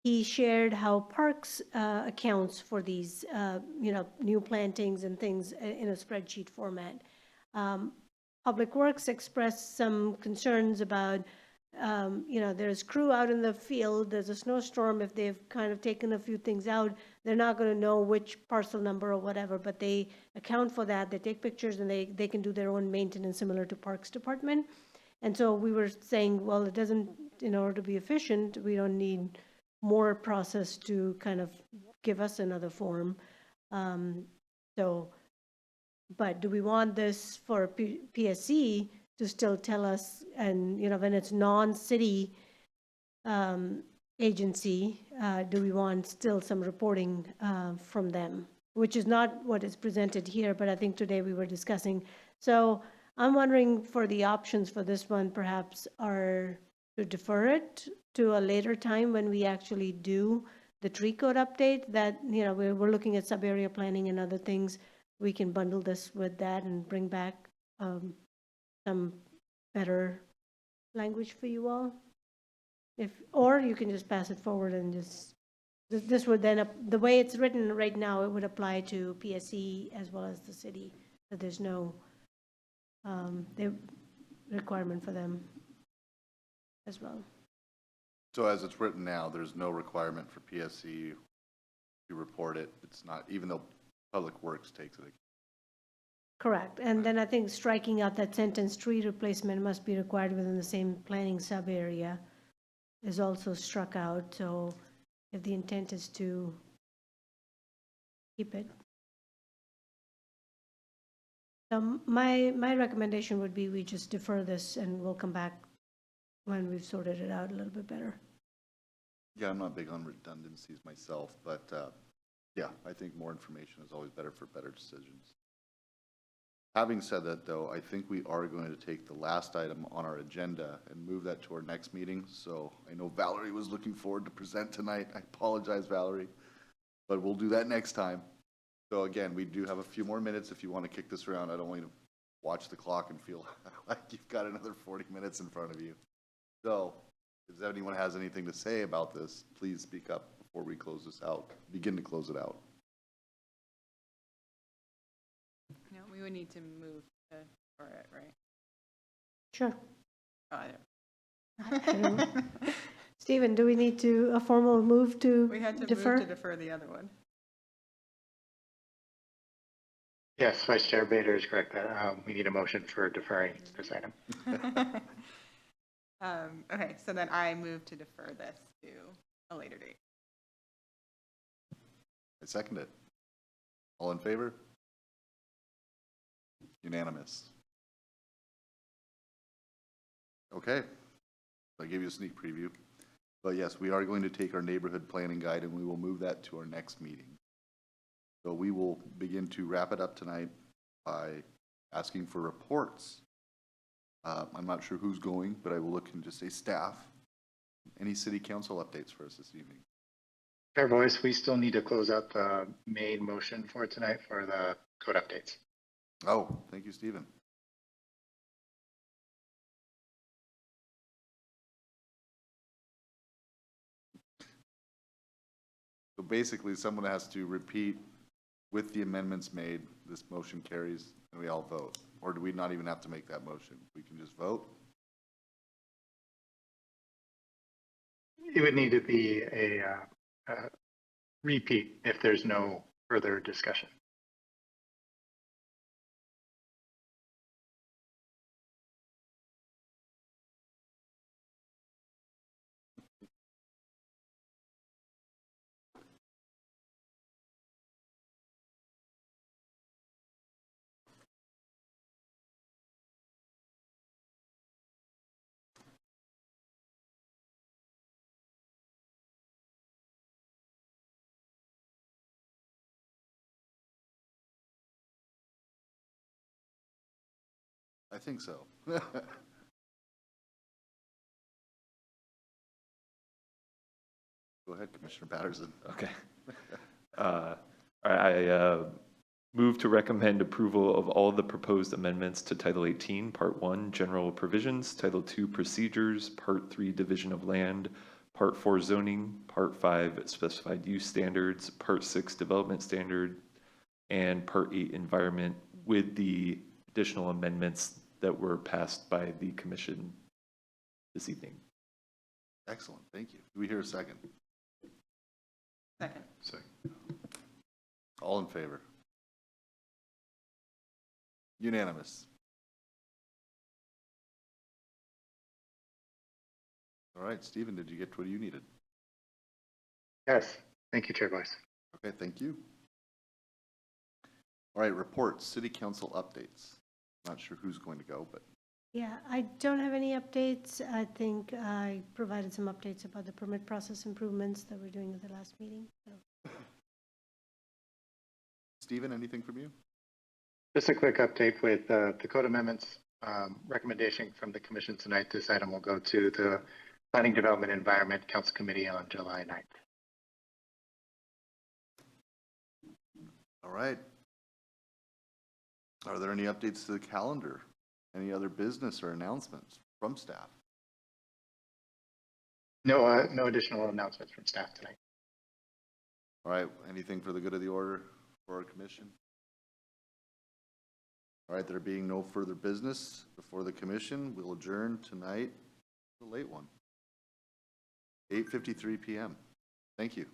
he shared how Parks accounts for these, new plantings and things in a spreadsheet format. Public Works expressed some concerns about, there's crew out in the field, there's a snowstorm, if they've kind of taken a few things out, they're not going to know which parcel number or whatever, but they account for that, they take pictures, and they can do their own maintenance similar to Parks Department. And so we were saying, well, it doesn't, in order to be efficient, we don't need more process to kind of give us another form. So, but do we want this for PSC to still tell us, and, you know, when it's non-city agency, do we want still some reporting from them? Which is not what is presented here, but I think today we were discussing. So I'm wondering for the options for this one perhaps are to defer it to a later time when we actually do the tree code update, that, you know, we're looking at sub-area planning and other things. We can bundle this with that and bring back some better language for you all. Or you can just pass it forward and just, this would then, the way it's written right now, it would apply to PSC as well as the city. But there's no requirement for them as well. So as it's written now, there's no requirement for PSC to report it. It's not, even though Public Works takes it. Correct. And then I think striking out that sentence, tree replacement must be required within the same planning sub-area, is also struck out. So if the intent is to keep it. My recommendation would be we just defer this and we'll come back when we've sorted it out a little bit better. Yeah, I'm not big on redundancies myself, but yeah, I think more information is always better for better decisions. Having said that, though, I think we are going to take the last item on our agenda and move that to our next meeting. So I know Valerie was looking forward to present tonight. I apologize, Valerie, but we'll do that next time. So again, we do have a few more minutes if you want to kick this around. I don't want you to watch the clock and feel like you've got another 40 minutes in front of you. So if anyone has anything to say about this, please speak up before we close this out, begin to close it out. No, we would need to move for it, right? Sure. Oh, I don't know. Stephen, do we need to, a formal move to we had to defer? move to defer the other one. Yes, Vice Chair Bader is correct that we need a motion for deferring this item. Okay, so then I move to defer this to a later date. I second it. All in favor? Unanimous. Okay, I gave you a sneak preview. But yes, we are going to take our neighborhood planning guide and we will move that to our next meeting. So we will begin to wrap it up tonight by asking for reports. I'm not sure who's going, but I will look and just say staff. Any city council updates for us this evening? Chair Voice, we still need to close out the main motion for tonight for the code updates. Oh, thank you, Stephen. So basically, someone has to repeat with the amendments made, this motion carries, and we all vote. Or do we not even have to make that motion? We can just vote? It would need to be a repeat if there's no further discussion. I think so. Go ahead, Commissioner Patterson. Okay. I move to recommend approval of all the proposed amendments to Title 18, Part 1, General Provisions, Title 2, Procedures, Part 3, Division of Land, Part 4, Zoning, Part 5, Specified Use Standards, Part 6, Development Standard, and Part 8, Environment, with the additional amendments that were passed by the Commission this evening. Excellent, thank you. Do we hear a second? Second. Second. All in favor? Unanimous. All right, Stephen, did you get what you needed? Yes, thank you, Chair Voice. Okay, thank you. All right, reports, city council updates. Not sure who's going to go, but Yeah, I don't have any updates. I think I provided some updates about the permit process improvements that we're doing at the last meeting. So. Stephen, anything from you? Just a quick update with the code amendments recommendation from the commission tonight. This item will go to the Planning Development Environment Council Committee on July 9th. All right. Are there any updates to the calendar? Any other business or announcements from staff? No, no additional announcements from staff tonight. All right, anything for the good of the order for our commission? All right, there being no further business before the commission, we'll adjourn tonight, the late one, 8:53 p.m. Thank you.